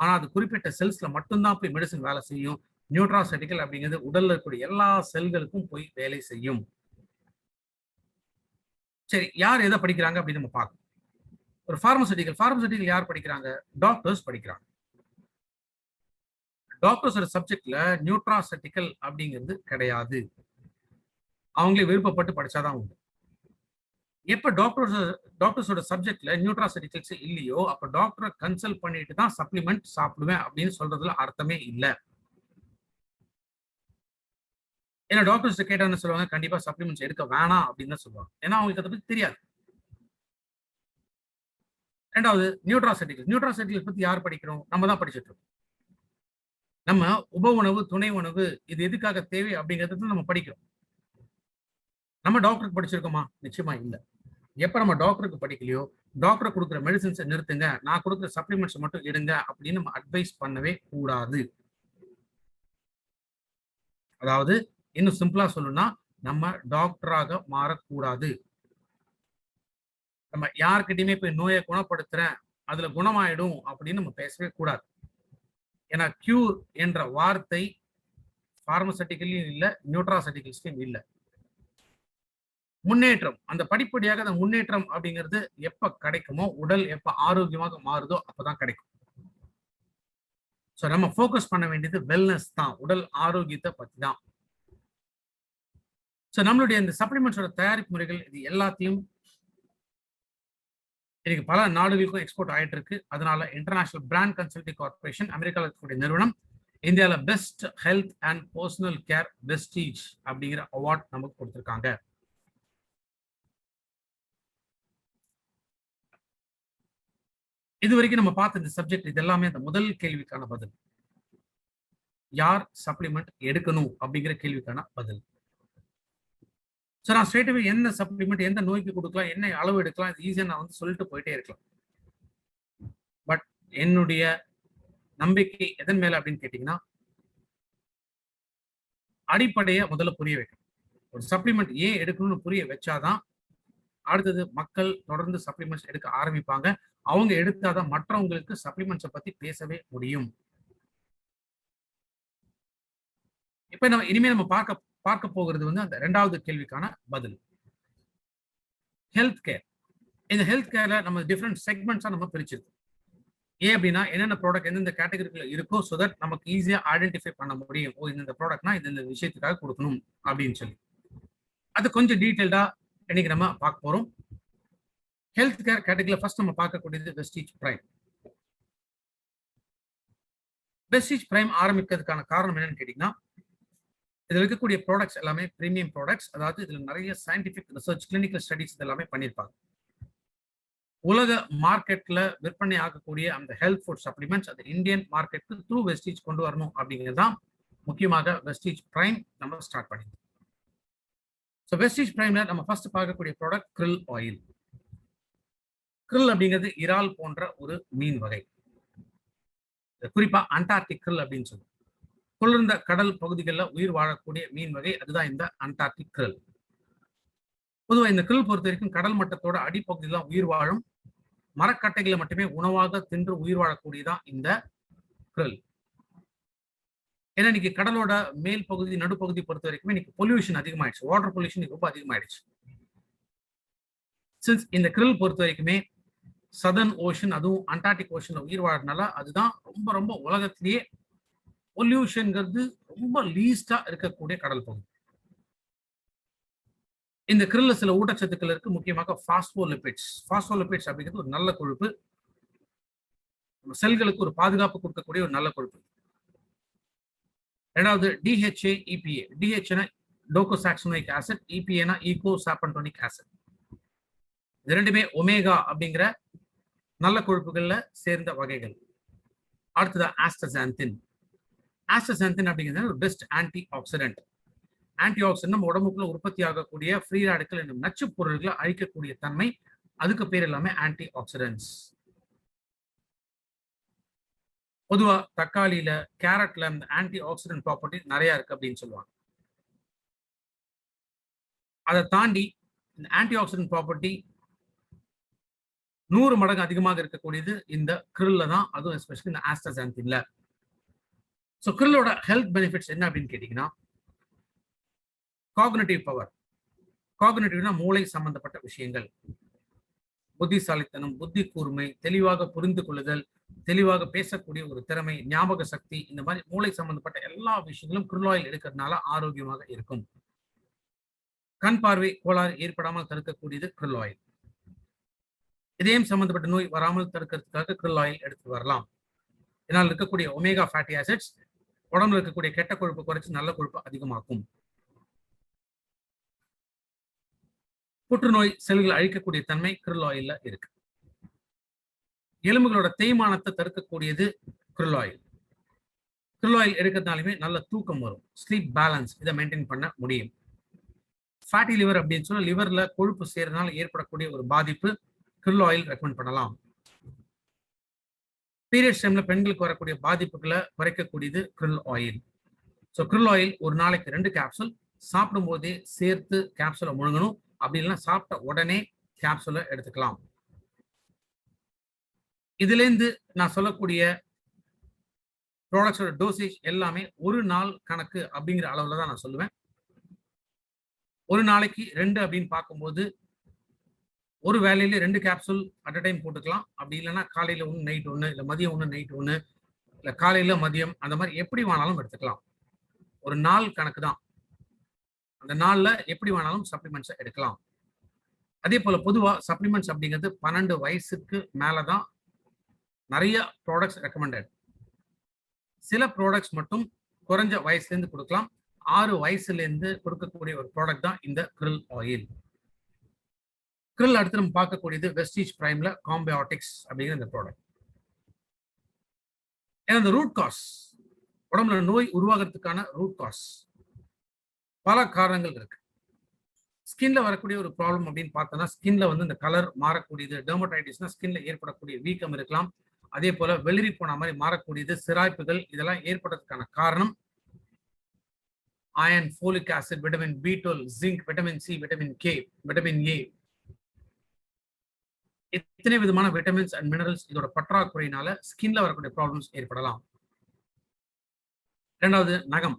ஆனா அது குறிப்பிட்ட செல்ஸ்ல மட்டும்தான் போய் மெடிசன் வேலை செய்யும். நியூட்ராசூட்டிகல் அப்படிங்கிறது உடல்ல இருக்கக்கூடிய எல்லா செல்களுக்கும் போய் வேலை செய்யும். சரி, யார் எதை படிக்கிறாங்க அப்படின்னு நம்ம பார்க்கணும். ஒரு பார்மசூட்டிக்கல் யார் படிக்கிறாங்க? டாக்டர்ஸ் படிக்கிறாங்க. டாக்டர்ஸோட சப்ஜெக்ட்ல நியூட்ராசூட்டிகல் அப்படிங்கிறது கிடையாது. அவங்களே விருப்பப்பட்டு படிச்சாதான் உண்டு. எப்ப டாக்டர்ஸோட சப்ஜெக்ட்ல நியூட்ராசூட்டிகல்ஸ் இல்லையோ அப்ப டாக்டரை கன்சல்ட் பண்ணிட்டு தான் சப்ளிமெண்ட் சாப்பிடுவேன் அப்படின்னு சொல்றதுல அர்த்தமே இல்லை. ஏன்னா டாக்டர்ஸ் கேட்டா என்ன சொல்லுவாங்க? கண்டிப்பா சப்ளிமெண்ட்ஸ் எடுக்க வேணாம் அப்படின்னு தான் சொல்லுவாங்க. ஏன்னா அவங்களுக்கு அதை பத்தி தெரியாது. ரெண்டாவது நியூட்ராசூட்டிகல்ஸ் பத்தி யார் படிக்கிறோம்? நம்ம தான் படிச்சுட்டு இருக்கோம். நம்ம உப உணவு, துணை உணவு இது எதுக்காக தேவை அப்படிங்கிறது நம்ம படிக்கிறோம். நம்ம டாக்டருக்கு படிச்சிருக்கோமா? நிச்சயமா இல்லை. எப்ப நம்ம டாக்டருக்கு படிக்கலையோ டாக்டர் கொடுக்குற மெடிசன்ஸை நிறுத்துங்க, நான் கொடுக்குற சப்ளிமெண்ட்ஸ் மட்டும் எடுங்க அப்படின்னு நம்ம அட்வைஸ் பண்ணவே கூடாது. அதாவது இன்னும் சிம்பிளா சொல்லணும்னா நம்ம டாக்டராக மாறக்கூடாது. நம்ம யாருக்கிட்டையுமே போய் நோயை குணப்படுத்துறேன், அதுல குணமாயிடும் அப்படின்னு நம்ம பேசவே கூடாது. ஏன்னா கியூர் என்ற வார்த்தை பார்மசூட்டிக்கலையும் இல்லை, நியூட்ராசூட்டிகல்ஸ்லையும் இல்லை. முன்னேற்றம், அந்த படிப்படியாக அந்த முன்னேற்றம் அப்படிங்கிறது எப்ப கிடைக்குமோ, உடல் எப்ப ஆரோக்கியமாக மாறுதோ அப்பதான் கிடைக்கும். சோ நம்ம ஃபோக்கஸ் பண்ண வேண்டியது வெல்னஸ் தான், உடல் ஆரோக்கியத்தை பத்தி தான். சோ நம்மளுடைய இந்த சப்ளிமெண்ட்ஸோட தயாரிப்பு முறைகள் இது எல்லாத்தையும் இன்னைக்கு பல நாடுகளுக்கும் எக்ஸ்போர்ட் ஆயிட்டு இருக்கு. அதனால இன்டர்நேஷனல் பிராண்ட் கன்சல்டிங் கார்பரேஷன், அமெரிக்காவில் இருக்கக்கூடிய நிறுவனம், இந்தியாவில் best health and personal care Vestige அப்படிங்கிற அவார்ட் நமக்கு கொடுத்திருக்காங்க. இது வரைக்கும் நம்ம பார்த்த இந்த சப்ஜெக்ட் இது எல்லாமே அந்த முதல் கேள்விக்கான பதில். யார் சப்ளிமெண்ட் எடுக்கணும் அப்படிங்கிற கேள்விக்கான பதில். சோ நான் ஸ்ட்ரெயிட்டாவே என்ன சப்ளிமெண்ட் எந்த நோய்க்கு கொடுக்கலாம், என்ன அளவு எடுக்கலாம், இது ஈஸியா நான் வந்து சொல்லிட்டு போயிட்டே இருக்கலாம். பட் என்னுடைய நம்பிக்கை எதன் மேல அப்படின்னு கேட்டீங்கன்னா, அடிப்படையை முதல்ல புரிய வைக்கணும். ஒரு சப்ளிமெண்ட் ஏன் எடுக்கணும்னு புரிய வச்சாதான் அடுத்தது மக்கள் தொடர்ந்து சப்ளிமெண்ட்ஸ் எடுக்க ஆரம்பிப்பாங்க. அவங்க எடுத்தாதான் மற்றவங்களுக்கு சப்ளிமெண்ட்ஸை பத்தி பேசவே முடியும். இப்ப நம்ம இனிமே நம்ம பார்க்க போகிறது வந்து அந்த இரண்டாவது கேள்விக்கான பதில். Health care. இந்த ஹெல்த் கேர்ல நம்ம டிஃபரெண்ட் செக்மெண்ட்ஸா நம்ம பிரிச்சிருக்கோம். ஏன் அப்படின்னா என்னென்ன ப்ராடக்ட் எந்தெந்த கேட்டகரிக்குள்ள இருக்கோ சோ தட் நமக்கு ஈஸியா ஐடென்டிஃபை பண்ண முடியும். ஓ இந்த ப்ராடக்ட்னா இந்த விஷயத்துக்காக கொடுக்கணும் அப்படின்னு சொல்லி. அது கொஞ்சம் டீடைல்டா இன்னைக்கு நம்ம பார்க்க போறோம். ஹெல்த் கேர் கேட்டகரியில ஃபர்ஸ்ட் நம்ம பார்க்கக்கூடியது வெஸ்டீஜ் பிரைம். வெஸ்டீஜ் பிரைம் ஆரம்பிக்கிறதுக்கான காரணம் என்னன்னு கேட்டீங்கன்னா, இதுல இருக்கக்கூடிய ப்ராடக்ட்ஸ் எல்லாமே பிரீமியம் ப்ராடக்ட்ஸ். அதாவது இதுல நிறைய சயின்டிபிக் ரிசர்ச், கிளினிக்கல் ஸ்டடிஸ் இதெல்லாமே பண்ணியிருப்பாங்க. உலக மார்க்கெட்ல விற்பனை ஆகக்கூடிய அந்த ஹெல்த் ஃபுட் சப்ளிமெண்ட்ஸ் அது இந்தியன் மார்க்கெட்டுக்கு த்ரூ வெஸ்டீஜ் கொண்டு வரணும் அப்படிங்கிறது தான் முக்கியமாக வெஸ்டீஜ் பிரைம் நம்ம ஸ்டார்ட் பண்ணிருக்கோம். ஸோ வெஸ்டீஜ் பிரைம்ல நம்ம ஃபர்ஸ்ட் பார்க்கக்கூடிய ப்ராடக்ட் krill ஆயில். krill அப்படிங்கிறது இறால் போன்ற ஒரு மீன் வகை. குறிப்பா அண்டார்டிக் krill அப்படின்னு சொல்லுவோம். குளிர்ந்த கடல் பகுதிகளில் உயிர் வாழக்கூடிய மீன் வகை அதுதான் இந்த அண்டார்டிக் krill. பொதுவாக இந்த krill பொறுத்த வரைக்கும் கடல் மட்டத்தோட அடிப்பகுதியில் தான் உயிர் வாழும். மரக்கட்டைகளை மட்டுமே உணவாக தின்று உயிர் வாழக்கூடியதான் இந்த krill. ஏன்னா இன்னைக்கு கடலோட மேல் பகுதி நடுப்பகுதி பொறுத்த வரைக்கும் இன்னைக்கு பொல்யூஷன் அதிகமாயிடுச்சு, வாட்டர் பொல்யூஷன் ரொம்ப அதிகமாயிடுச்சு. சின்ஸ் இந்த krill பொறுத்த வரைக்குமே சதர்ன் ஓஷன் அதுவும் அண்டார்டிக் ஓஷன்ல உயிர் வாழறதுனால அதுதான் ரொம்ப ரொம்ப உலகத்திலேயே பொல்யூஷன்ங்கிறது ரொம்ப லீஸ்டா இருக்கக்கூடிய கடல் பகுதி. இந்த krill சில ஊட்டச்சத்துக்கள் இருக்கு, முக்கியமாக பாஸ்போலிபிட்ஸ். பாஸ்போலிபிட்ஸ் அப்படிங்கிறது ஒரு நல்ல கொழுப்பு, செல்களுக்கு ஒரு பாதுகாப்பு கொடுக்கக்கூடிய ஒரு நல்ல கொழுப்பு. இரண்டாவது DHA EPA. DHA docosahexaenoic acid, EPA eicosapentaenoic acid. இது ரெண்டுமே ஒமேகா அப்படிங்கிற நல்ல கொழுப்புகள்ல சேர்ந்த வகைகள். அடுத்தது ஆஸ்டசாந்தின். ஆஸ்டசாந்தின் அப்படிங்கிறது ஒரு best anti accident. Anti accident நம்ம உடம்புக்குள்ள உற்பத்தி ஆகக்கூடிய ஃப்ரீ ராடிக்கல் என்னும் நச்சு பொருள்களை அழிக்கக்கூடிய தன்மை, அதுக்கு பேர் எல்லாமே ஆன்டி ஆக்சிடென்ட்ஸ். பொதுவா தக்காளியில, கேரட்ல இந்த ஆன்டி ஆக்சிடென்ட் ப்ராப்பர்ட்டி நிறைய இருக்கு அப்படின்னு சொல்லுவாங்க. அதை தாண்டி இந்த ஆன்டி ஆக்சிடென்ட் ப்ராப்பர்ட்டி 100 மடங்கு அதிகமாக இருக்கக்கூடியது இந்த krill தான், அதுவும் எஸ்பெஷலி இந்த ஆஸ்டசாந்தின்ல. ஸோ krill-ஓட ஹெல்த் பெனிஃபிட்ஸ் என்ன அப்படின்னு கேட்டீங்கன்னா, காக்னிட்டிவ் பவர். காக்னிட்டிவ்னா மூளை சம்பந்தப்பட்ட விஷயங்கள், புத்திசாலித்தனம், புத்தி கூர்மை, தெளிவாக புரிந்து கொள்ளுதல், தெளிவாக பேசக்கூடிய ஒரு திறமை, ஞாபக சக்தி, இந்த மாதிரி மூளை சம்பந்தப்பட்ட எல்லா விஷயங்களும் krill ஆயில் எடுக்கிறதுனால ஆரோக்கியமாக இருக்கும். கண் பார்வை கோளாறு ஏற்படாமல் தடுக்கக்கூடியது krill ஆயில். இதயம் சம்பந்தப்பட்ட நோய் வராமல் தடுக்கிறதுக்காக krill ஆயில் எடுத்து வரலாம். இதனால் இருக்கக்கூடிய ஒமேகா ஃபேட்டி ஆசிட்ஸ் உடம்புல இருக்கக்கூடிய கெட்ட கொழுப்பு குறைச்சு நல்ல கொழுப்பு அதிகமாக்கும். புற்றுநோய் செல்கள் அழிக்கக்கூடிய தன்மை krill ஆயில்ல இருக்கு. எலும்புகளோட தேய்மானத்தை தடுக்கக்கூடியது krill ஆயில். krill ஆயில் எடுக்கிறதுனாலுமே நல்ல தூக்கம் வரும், ஸ்லீப் பேலன்ஸ் இதை மெயின்டைன் பண்ண முடியும். ஃபேட்டி லிவர் அப்படின்னு சொன்னா லிவர்ல கொழுப்பு சேர்றதுனால ஏற்படக்கூடிய ஒரு பாதிப்பு, krill ஆயில் ரெக்கமெண்ட் பண்ணலாம். பீரியட்ஸ் டைம்ல பெண்களுக்கு வரக்கூடிய பாதிப்புகளை குறைக்கக்கூடியது krill oil. So krill oil ஒரு நாளைக்கு 2 கேப்சூல், சாப்பிடும் போதே சேர்த்து கேப்சூலை முழுங்கணும், அப்படி இல்லைன்னா சாப்பிட்ட உடனே கேப்சூலை எடுத்துக்கலாம். இதுல இருந்து நான் சொல்லக்கூடிய ப்ராடக்ட்ஸோட டோசேஜ் எல்லாமே ஒரு நாள் கணக்கு அப்படிங்கிற அளவுல தான் நான் சொல்லுவேன். ஒரு நாளைக்கு 2 அப்படின்னு பார்க்கும்போது ஒரு வேலையில 2 கேப்சூல் அட் அ டைம் போட்டுக்கலாம். அப்படி இல்லைன்னா காலையில 1, நைட் 1, இல்லை மதியம் 1, நைட் 1, இல்லை காலையில மதியம், அந்த மாதிரி எப்படி வேணாலும் எடுத்துக்கலாம். ஒரு நாள் கணக்கு தான், அந்த நாள்ல எப்படி வேணாலும் சப்ளிமெண்ட்ஸை எடுக்கலாம். அதே போல பொதுவா சப்ளிமெண்ட்ஸ் அப்படிங்கிறது 12 வயசுக்கு மேலதான் நிறைய ப்ராடக்ட்ஸ் ரெக்கமெண்டட். சில ப்ராடக்ட்ஸ் மட்டும் குறைஞ்ச வயசுல இருந்து கொடுக்கலாம். 6 வயசுல இருந்து கொடுக்கக்கூடிய ஒரு ப்ராடக்ட் தான் இந்த krill ஆயில். krill அடுத்து நம்ம பார்க்கக்கூடியது வெஸ்டீஜ் பிரைம்ல காம்பியாட்டிக்ஸ் அப்படிங்கிற இந்த ப்ராடக்ட். ஏன்னா இந்த ரூட் காஸ், உடம்புல நோய் உருவாகிறதுக்கான ரூட் காஸ் பல காரணங்கள் இருக்கு. ஸ்கின்ல வரக்கூடிய ஒரு ப்ராப்ளம் அப்படின்னு பார்த்தோம்னா, ஸ்கின்ல வந்து இந்த கலர் மாறக்கூடியது, டெர்மடைட்டிஸ்னா ஸ்கின்ல ஏற்படக்கூடிய வீக்கம் இருக்கலாம். அதே போல வெளிரி போன மாதிரி மாறக்கூடியது, சிராய்ப்புகள், இதெல்லாம் ஏற்படுறதுக்கான காரணம் iron, folic acid, vitamin B12, zinc, vitamin C, vitamin K, vitamin A, இத்தனை விதமான விட்டமின்ஸ் அண்ட் மினரல்ஸ் இதோட பற்றாக்குறையினால ஸ்கின்ல வரக்கூடிய ப்ராப்ளம்ஸ் ஏற்படலாம். இரண்டாவது நகம்.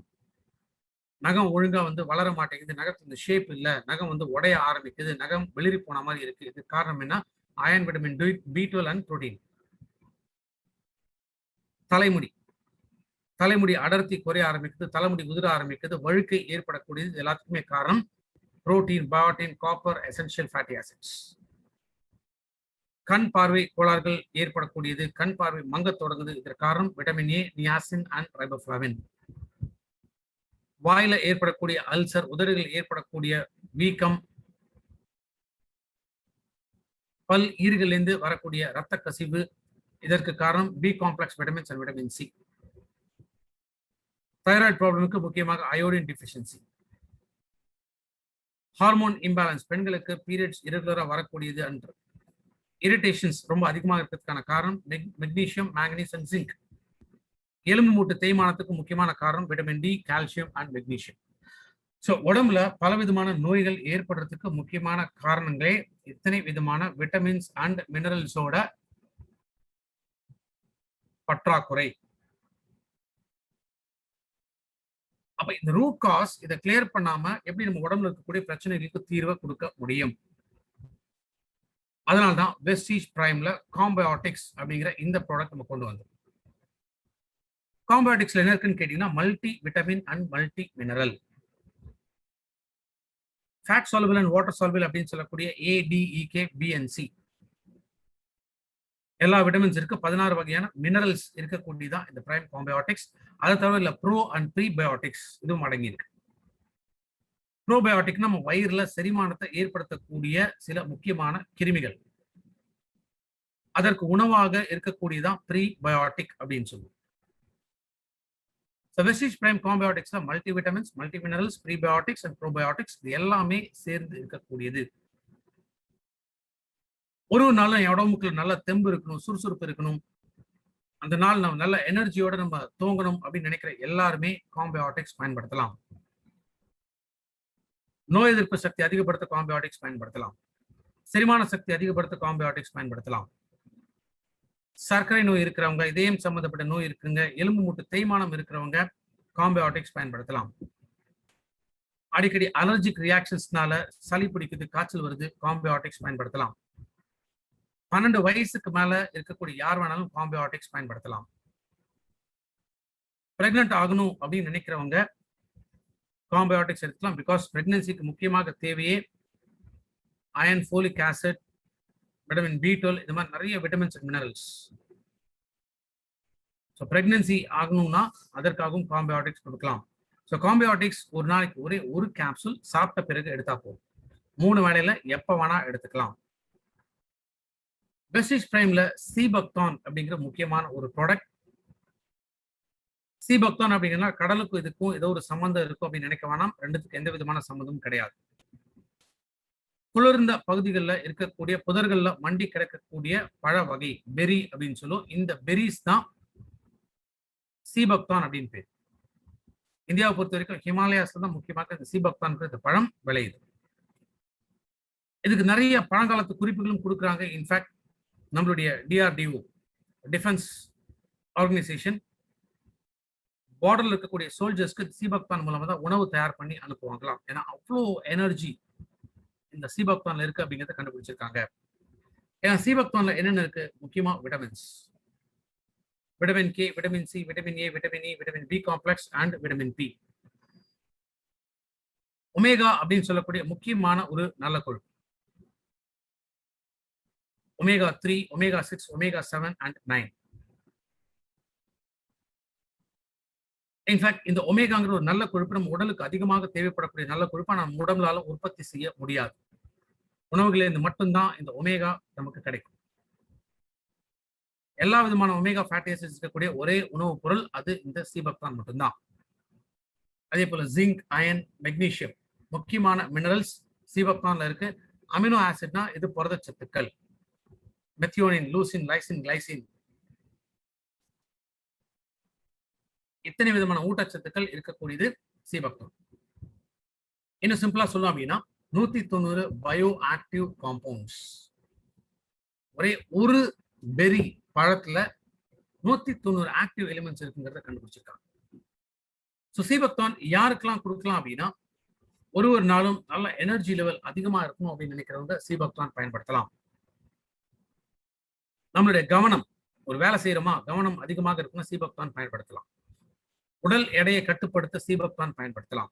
நகம் ஒழுங்கா வந்து வளர மாட்டேங்குது, நகத்துக்கு இந்த ஷேப் இல்லை, நகம் வந்து உடைய ஆரம்பிக்குது, நகம் வெளிரி போன மாதிரி இருக்கு. இது காரணம் என்ன? Iron, vitamin B12 and protein. தலைமுடி, தலைமுடி அடர்த்தி குறைய ஆரம்பிக்குது, தலைமுடி உதிர ஆரம்பிக்குது, வழுக்கை ஏற்படக்கூடியது, எல்லாத்துக்குமே காரணம் protein, biotin, copper, essential fatty acids. கண் பார்வை கோளாறுகள் ஏற்படக்கூடியது, கண் பார்வை மங்க தொடங்குது, இதற்கு காரணம் விட்டமின் A, நியாசின் அண்ட் ரைபோஃப்ளாவின். வாயில ஏற்படக்கூடிய அல்சர், உதடுகளில் ஏற்படக்கூடிய வீக்கம், பல் ஈறுகளிலிருந்து வரக்கூடிய இரத்த கசிவு, இதற்கு காரணம் B complex vitamins and vitamin C. Thyroid ப்ராப்ளமுக்கு முக்கியமாக அயோடின் டிஃபிஷியன்சி. ஹார்மோன் இம்பேலன்ஸ், பெண்களுக்கு பீரியட்ஸ் இரெகுலரா வரக்கூடியது அன்று இரிட்டேஷன்ஸ் ரொம்ப அதிகமாக இருக்கிறதுக்கான காரணம் மெக்னீசியம், மேங்கனீஸ் அண்ட் ஜிங்க். எலும்பு மூட்டு தேய்மானத்துக்கு முக்கியமான காரணம் vitamin D, calcium and magnesium. So உடம்புல பலவிதமான நோய்கள் ஏற்படுறதுக்கு முக்கியமான காரணங்களே இத்தனை விதமான விட்டமின்ஸ் அண்ட் மினரல்ஸோட பற்றாக்குறை. அப்ப இந்த ரூட் காஸ் இதை கிளியர் பண்ணாம எப்படி நம்ம உடம்புல இருக்கக்கூடிய பிரச்சனைகளுக்கு தீர்வை கொடுக்க முடியும்? அதனால்தான் வெஸ்டீஜ் பிரைம்ல காம்பியாட்டிக்ஸ் அப்படிங்கிற இந்த ப்ராடக்ட் நம்ம கொண்டு வந்தோம். காம்பியாட்டிக்ஸ்ல என்ன இருக்குன்னு கேட்டீங்கன்னா, multi vitamin and multi mineral. Fat soluble and water soluble அப்படின்னு சொல்லக்கூடிய ADEK BNC எல்லா விட்டமின்ஸ் இருக்கு. 16 வகையான மினரல்ஸ் இருக்கக்கூடியதான் இந்த பிரைம் காம்பியோட்டிக்ஸ். அதை தவிர இல்ல ப்ரோ அண்ட் ப்ரீபயோட்டிக்ஸ் இதுவும் அடங்கி இருக்கு. ப்ரோபயோட்டிக் நம்ம வயிறுல செரிமானத்தை ஏற்படுத்தக்கூடிய சில முக்கியமான கிருமிகள். அதற்கு உணவாக இருக்கக்கூடியதான் ப்ரீபயோட்டிக் அப்படின்னு சொல்லுவோம். வெஸ்டிஜ் பிரைம் காம்பியோட்டிக்ஸ்ல multi vitamins, multi minerals, prebiotics and probiotics இது எல்லாமே சேர்ந்து இருக்கக்கூடியது. ஒரு நாளும் என் உடம்புக்குள்ள நல்ல தெம்பு இருக்கணும், சுறுசுறுப்பு இருக்கணும், அந்த நாள் நம்ம நல்ல எனர்ஜியோட நம்ம தூங்கணும் அப்படின்னு நினைக்கிற எல்லாருமே காம்பியோட்டிக்ஸ் பயன்படுத்தலாம். நோய் எதிர்ப்பு சக்தி அதிகப்படுத்த காம்பியோட்டிக்ஸ் பயன்படுத்தலாம். செரிமான சக்தி அதிகப்படுத்த காம்பியோட்டிக்ஸ் பயன்படுத்தலாம். சர்க்கரை நோய் இருக்கிறவங்க, இதயம் சம்பந்தப்பட்ட நோய் இருக்குங்க, எலும்பு மூட்டு தேய்மானம் இருக்கிறவங்க காம்பியோட்டிக்ஸ் பயன்படுத்தலாம். அடிக்கடி அலர்ஜிக் ரியாக்ஷன்ஸ்னால சளி பிடிக்குது, காய்ச்சல் வருது, காம்பியோட்டிக்ஸ் பயன்படுத்தலாம். 12 வயசுக்கு மேல இருக்கக்கூடிய யார் வேணாலும் காம்பியோட்டிக்ஸ் பயன்படுத்தலாம். பிரெக்னன்ட் ஆகணும் அப்படின்னு நினைக்கிறவங்க காம்பியோட்டிக்ஸ் எடுக்கலாம். பிகாஸ் பிரெக்னன்சிக்கு முக்கியமாக தேவையே iron, folic acid, vitamin B12 இந்த மாதிரி நிறைய vitamins and minerals. So pregnancy ஆகணும்னா அதற்காகவும் காம்பியோட்டிக்ஸ் கொடுக்கலாம். ஸோ காம்பியோட்டிக்ஸ் ஒரு நாளைக்கு ஒரே ஒரு கேப்சூல் சாப்பிட்ட பிறகு எடுத்தா போதும். 3 வேளையில எப்ப வேணா எடுத்துக்கலாம். வெஸ்டிஜ் பிரைம்ல சீபக்தான் அப்படிங்கிற முக்கியமான ஒரு ப்ராடக்ட். சீபக்தான் அப்படிங்கன்னா கடலுக்கும் இதுக்கும் ஏதோ ஒரு சம்பந்தம் இருக்கும் அப்படின்னு நினைக்க வேணாம். ரெண்டுத்துக்கு எந்த விதமான சம்பந்தமும் கிடையாது. குளிர்ந்த பகுதிகளில் இருக்கக்கூடிய புதர்கள்ல மண்டி கிடக்கக்கூடிய பழ வகை பெரி அப்படின்னு சொல்லுவோம். இந்த பெரிஸ் தான் சீபக்தான் அப்படின்னு பேர். இந்தியாவை பொறுத்த வரைக்கும் ஹிமாலயாஸ்ல தான் முக்கியமாக இந்த சீபக்தான் இந்த பழம் விளையுது. இதுக்கு நிறைய பழங்காலத்து குறிப்புகளும் கொடுக்குறாங்க. இன்ஃபேக்ட் நம்மளுடைய DRDO டிஃபென்ஸ் ஆர்கனைசேஷன் பார்டர்ல இருக்கக்கூடிய சோல்ஜர்ஸ்க்கு சீபக்தான் மூலமா தான் உணவு தயார் பண்ணி அனுப்புவாங்களாம். ஏன்னா அவ்வளோ எனர்ஜி இந்த சீபக்தான்ல இருக்கு அப்படிங்கிறத கண்டுபிடிச்சிருக்காங்க. ஏன்னா சீபக்தான்ல என்னென்ன இருக்கு? முக்கியமா vitamins, vitamin K, vitamin C, vitamin A, vitamin E, vitamin B complex and vitamin P. Omega அப்படின்னு சொல்லக்கூடிய முக்கியமான ஒரு நல்ல கொழுப்பு. Omega 3, omega 6, omega 7 and 9. In fact இந்த ஒமேகாங்கிற ஒரு நல்ல கொழுப்பு நம்ம உடலுக்கு அதிகமாக தேவைப்படக்கூடிய நல்ல கொழுப்பா நம்ம உடம்புலால உற்பத்தி செய்ய முடியாது. உணவுகளிலிருந்து மட்டும்தான் இந்த ஒமேகா நமக்கு கிடைக்கும். எல்லா விதமான ஒமேகா ஃபேட்டி ஆசிட்ஸ் இருக்கக்கூடிய ஒரே உணவுப் பொருள் அது இந்த சீபக்தான் மட்டும்தான். அதே போல ஜிங்க், அயன், மெக்னீசியம் முக்கியமான மினரல்ஸ் சீபக்தான்ல இருக்கு. அமினோ ஆசிட்னா இது புரதச்சத்துக்கள். மெத்தியோனின், லூசின், லைசின், கிளைசின் இத்தனை விதமான ஊட்டச்சத்துக்கள் இருக்கக்கூடியது சீபக்தான். இன்னும் சிம்பிளா சொல்லலாம் அப்படின்னா 190 பயோ ஆக்டிவ் காம்பவுண்ட்ஸ் ஒரே ஒரு பெரி பழத்துல 190 ஆக்டிவ் எலிமெண்ட்ஸ் இருக்குங்கிறத கண்டுபிடிச்சிருக்காங்க. ஸோ சீபக்தான் யாருக்கெல்லாம் கொடுக்கலாம் அப்படின்னா ஒரு நாளும் நல்ல எனர்ஜி லெவல் அதிகமா இருக்கணும் அப்படின்னு நினைக்கிறவங்க சீபக்தான் பயன்படுத்தலாம். நம்மளுடைய கவனம், ஒரு வேலை செய்யறோமா, கவனம் அதிகமாக இருக்குன்னா சீபக்தான் பயன்படுத்தலாம். உடல் எடையை கட்டுப்படுத்த சீபக்தான் பயன்படுத்தலாம்.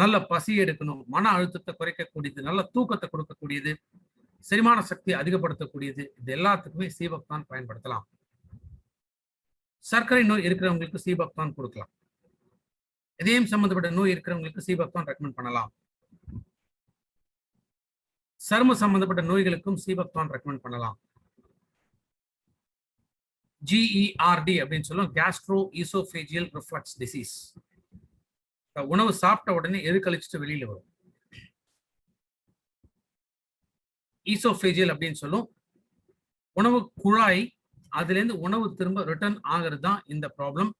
நல்ல பசி எடுக்கணும், மன அழுத்தத்தை குறைக்கக்கூடியது, நல்ல தூக்கத்தை கொடுக்கக்கூடியது, செரிமான சக்தி அதிகப்படுத்தக்கூடியது, இது எல்லாத்துக்குமே சீபக்தான் பயன்படுத்தலாம். சர்க்கரை நோய் இருக்கிறவங்களுக்கு சீபக்தான் கொடுக்கலாம். இதயம் சம்பந்தப்பட்ட நோய் இருக்கிறவங்களுக்கு சீபக்தான் ரெக்கமெண்ட் பண்ணலாம். சரும சம்பந்தப்பட்ட நோய்களுக்கும் சீபக்தான் ரெக்கமெண்ட் பண்ணலாம். GERD அப்படின்னு சொல்லுவோம், கேஸ்ட்ரோ ஈசோஃபேஜியல் ரிஃப்ளக்ஸ் டிசீஸ். உணவு சாப்பிட்ட உடனே எதுக்கழிச்சிட்டு வெளியில வரும். ஈசோஃபேஜியல் அப்படின்னு சொல்லும், உணவு குழாய் அதுல இருந்து உணவு திரும்ப ரிட்டர்ன் ஆகிறது தான் இந்த ப்ராப்ளம்.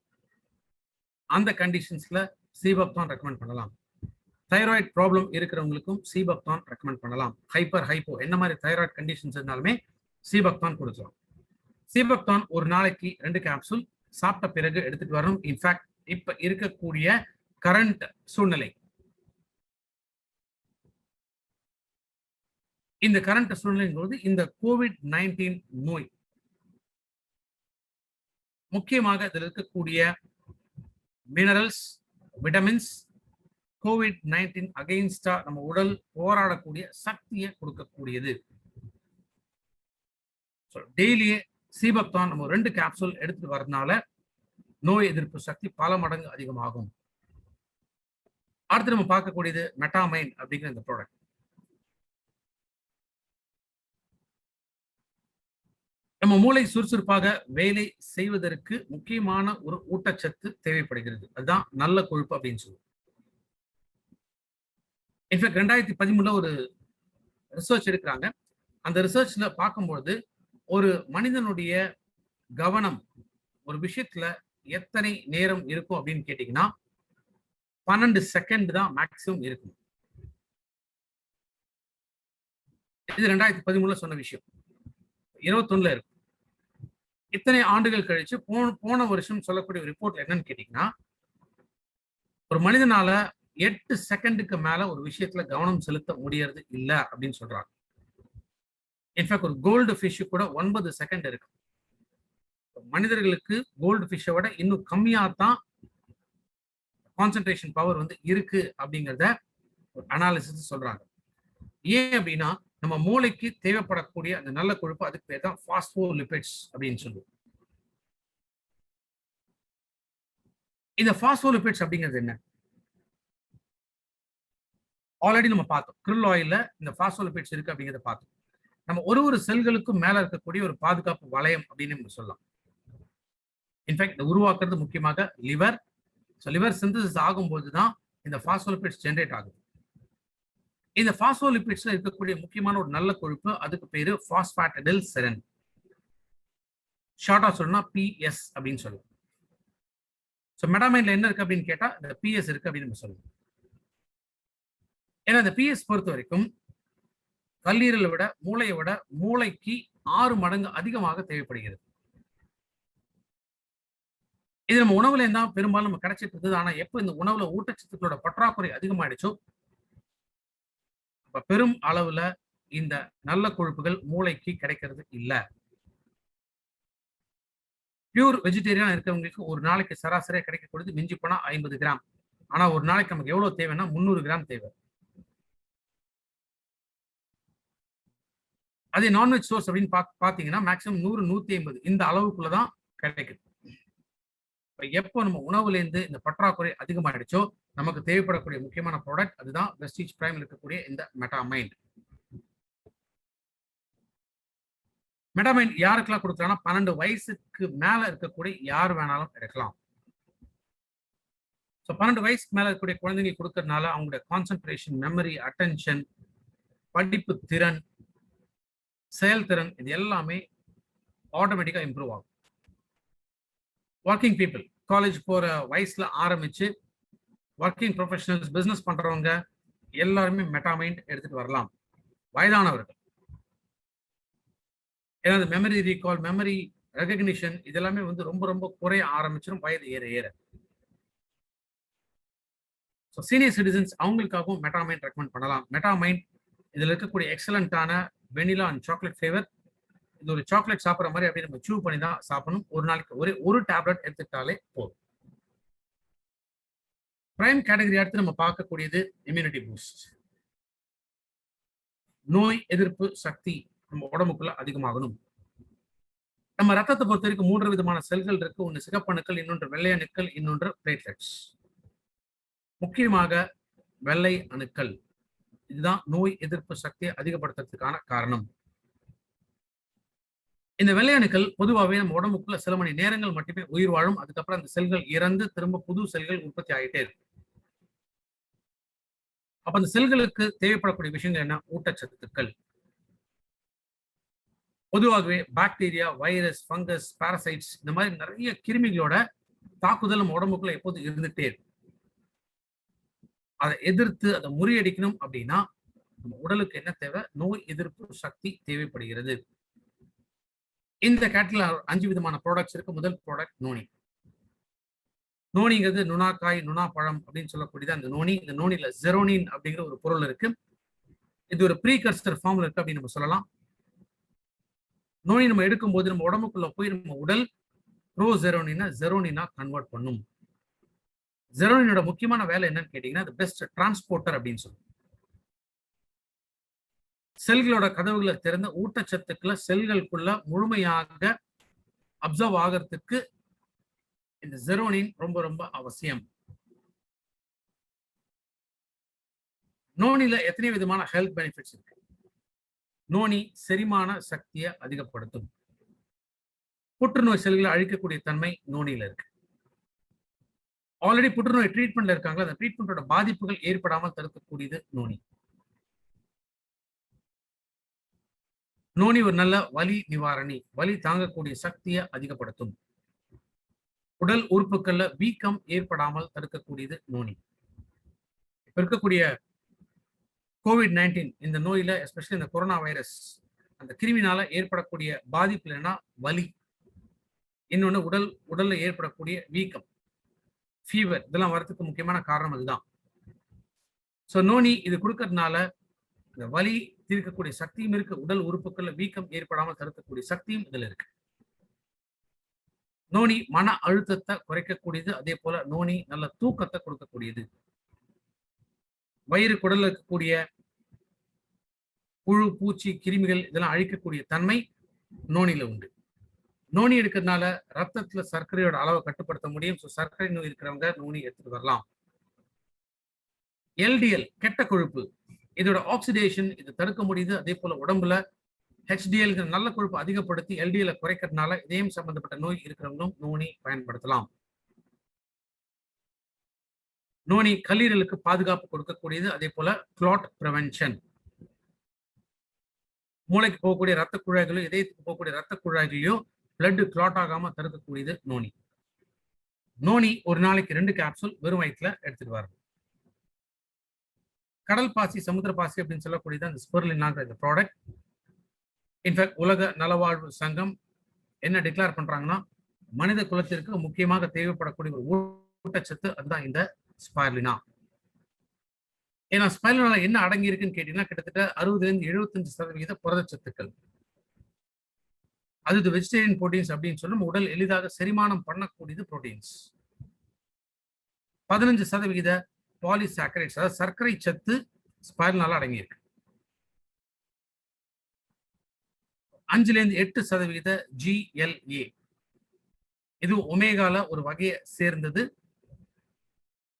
அந்த கண்டிஷன்ஸ்ல சீபக்தான் ரெக்கமெண்ட் பண்ணலாம். தைராய்டு ப்ராப்ளம் இருக்கிறவங்களுக்கும் சீபக்தான் ரெக்கமெண்ட் பண்ணலாம். ஹைப்பர், ஹைப்போ என்ன மாதிரி தைராய்டு கண்டிஷன்ஸ் இருந்தாலுமே சீபக்தான் கொடுக்கலாம். சீபக்தான் ஒரு நாளைக்கு 2 கேப்சூல் சாப்பிட்ட பிறகு எடுத்துட்டு வரணும். இன்ஃபேக்ட் இப்ப இருக்கக்கூடிய கரண்ட் சூழ்நிலை, இந்த கரண்ட் சூழ்நிலைங்கிறது இந்த COVID-19 நோய் முக்கியமாக இதில் இருக்கக்கூடிய மினரல்ஸ், விட்டமின்ஸ், கோவிட்-19 அகைன்ஸ்டா நம்ம உடல் போராடக்கூடிய சக்தியை கொடுக்கக்கூடியது. டெய்லியே சீபக்தான் நம்ம 2 கேப்சூல் எடுத்துட்டு வரதுனால நோய் எதிர்ப்பு சக்தி பல மடங்கு அதிகமாகும். அடுத்து நம்ம பார்க்கக்கூடியது மெட்டாமைன் அப்படிங்கிற இந்த ப்ராடக்ட். நம்ம மூளை சுறுசுறுப்பாக வேலை செய்வதற்கு முக்கியமான ஒரு ஊட்டச்சத்து தேவைப்படுகிறது. அதுதான் நல்ல கொழுப்பு அப்படின்னு சொல்லுவோம். இன்ஃபேக்ட் 2013 ஒரு ரிசர்ச் எடுக்கிறாங்க. அந்த ரிசர்ச்ல பார்க்கும்போது ஒரு மனிதனுடைய கவனம் ஒரு விஷயத்துல எத்தனை நேரம் இருக்கும் அப்படின்னு கேட்டீங்கன்னா 12 செகண்ட் தான் மேக்சிமம் இருக்கும். இது 2013 சொன்ன விஷயம். 21 இருக்கு. இத்தனை ஆண்டுகள் கழிச்சு போன வருஷம் சொல்லக்கூடிய ரிப்போர்ட் என்னன்னு கேட்டீங்கன்னா, ஒரு மனிதனால 8 செகண்டுக்கு மேல ஒரு விஷயத்துல கவனம் செலுத்த முடியறது இல்ல அப்படின்னு சொல்றாங்க. இன்ஃபேக்ட் ஒரு கோல்டு ஃபிஷ் கூட 9 செகண்ட் இருக்கு. மனிதர்களுக்கு கோல்டு ஃபிஷ்ஷை விட இன்னும் கம்மியா தான் கான்சென்ட்ரேஷன் பவர் இருக்கு அப்படிங்கிறத ஒரு அனாலிசிஸ் சொல்றாங்க. ஏன் அப்படின்னா நம்ம மூளைக்கு தேவைப்படக்கூடிய அந்த நல்ல கொழுப்பு அதுக்கு பேர் தான் பாஸ்போலிபிட்ஸ் அப்படின்னு சொல்லுவோம். இந்த பாஸ்போலிபிட்ஸ் அப்படிங்கிறது என்ன? ஆல்ரெடி நம்ம பார்த்தோம். krill ஆயில்ல இந்த பாஸ்போலிபிட்ஸ் இருக்கு அப்படிங்கிறத பார்த்தோம். நம்ம ஒரு செல்களுக்கும் மேல இருக்கக்கூடிய ஒரு பாதுகாப்பு வளையம் அப்படின்னு நம்ம சொல்லலாம். இன்ஃபேக்ட் உருவாக்குறது முக்கியமாக லிவர். லிவர் சிந்தசிஸ் ஆகும்போது தான் இந்த பாஸ்போலிபிட்ஸ் ஜெனரேட் ஆகுது. இந்த பாஸ்போலிபிட்ஸ்ல இருக்கக்கூடிய முக்கியமான ஒரு நல்ல கொழுப்பு அதுக்கு பேரு பாஸ்பாட்டிடில்செரின். ஷார்ட்டா சொல்லணும்னா PS அப்படின்னு சொல்லுவோம். மெட்டாமைன்ல என்ன இருக்கு அப்படின்னு கேட்டா இந்த PS இருக்கு அப்படின்னு நம்ம சொல்லுவோம். ஏன்னா இந்த PS பொறுத்த வரைக்கும் கல்லீரலை விட மூளையை விட மூளைக்கு 6 மடங்கு அதிகமாக தேவைப்படுகிறது. இது நம்ம உணவுல இருந்தா பெரும்பாலும் நம்ம கிடைச்சிட்டு இருக்குது. ஆனா எப்ப இந்த உணவுல ஊட்டச்சத்துக்களோட பற்றாக்குறை அதிகமாயிடுச்சோ அப்ப பெரும் அளவுல இந்த நல்ல கொழுப்புகள் மூளைக்கு கிடைக்கிறது இல்ல. பியூர் வெஜிடேரியனா இருக்கிறவங்களுக்கு ஒரு நாளைக்கு சராசரியா கிடைக்கக்கூடியது மிஞ்சி போனா 50 கிராம். ஆனா ஒரு நாளைக்கு நமக்கு எவ்வளவு தேவைன்னா 300 கிராம் தேவை. அதே நான்வெஜ் சோர்ஸ் அப்படின்னு பாத்தீங்கன்னா மேக்சிமம் 100-150 இந்த அளவுக்குள்ளதான் கிடைக்குது. எப்போ நம்ம உணவுல இருந்து இந்த பற்றாக்குறை அதிகமாயிடுச்சோ நமக்கு தேவைப்படக்கூடிய முக்கியமான ப்ராடக்ட் அதுதான் வெஸ்டீஜ் பிரைம் இருக்கக்கூடிய இந்த மெட்டாமைன். மெட்டாமைன் யாருக்கெல்லாம் கொடுக்கலாம்னா 12 வயசுக்கு மேல இருக்கக்கூடிய யார் வேணாலும் எடுக்கலாம். 12 வயசுக்கு மேல இருக்கக்கூடிய குழந்தைங்க கொடுக்கறதுனால அவங்களுடைய கான்சென்ட்ரேஷன், மெமரி, அட்டென்ஷன், படிப்பு திறன், செயல்திறன் இது எல்லாமே ஆட்டோமேட்டிக்கா இம்ப்ரூவ் ஆகும். ஒர்க்கிங் பீப்புள் காலேஜ் போற வயசுல ஆரம்பிச்சு ஒர்க்கிங் ப்ரொஃபஷனல்ஸ், பிசினஸ் பண்றவங்க எல்லாருமே மெட்டாமைன் எடுத்துட்டு வரலாம். வயதானவர்கள் ஏன்னா மெமரி ரீகால், மெமரி ரெகக்னிஷன் இதெல்லாமே ரொம்ப ரொம்ப குறைய ஆரம்பிச்சிடும் வயது ஏற ஏற. சீனியர் சிட்டிசன்ஸ் அவங்களுக்காகவும் மெட்டாமைன் ரெக்கமெண்ட் பண்ணலாம். மெட்டாமைன் இதுல இருக்கக்கூடிய எக்ஸலண்டான வெனிலா அண்ட் சாக்லேட் ஃபிளேவர். இது ஒரு சாக்லேட் சாப்பிட்ற மாதிரி அப்படியே நம்ம சூ பண்ணி தான் சாப்பிடணும். ஒரு நாளைக்கு ஒரு டேப்லெட் எடுத்துக்கிட்டாலே போதும். பிரைம் கேட்டகரி அடுத்து நம்ம பார்க்கக்கூடியது இம்யூனிட்டி பூஸ்ட். நோய் எதிர்ப்பு சக்தி நம்ம உடம்புக்குள்ள அதிகமாகணும். நம்ம ரத்தத்தை பொறுத்த வரைக்கும் 3 விதமான செல்கள் இருக்கு. ஒன்று சிகப்பணுக்கள், இன்னொன்று வெள்ளை அணுக்கள், இன்னொன்று பிளேட்லெட்ஸ். முக்கியமாக வெள்ளை அணுக்கள் இதுதான் நோய் எதிர்ப்பு சக்தியை அதிகப்படுத்துறதுக்கான காரணம். இந்த வெள்ளை அணுக்கள் பொதுவாகவே நம்ம உடம்புக்குள்ள சில மணி நேரங்கள் மட்டுமே உயிர் வாழும். அதுக்கப்புறம் அந்த செல்கள் இறந்து திரும்ப புது செல்கள் உற்பத்தி ஆகிட்டே இருக்கு. அப்ப அந்த செல்களுக்கு தேவைப்படக்கூடிய விஷயங்கள் என்ன? ஊட்டச்சத்துக்கள். பொதுவாகவே பாக்டீரியா, வைரஸ், ஃபங்கஸ், பாரசைட்ஸ் இந்த மாதிரி நிறைய கிருமிகளோட தாக்குதல் நம்ம உடம்புக்குள்ள எப்போது இருந்துட்டே இருக்கு. அதை எதிர்த்து அதை முறியடிக்கணும் அப்படின்னா நம்ம உடலுக்கு என்ன தேவை? நோய் எதிர்ப்பு சக்தி தேவைப்படுகிறது. இந்த கேட்டல 5 விதமான ப்ராடக்ட்ஸ் இருக்கு. முதல் ப்ராடக்ட் நோனி. நோனிங்கிறது நுணாக்காய், நுணா பழம் அப்படின்னு சொல்லக்கூடியது அந்த நோனி. இந்த நோனில ஜெரோனின் அப்படிங்கிற ஒரு பொருள் இருக்கு. இது ஒரு ப்ரீகர்சர் ஃபார்ம்ல இருக்கு அப்படின்னு நம்ம சொல்லலாம். நோனி நம்ம எடுக்கும்போது நம்ம உடம்புக்குள்ள போய் நம்ம உடல் ப்ரோஜெரோனினா ஜெரோனினா கன்வெர்ட் பண்ணும். ஜெரோனினோட முக்கியமான வேலை என்னன்னு கேட்டீங்கன்னா, அது பெஸ்ட் டிரான்ஸ்போர்ட்டர் அப்படின்னு சொல்லுவோம். செல்களோட கதவுகளை திறந்த ஊட்டச்சத்துக்களை செல்களுக்குள்ள முழுமையாக அப்சர்வ் ஆகிறதுக்கு இந்த ஜெரோனின் ரொம்ப ரொம்ப அவசியம். நோனில எத்தனை விதமான ஹெல்த் பெனிஃபிட்ஸ் இருக்கு. நோனி செரிமான சக்தியை அதிகப்படுத்தும். புற்றுநோய் செல்களை அழிக்கக்கூடிய தன்மை நோனில இருக்கு. ஆல்ரெடி புற்றுநோய் ட்ரீட்மெண்ட்ல இருக்காங்க, அந்த ட்ரீட்மெண்டோட பாதிப்புகள் ஏற்படாமல் தடுக்கக்கூடியது நோனி. நோனி ஒரு நல்ல வலி நிவாரணி, வலி தாங்கக்கூடிய சக்தியை அதிகப்படுத்தும். உடல் உறுப்புகள்ல வீக்கம் ஏற்படாமல் தடுக்கக்கூடியது நோனி. இப்ப இருக்கக்கூடிய COVID-19 இந்த நோயில, எஸ்பெஷலி இந்த கொரோனா வைரஸ் அந்த கிருமினால ஏற்படக்கூடிய பாதிப்பு என்னன்னா வலி, இன்னொன்னு உடல்ல ஏற்படக்கூடிய வீக்கம், ஃபீவர், இதெல்லாம் வரதுக்கு முக்கியமான காரணம் அதுதான். ஸோ நோனி இது கொடுக்கறதுனால இந்த வலி தீர்க்கக்கூடிய சக்தியும் இருக்கு, உடல் உறுப்புகள்ல வீக்கம் ஏற்படாமல் தடுக்கக்கூடிய சக்தியும் இதுல இருக்கு. நோனி மன அழுத்தத்தை குறைக்கக்கூடியது, அதே போல நோனி நல்ல தூக்கத்தை கொடுக்கக்கூடியது. வயிறு குடல்ல இருக்கக்கூடிய புழு, பூச்சி, கிருமிகள் இதெல்லாம் அழிக்கக்கூடிய தன்மை நோனில உண்டு. நோனி எடுக்கிறதுனால ரத்தத்துல சர்க்கரையோட அளவை கட்டுப்படுத்த முடியும். ஸோ சர்க்கரை நோய் இருக்கிறவங்க நோனி எடுத்துட்டு வரலாம். LDL கெட்ட கொழுப்பு, இதோட ஆக்சிடேஷன் இது தடுக்க முடியுது. அதே போல உடம்புல HDL நல்ல கொழுப்பு அதிகப்படுத்தி LDL குறைக்கிறதுனால இதயம் சம்பந்தப்பட்ட நோய் இருக்கிறவங்களும் நோனி பயன்படுத்தலாம். நோனி கல்லீரலுக்கு பாதுகாப்பு கொடுக்கக்கூடியது. அதே போல கிளாட் பிரிவென்ஷன், மூளைக்கு போகக்கூடிய ரத்த குழாய்களோ இதயத்துக்கு போகக்கூடிய ரத்த குழாய்களையோ பிளட் கிளாட் ஆகாம தடுக்கக்கூடியது நோனி. நோனி ஒரு நாளைக்கு 2 கேப்சூல் வெறும் வயிற்றுல எடுத்துட்டு வரணும். கடல் பாசி, சமுத்திர பாசி அப்படின்னு சொல்லக்கூடியது அந்த ஸ்பெருலினான்ற இந்த ப்ராடக்ட். இன்ஃபேக்ட் உலக நலவாழ்வு சங்கம் என்ன டிக்ளேர் பண்றாங்கன்னா, மனித குலத்திற்கு முக்கியமாக தேவைப்படக்கூடிய ஒரு ஊட்டச்சத்து அதுதான் இந்த ஸ்பைருலினா. ஏன்னா ஸ்பைருலினால என்ன அடங்கி இருக்குன்னு கேட்டீங்கன்னா, கிட்டத்தட்ட 60-75% புரதச்சத்துக்கள். அது வெஜிடேரியன் புரோட்டீன்ஸ் அப்படின்னு சொல்லும், உடல் எளிதாக செரிமானம் பண்ணக்கூடியது புரோட்டீன்ஸ். 15% பாலிசாக்கரைட்ஸ், அதாவது சர்க்கரை சத்து ஸ்பைருலினால அடங்கி இருக்கு. 5-8% GLA, இது ஒமேகால ஒரு வகையை சேர்ந்தது.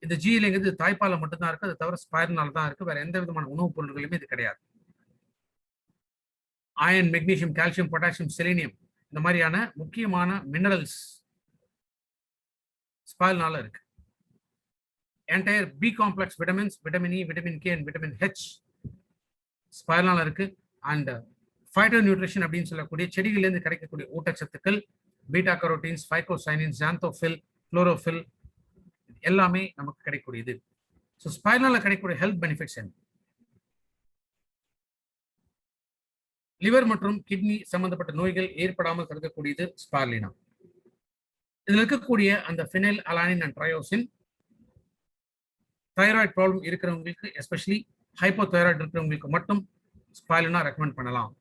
இந்த GLAங்கிறது தாய்ப்பால மட்டும்தான் இருக்கு, அது தவிர ஸ்பைருலினால தான் இருக்கு. வேற எந்த விதமான உணவுப் பொருட்களுமே இது கிடையாது. Iron, magnesium, calcium, potassium, selenium இந்த மாதிரியான முக்கியமான மினரல்ஸ் ஸ்பைருலினால இருக்கு. Entire B complex vitamins, vitamin E, vitamin K and vitamin H ஸ்பைருலினால இருக்கு. அண்ட் ஃபைட்டோ நியூட்ரிஷன் அப்படின்னு சொல்லக்கூடிய செடிகளிலிருந்து கிடைக்கக்கூடிய ஊட்டச்சத்துக்கள், beta carotenes, phycocyanins, xanthophyll, chlorophyll எல்லாமே நமக்கு கிடைக்கக்கூடியது. ஸோ ஸ்பைருலினால கிடைக்கக்கூடிய ஹெல்த் பெனிஃபிட்ஸ் என்ன? லிவர் மற்றும் கிட்னி சம்பந்தப்பட்ட நோய்கள் ஏற்படாமல் தடுக்கக்கூடியது ஸ்பைருலினா. இதுல இருக்கக்கூடிய அந்த phenylalanine and tyrosine thyroid problem இருக்கிறவங்களுக்கு, எஸ்பெஷலி ஹைப்போதைராய்டு இருக்கிறவங்களுக்கு மட்டும் ஸ்பைருலினா ரெக்கமெண்ட் பண்ணலாம்.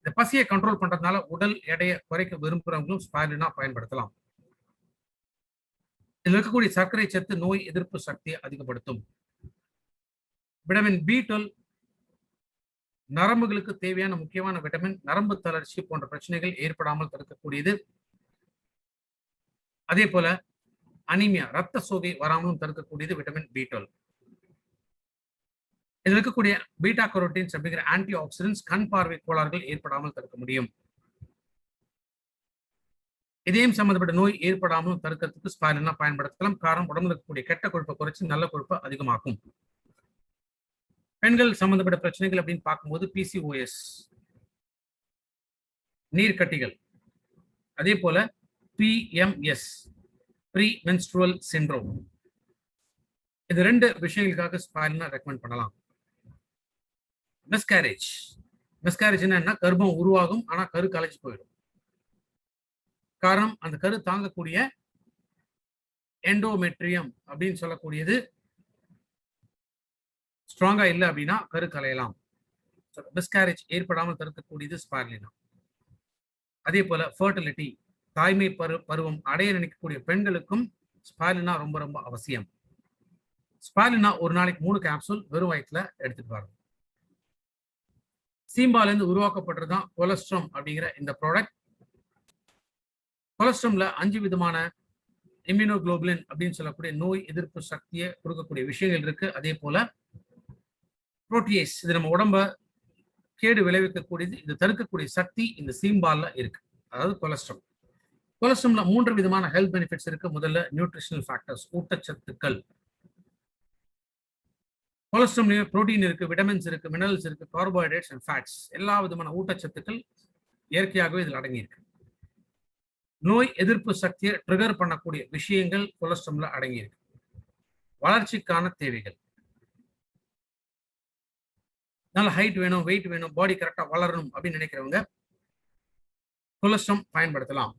இந்த பசியை கண்ட்ரோல் பண்றதுனால உடல் எடையை குறைக்க விரும்புறவங்களும் ஸ்பைருலினா பயன்படுத்தலாம். இதுல இருக்கக்கூடிய சர்க்கரை சத்து நோய் எதிர்ப்பு சக்தியை அதிகப்படுத்தும். விட்டமின் B12 நரம்புகளுக்கு தேவையான முக்கியமான விட்டமின், நரம்பு தளர்ச்சி போன்ற பிரச்சனைகள் ஏற்படாமல் தடுக்கக்கூடியது. அதே போல அனீமியா, ரத்த சோகை வராமலும் தடுக்கக்கூடியது விட்டமின் B12. இதில் இருக்கக்கூடிய பீட்டா கரோட்டீன்ஸ் அப்படிங்கிற ஆன்டி ஆக்சிடென்ட்ஸ் கண் பார்வை கோளாறுகள் ஏற்படாமல் தடுக்க முடியும். இதயம் சம்பந்தப்பட்ட நோய் ஏற்படாமலும் தடுக்கிறதுக்கு ஸ்பைருலினா பயன்படுத்தலாம். காரணம், உடம்புல இருக்கக்கூடிய கெட்ட கொழுப்பை குறைச்சி நல்ல கொழுப்பை அதிகமாக்கும். பெண்கள் சம்பந்தப்பட்ட பிரச்சனைகள் அப்படின்னு பார்க்கும்போது PCOS, நீர்க்கட்டிகள், அதே போல PMS, ப்ரீ மென்ஸ்ட்ருவல் சிண்ட்ரோம், இது 2 விஷயங்களுக்காக ஸ்பைருலினா ரெக்கமெண்ட் பண்ணலாம். மிஸ்கேரேஜ், மிஸ்கேரேஜ் என்னன்னா கர்ப்பம் உருவாகும் ஆனா கரு கலைஞ்சு போயிடும். காரணம், அந்த கரு தாங்கக்கூடிய எண்டோமெட்ரியம் அப்படின்னு சொல்லக்கூடியது ஸ்ட்ராங்கா இல்லை அப்படின்னா கரு கலையலாம். மிஸ்கேரேஜ் ஏற்படாமல் தடுக்கக்கூடியது ஸ்பைருலினா. அதே போல ஃபர்டிலிட்டி, தாய்மை பருவம் அடைய நினைக்கக்கூடிய பெண்களுக்கும் ஸ்பாலினா ரொம்ப ரொம்ப அவசியம். ஸ்பாலினா ஒரு நாளைக்கு 3 கேப்சூல் வெறும் வயிற்றுல எடுத்துட்டு வரணும். சீம்பால இருந்து உருவாக்கப்பட்டதுதான் கொலஸ்ட்ரம் அப்படிங்கிற இந்த ப்ராடக்ட். கொலஸ்ட்ரம்ல 5 விதமான இம்யூனோகுளோபுலின் அப்படின்னு சொல்லக்கூடிய நோய் எதிர்ப்பு சக்தியை கொடுக்கக்கூடிய விஷயங்கள் இருக்கு. அதே போல புரோட்டியேஸ், இது நம்ம உடம்ப கேடு விளைவிக்கக்கூடியது, இது தடுக்கக்கூடிய சக்தி இந்த சீம்பால்ல இருக்கு. அதாவது கொலஸ்ட்ரம். கொலஸ்ட்ரம்ல 3 விதமான ஹெல்த் பெனிஃபிட்ஸ் இருக்கு. முதல்ல நியூட்ரிஷனல் ஃபேக்டர்ஸ், ஊட்டச்சத்துக்கள். கொலஸ்ட்ரம்லயும் புரோட்டீன் இருக்கு, விட்டமின்ஸ் இருக்கு, மினரல்ஸ் இருக்கு, கார்போஹைட்ரேட்ஸ் அண்ட் ஃபேட்ஸ். எல்லா விதமான ஊட்டச்சத்துக்கள் இயற்கையாகவே இதில் அடங்கி இருக்கு. நோய் எதிர்ப்பு சக்தியை ட்ரிகர் பண்ணக்கூடிய விஷயங்கள் கொலஸ்ட்ரம்ல அடங்கி இருக்கு. வளர்ச்சிக்கான தேவைகள், நல்ல ஹைட் வேணும், வெயிட் வேணும், பாடி கரெக்டா வளரணும் அப்படின்னு நினைக்கிறவங்க கொலஸ்ட்ரம் பயன்படுத்தலாம்.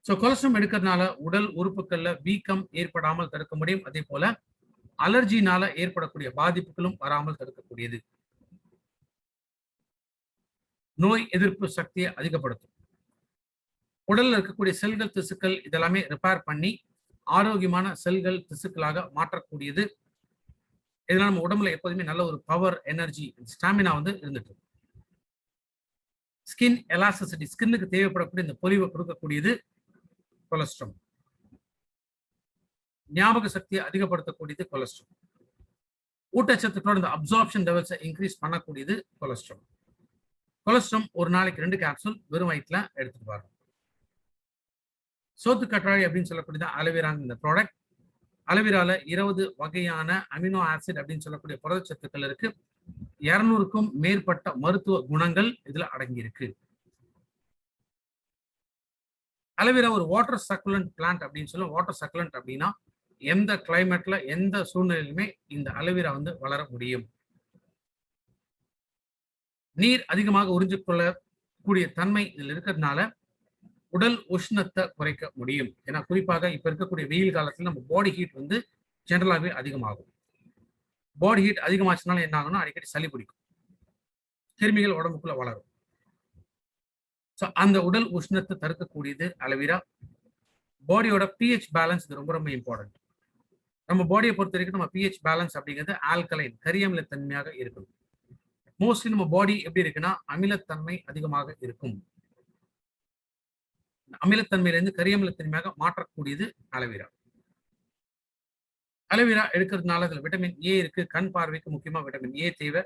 ஸோ கொலஸ்ட்ரம் எடுக்கிறதுனால உடல் உறுப்புகள்ல வீக்கம் ஏற்படாமல் தடுக்க முடியும். அதே போல அலர்ஜினால ஏற்படக்கூடிய பாதிப்புகளும் வராமல் தடுக்கக்கூடியது. நோய் எதிர்ப்பு சக்தியை அதிகப்படுத்தும். உடல்ல இருக்கக்கூடிய செல்கள், திசுக்கள் இதெல்லாமே ரிப்பேர் பண்ணி ஆரோக்கியமான செல்கள், திசுக்களாக மாற்றக்கூடியது. இதனால நம்ம உடம்புல எப்போதுமே நல்ல ஒரு பவர், எனர்ஜி, ஸ்டாமினா இருந்துட்டு. ஸ்கின் எலாஸ்டிசிட்டி, ஸ்கின்னுக்கு தேவைப்படக்கூடிய இந்த பொலிவை கொடுக்கக்கூடியது கொலஸ்ட்ரம். ஞாபக சக்தியை அதிகப்படுத்தக்கூடியது கொலஸ்ட்ரம். ஊட்டச்சத்துக்களோட இந்த அப்சார்ப்ஷன் லெவல்ஸை இன்க்ரீஸ் பண்ணக்கூடியது கொலஸ்ட்ரம். கொலஸ்ட்ரம் ஒரு நாளைக்கு 2 கேப்சூல் வெறும் வயிற்றுல எடுத்துட்டு வரும். சோத்து கற்றாழை அப்படின்னு சொல்லக்கூடியது அலோவேராங்க இந்த ப்ராடக்ட். அலோவேரால 20 வகையான அமினோ ஆசிட் அப்படின்னு சொல்லக்கூடிய புரதச்சத்துக்கள் இருக்கு. 200க்கும் மேற்பட்ட மருத்துவ குணங்கள் இதுல அடங்கி இருக்கு. அலோவேரா ஒரு வாட்டர் சக்குலண்ட் பிளான்ட் அப்படின்னு சொல்லுவோம். வாட்டர் சக்குலண்ட் அப்படின்னா எந்த கிளைமேட்ல, எந்த சூழ்நிலையிலுமே இந்த அலோவேரா வளர முடியும். நீர் அதிகமாக உறிஞ்சு கொள்ளக்கூடிய தன்மை இதில் இருக்கிறதுனால உடல் உஷ்ணத்தை குறைக்க முடியும். ஏன்னா குறிப்பாக இப்ப இருக்கக்கூடிய வெயில் காலத்துல நம்ம பாடி ஹீட் ஜெனரலாகவே அதிகமாகும். பாடி ஹீட் அதிகமாச்சுனால என்ன ஆகும்னா அடிக்கடி சளி பிடிக்கும், கிருமிகள் உடம்புக்குள்ள வளரும். அந்த உடல் உஷ்ணத்தை தடுக்கக்கூடியது அலோவேரா. பாடியோட பிஹெச் பேலன்ஸ் இது ரொம்ப ரொம்ப இம்பார்ட்டன்ட். நம்ம பாடியை பொறுத்த வரைக்கும் நம்ம பிஹெச் பேலன்ஸ் அப்படிங்கிறது ஆல்கலைன், கரியமிலத்தன்மையாக இருக்கணும். மோஸ்ட்லி நம்ம பாடி எப்படி இருக்குன்னா அமிலத்தன்மை அதிகமாக இருக்கும். அமிலத்தன்மையிலிருந்து கரியமிலத்தன்மையாக மாற்றக்கூடியது அலோவேரா. அலோவேரா எடுக்கிறதுனால அதுல விட்டமின் ஏ இருக்கு. கண் பார்வைக்கு முக்கியமா விட்டமின் ஏ தேவை.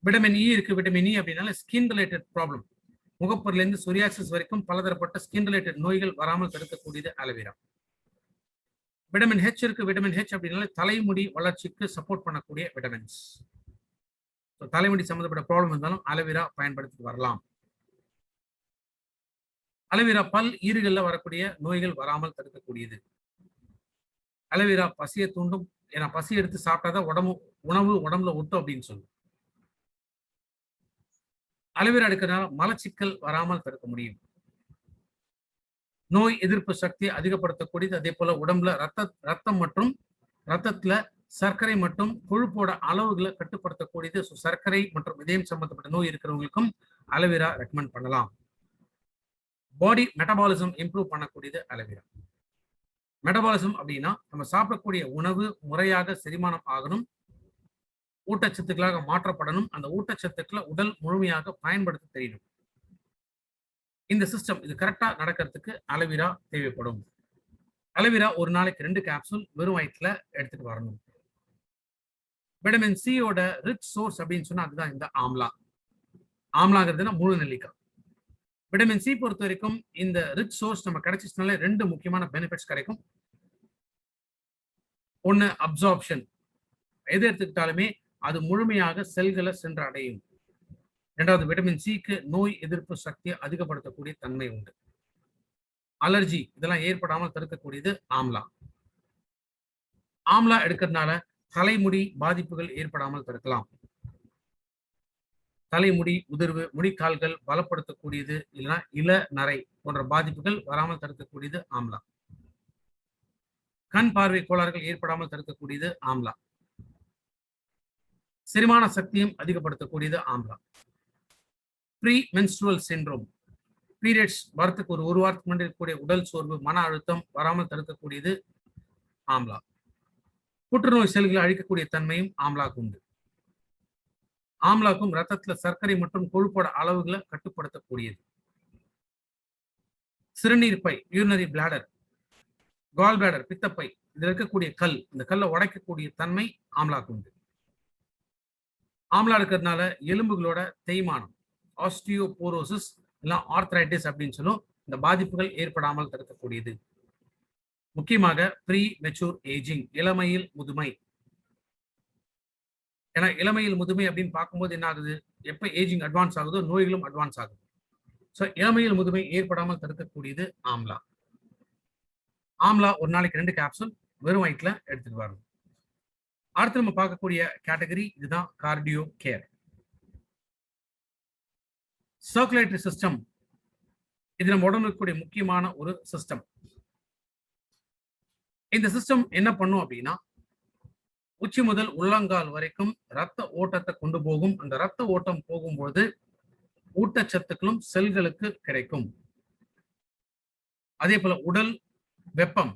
விட்டமின் இ இருக்கு. விட்டமின் இ அப்படின்னால ஸ்கின் ரிலேட்டட் ப்ராப்ளம், முகப்பொருள்ல இருந்து சொரியாசிஸ் வரைக்கும் பலதரப்பட்ட ஸ்கின் ரிலேட்டட் நோய்கள் வராமல் தடுக்கக்கூடியது அலோவேரா. விட்டமின் ஹெச் இருக்கு. விட்டமின் ஹெச் அப்படின்னால தலைமுடி வளர்ச்சிக்கு சப்போர்ட் பண்ணக்கூடிய விட்டமின்ஸ். தலைமுடி சம்பந்தப்பட்ட ப்ராப்ளம் இருந்தாலும் அலோவேரா பயன்படுத்தி வரலாம். அலோவேரா பல் ஈறுகள்ல வரக்கூடிய நோய்கள் வராமல் தடுக்கக்கூடியது. அலோவேரா பசியை தூண்டும். ஏன்னா பசி எடுத்து சாப்பிட்டாதான் உணவு உடம்புல ஒட்டும் அப்படின்னு சொல்லுவோம். அலோவேரா எடுக்கிறதுனால மலச்சிக்கல் வராமல் தடுக்க முடியும். நோய் எதிர்ப்பு சக்தியை அதிகப்படுத்தக்கூடியது. அதே போல உடம்புல ரத்தம் மற்றும் ரத்தத்துல சர்க்கரை மற்றும் கொழுப்போட அளவுகளை கட்டுப்படுத்தக்கூடியது. சர்க்கரை மற்றும் இதயம் சம்பந்தப்பட்ட நோய் இருக்கிறவங்களுக்கும் அலோவேரா ரெக்கமெண்ட் பண்ணலாம். பாடி மெட்டபாலிசம் இம்ப்ரூவ் பண்ணக்கூடியது அலோவேரா. மெட்டபாலிசம் அப்படின்னா நம்ம சாப்பிடக்கூடிய உணவு முறையாக செரிமானம் ஆகணும், ஊட்டச்சத்துக்களாக மாற்றப்படணும். அந்த ஊட்டச்சத்துக்களை உடல் முழுமையாக பயன்படுத்த தெரியணும். இந்த சிஸ்டம் இது கரெக்டா நடக்கிறதுக்கு அலோவேரா தேவைப்படும். அலோவேரா ஒரு நாளைக்கு 2 கேப்சூல் வெறும் வயிற்றுல எடுத்துட்டு வரணும். விட்டமின் சியோட ரிச் சோர்ஸ் அப்படின்னு சொன்னா அதுதான் இந்த ஆம்லா. ஆம்லாங்கிறதுனா முழு நெல்லிக்காய். விட்டமின் சி பொறுத்த வரைக்கும் இந்த ரிச் சோர்ஸ் நம்ம கிடைச்சிச்சுனால 2 முக்கியமான பெனிஃபிட்ஸ் கிடைக்கும். ஒன்னு அப்சார்ப்ஷன், எது எடுத்துக்கிட்டாலுமே அது முழுமையாக செல்களை சென்று அடையும். இரண்டாவது விட்டமின் சிக்கு நோய் எதிர்ப்பு சக்தியை அதிகப்படுத்தக்கூடிய தன்மை உண்டு. அலர்ஜி இதெல்லாம் ஏற்படாமல் தடுக்கக்கூடியது ஆம்லா. ஆம்லா எடுக்கிறதுனால தலைமுடி பாதிப்புகள் ஏற்படாமல் தடுக்கலாம். தலைமுடி உதிர்வு, முடிக்கால்கள் பலப்படுத்தக்கூடியது, இல்லைன்னா இள நரை போன்ற பாதிப்புகள் வராமல் தடுக்கக்கூடியது ஆம்லா. கண் பார்வை கோளாறுகள் ஏற்படாமல் தடுக்கக்கூடியது ஆம்லா. செரிமான சக்தியும் அதிகப்படுத்தக்கூடியது amla. Pre menstrual syndrome, periods வரத்துக்கு ஒரு வாரத்துக்கு முன்னாடி இருக்கக்கூடிய உடல் சோர்வு, மன அழுத்தம் வராமல் தடுக்கக்கூடியது ஆம்லா. புற்றுநோய் செல்களை அழிக்கக்கூடிய தன்மையும் ஆம்லாக்கு உண்டு. ஆம்லாக்கும் ரத்தத்துல சர்க்கரை மற்றும் கொழுப்போட அளவுகளை கட்டுப்படுத்தக்கூடியது. சிறுநீர் பை, யூரினரி பிளாடர், கால் பிளாடர், பித்தப்பை, இதுல இருக்கக்கூடிய கல், இந்த கல்லை உடைக்கக்கூடிய தன்மை ஆம்லாக்கு உண்டு. ஆம்லா இருக்கிறதுனால எலும்புகளோட தேய்மானம், ஆஸ்டியோபோரோசிஸ் இல்ல ஆர்த்ரைட்டிஸ் அப்படின்னு சொல்லும் இந்த பாதிப்புகள் ஏற்படாமல் தடுக்கக்கூடியது. முக்கியமாக ப்ரீ மெச்சூர் ஏஜிங், இளமையில் முதுமை. ஏன்னா இளமையில் முதுமை அப்படின்னு பார்க்கும்போது என்ன ஆகுது, எப்ப ஏஜிங் அட்வான்ஸ் ஆகுதோ நோய்களும் அட்வான்ஸ் ஆகுது. ஸோ இளமையில் முதுமை ஏற்படாமல் தடுக்கக்கூடியது ஆம்லா. ஆம்லா ஒரு நாளைக்கு 2 கேப்சூல் வெறும் வயிற்றுல எடுத்துட்டு வரணும். அடுத்து நம்ம பார்க்கக்கூடிய கேட்டகரி இதுதான் கார்டியோ கேர். சர்க்குலேட்டரி சிஸ்டம், இது நம்ம உடம்புல இருக்கக்கூடிய முக்கியமான ஒரு சிஸ்டம். இந்த சிஸ்டம் என்ன பண்ணும் அப்படின்னா, உச்சி முதல் உள்ளங்கால் வரைக்கும் ரத்த ஓட்டத்தை கொண்டு போகும். அந்த ரத்த ஓட்டம் போகும்போது ஊட்டச்சத்துக்களும் செல்களுக்கு கிடைக்கும். அதே போல உடல் வெப்பம்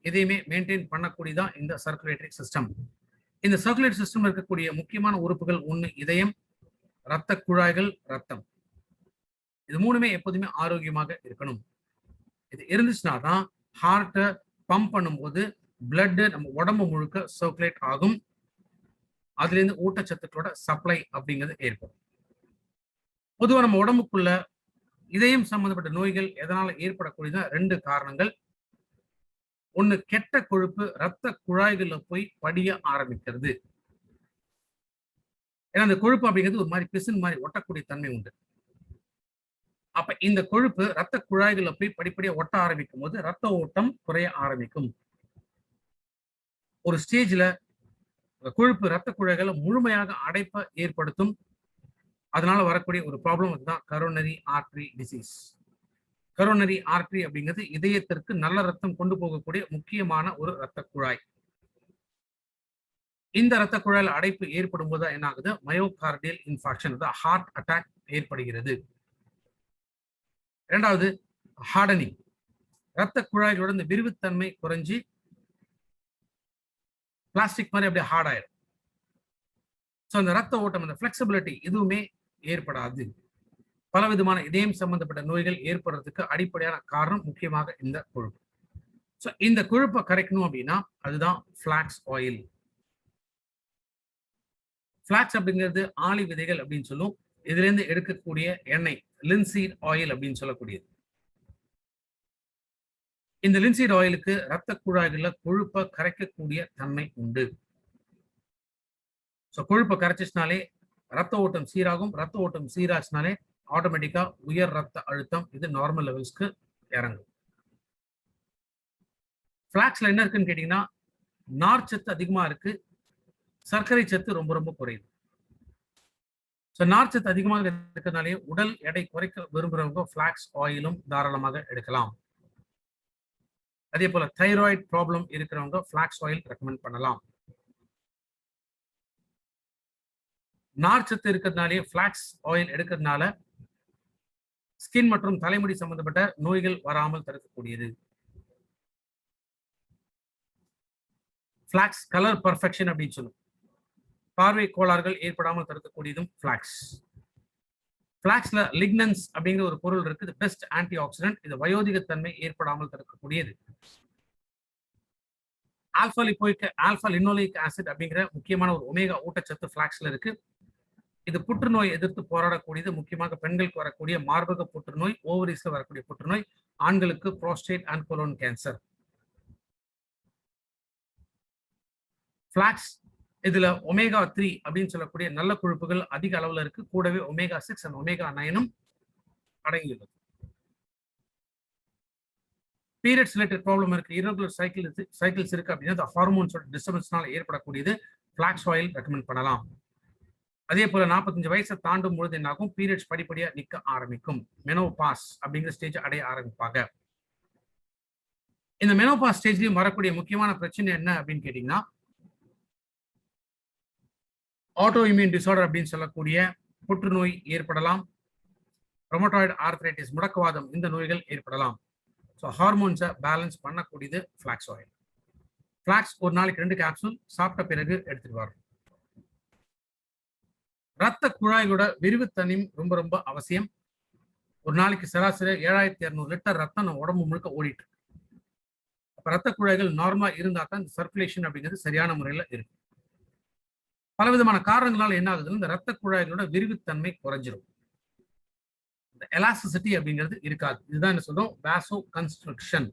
இதையுமே மெயின்டைன் பண்ணக்கூடியதான் இந்த சர்க்குலேட்டரி சிஸ்டம். இந்த சர்க்குலேட்டரி சிஸ்டம் இருக்கக்கூடிய முக்கியமான உறுப்புகள் ஒண்ணு இதயம், ரத்த குழாய்கள், ரத்தம். இது மூணுமே எப்போதுமே ஆரோக்கியமாக இருக்கணும். இது இருந்துச்சுன்னா தான் ஹார்ட்டை பம்ப் பண்ணும்போது பிளட் நம்ம உடம்பு முழுக்க சர்க்குலேட் ஆகும். அதுல இருந்து ஊட்டச்சத்துக்களோட சப்ளை அப்படிங்கிறது ஏற்படும். பொதுவாக நம்ம உடம்புக்குள்ள இதயம் சம்பந்தப்பட்ட நோய்கள் எதனால ஏற்படக்கூடியதா 2 காரணங்கள். ஒண்ணு, கெட்ட கொழுப்பு ரத்த குழாய்கள்ல போய் படிய ஆரம்பிக்கிறது. ஏன்னா அந்த கொழுப்பு அப்படிங்கிறது ஒரு மாதிரி பிசின் மாதிரி ஒட்டக்கூடிய தன்மை உண்டு. அப்ப இந்த கொழுப்பு ரத்த குழாய்கள்ல போய் படிப்படியா ஒட்ட ஆரம்பிக்கும் போது ரத்த ஓட்டம் குறைய ஆரம்பிக்கும். ஒரு ஸ்டேஜ்ல கொழுப்பு ரத்த குழாய்களை முழுமையாக அடைப்பை ஏற்படுத்தும். அதனால வரக்கூடிய ஒரு ப்ராப்ளம் அதுதான் coronary artery disease. Coronary artery அப்படிங்கிறது இதயத்திற்கு நல்ல ரத்தம் கொண்டு போகக்கூடிய முக்கியமான ஒரு ரத்த குழாய். இந்த ரத்த குழாயில் அடைப்பு ஏற்படும் போது என்ன ஆகுது, மயோகார்டியல் இன்ஃபாக்ஷன், ஹார்ட் அட்டாக் ஏற்படுகிறது. இரண்டாவது, ஹார்டனிங், ரத்த குழாய்களோட இந்த விரிவுத்தன்மை குறைஞ்சி பிளாஸ்டிக் மாதிரி அப்படியே ஹார்ட் ஆயிடும். ஸோ அந்த ரத்த ஓட்டம், அந்த பிளெக்சிபிலிட்டி எதுவுமே ஏற்படாது. பலவிதமான இதயம் சம்பந்தப்பட்ட நோய்கள் ஏற்படுறதுக்கு அடிப்படையான காரணம் முக்கியமாக இந்த கொழுப்பு. ஸோ இந்த கொழுப்பை கரைக்கணும் அப்படின்னா அதுதான் ஃபிளாக்ஸ் ஆயில். ஃபிளாக்ஸ் அப்படிங்கிறது ஆளி விதைகள் அப்படின்னு சொல்லும். இதுல இருந்து எடுக்கக்கூடிய எண்ணெய் லின்சீட் ஆயில் அப்படின்னு சொல்லக்கூடியது. இந்த லின்சீட் ஆயிலுக்கு ரத்த குழாய்கள்ல கொழுப்பை கரைக்கக்கூடிய தன்மை உண்டு. ஸோ கொழுப்பை கரைச்சிச்சுனாலே ரத்த ஓட்டம் சீராகும். ரத்த ஓட்டம் சீராச்சுனாலே ஆட்டோமேட்டிக்கா உயர் ரத்த அழுத்தம் இது நார்மல் லெவல்ஸ்க்கு இறங்கும். பிளாக்ஸ்ல என்ன இருக்குன்னு கேட்டீங்கன்னா, நார்ச்சத்து அதிகமா இருக்கு, சர்க்கரை சத்து ரொம்ப ரொம்ப குறையுது. ஸோ நார்ச்சத்து அதிகமாக இருக்கிறதுனாலே உடல் எடை குறைக்க விரும்புறவங்க பிளாக்ஸ் ஆயிலும் தாராளமாக எடுக்கலாம். அதே போல தைராய்டு ப்ராப்ளம் இருக்கிறவங்க பிளாக்ஸ் ஆயில் ரெக்கமெண்ட் பண்ணலாம். நார்ச்சத்து இருக்கிறதுனாலே பிளாக்ஸ் ஆயில் எடுக்கிறதுனால ஸ்கின் மற்றும் தலைமுடி சம்பந்தப்பட்ட நோய்கள் வராமல் தடுக்கக்கூடியது. பிளாக்ஸ் கலர் பர்ஃபெக்ஷன் அப்படின்னு சொல்லும், பார்வை கோளாறுகள் ஏற்படாமல் தடுக்கக்கூடியதும் பிளாக்ஸ். பிளாக்ஸ்ல லிக்னன்ஸ் அப்படிங்கிற ஒரு பொருள் இருக்கு, இது பெஸ்ட் ஆன்டி ஆக்சிடென்ட். இது வயோதிகத்தன்மை ஏற்படாமல் தடுக்கக்கூடியது. ஆல்பா லிப்போயிக் ஆல்பா லினோலிக் ஆசிட் அப்படிங்கிற முக்கியமான ஒரு ஒமேகா ஊட்டச்சத்து பிளாக்ஸ்ல இருக்கு. இது புற்றுநோய் எதிர்த்து போராடக்கூடியது. முக்கியமாக பெண்களுக்கு வரக்கூடிய மார்பக புற்றுநோய், ஓவரிஸ்ல வரக்கூடிய புற்றுநோய், ஆண்களுக்கு prostate and colon cancer. Flax இதுல ஒமேகா 3 அப்படின்னு சொல்லக்கூடிய நல்ல கொழுப்புகள் அதிக அளவுல இருக்கு. கூடவே ஒமேகா 6 அண்ட் ஒமேகா 9 அடங்கியுள்ளது. பீரியட்ஸ் ரிலேட்டட் ப்ராப்ளம் இருக்கு, இரகுலர் சைக்கிள்ஸ் இருக்கு அப்படின்னா ஹார்மோன்ஸோட டிஸ்டர்பன்ஸ்னால ஏற்படக்கூடியது பிளாக்ஸ் ஆயில் ரெக்கமெண்ட் பண்ணலாம். அதே போல 45 வயசை தாண்டும் பொழுது என்னாகும், பீரியட்ஸ் படிப்படியா நிக்க ஆரம்பிக்கும். மெனோபாஸ் அப்படிங்கிற ஸ்டேஜ் அடைய ஆரம்பிப்பாங்க. இந்த மெனோபாஸ் ஸ்டேஜ்லயும் வரக்கூடிய முக்கியமான பிரச்சனை என்ன அப்படின்னு கேட்டீங்கன்னா, ஆட்டோ இம்யூன் டிசார்டர் அப்படின்னு சொல்லக்கூடிய புற்றுநோய் ஏற்படலாம். ரொமட்டாய்டு ஆர்த்ரைட்டிஸ், முடக்குவாதம், இந்த நோய்கள் ஏற்படலாம். ஸோ ஹார்மோன்ஸை பேலன்ஸ் பண்ணக்கூடியது ஃபிளாக்ஸ் ஆயில். ஃபிளாக்ஸ் ஒரு நாளைக்கு 2 கேப்சூல் சாப்பிட்ட பிறகு எடுத்துட்டு வரும். ரத்த குழாய்களோட விரிவுத்தன்மையும் ரொம்ப ரொம்ப அவசியம். ஒரு நாளைக்கு சராசரி 7200 லிட்டர் ரத்தம் நம்ம உடம்பு முழுக்க ஓடிட்டு. அப்ப ரத்த குழாய்கள் நார்மலா இருந்தா தான் இந்த சர்க்குலேஷன் அப்படிங்கிறது சரியான முறையில் இருக்கும். பலவிதமான காரணங்களால என்ன ஆகுதுன்னா இந்த ரத்த குழாய்களோட விரிவுத்தன்மை குறைஞ்சிரும். இந்த எலாஸ்டிசிட்டி அப்படிங்கிறது இருக்காது. இதுதான் என்ன சொல்றோம், வாசோ கன்ஸ்ட்ரக்ஷன்.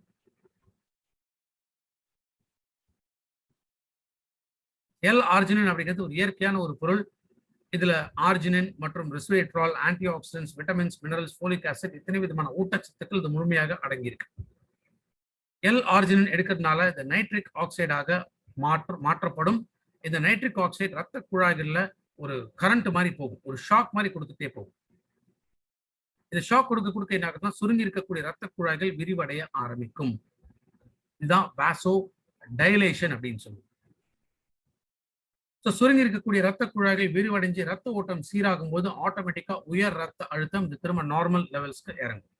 எல் ஆர்ஜினின் அப்படிங்கிறது ஒரு இயற்கையான ஒரு பொருள். இதுல ஆர்ஜினின் மற்றும் resveratrol, antioxidants, vitamins, minerals, folic acid, இத்தனை விதமான ஊட்டச்சத்துக்கள் இது முழுமையாக அடங்கியிருக்கு. எல் ஆர்ஜினின் எடுக்கிறதுனால இந்த நைட்ரிக் ஆக்சைடாக மாற்றப்படும். இந்த நைட்ரிக் ஆக்சைடு ரத்த குழாய்கள்ல ஒரு கரண்ட் மாதிரி போகும், ஒரு ஷாக் மாதிரி கொடுத்துட்டே போகும். இந்த ஷாக் கொடுக்க என்ன ஆகுதுன்னா சுருங்கி இருக்கக்கூடிய ரத்த குழாய்கள் விரிவடைய ஆரம்பிக்கும். இதுதான் வாசோ டைலேஷன் அப்படின்னு சொல்லுவோம். சுருங்கி இருக்கக்கூடிய ரத்த குழாய்கள் விரிவடைஞ்சு ரத்த ஓட்டம் சீராகும் போது ஆட்டோமேட்டிக்கா உயர் ரத்த அழுத்தம் இது திரும்ப நார்மல் லெவல்ஸ்க்கு இறங்கும்.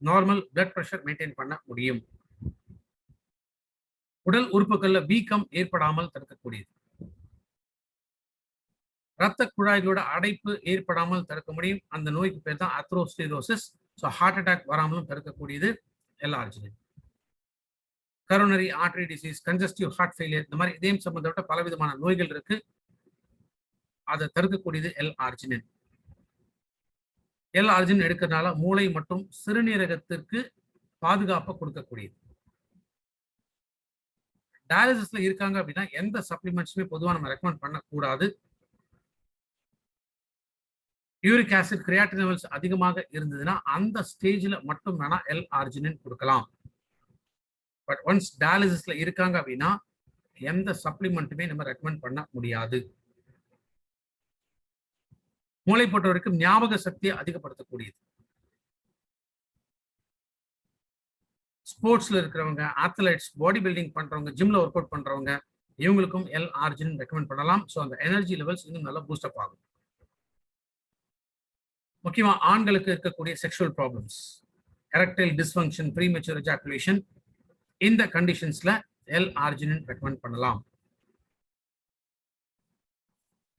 நார்மல் பிளட் பிரஷர் மெயின்டைன் பண்ண முடியும். உடல் உறுப்புகள்ல வீக்கம் ஏற்படாமல் தடுக்கக்கூடியது. ரத்த குழாய்களோட அடைப்பு ஏற்படாமல் தடுக்க முடியும். அந்த நோய்க்கு பேர் தான் அத்ரோஸ்க்ளீரோசிஸ். ஹார்ட் அட்டாக் வராமலும் தடுக்கக்கூடியது L arginine. Coronary artery disease, congestive heart failure, இந்த மாதிரி இதயம் சம்பந்தப்பட்ட பலவிதமான நோய்கள் இருக்கு. அதை தடுக்கக்கூடியது எல் ஆர்ஜினின். எல் ஆர்ஜினின் எடுக்கிறதுனால மூளை மற்றும் சிறுநீரகத்திற்கு பாதுகாப்பை கொடுக்கக்கூடியது. டயாலிசிஸ்ல இருக்காங்க அப்படின்னா எந்த சப்ளிமெண்ட்ஸுமே பொதுவாக நம்ம ரெக்கமெண்ட் பண்ணக்கூடாது. யூரிக் ஆசிட், கிரியாட்டின் லெவல்ஸ் அதிகமாக இருந்ததுன்னா அந்த ஸ்டேஜ்ல மட்டும் வேணா எல் ஆர்ஜினின் கொடுக்கலாம். பட் ஒன்ஸ் டயாலிசிஸ்ல இருக்காங்க அப்படின்னா எந்த சப்ளிமெண்ட்டுமே நம்ம ரெக்கமெண்ட் பண்ண முடியாது. மூளை பொறுத்த வரைக்கும் ஞாபக சக்தியை அதிகப்படுத்தக்கூடியது. ஸ்போர்ட்ஸ்ல இருக்கிறவங்க, அத்லெட்ஸ், பாடி பில்டிங் பண்றவங்க, ஜிம்ல ஒர்க் அவுட் பண்றவங்க, இவங்களுக்கும் எல் ஆர்ஜினின் ரெக்கமெண்ட் பண்ணலாம். ஸோ அந்த எனர்ஜி லெவல்ஸ் இன்னும் நல்லா பூஸ்டப் ஆகும். முக்கியமா ஆண்களுக்கு இருக்கக்கூடிய sexual problems, erectile dysfunction, premature ejaculation, இந்த கண்டிஷன்ஸ்ல எல் ஆர்ஜினின் ரெக்கமெண்ட் பண்ணலாம்.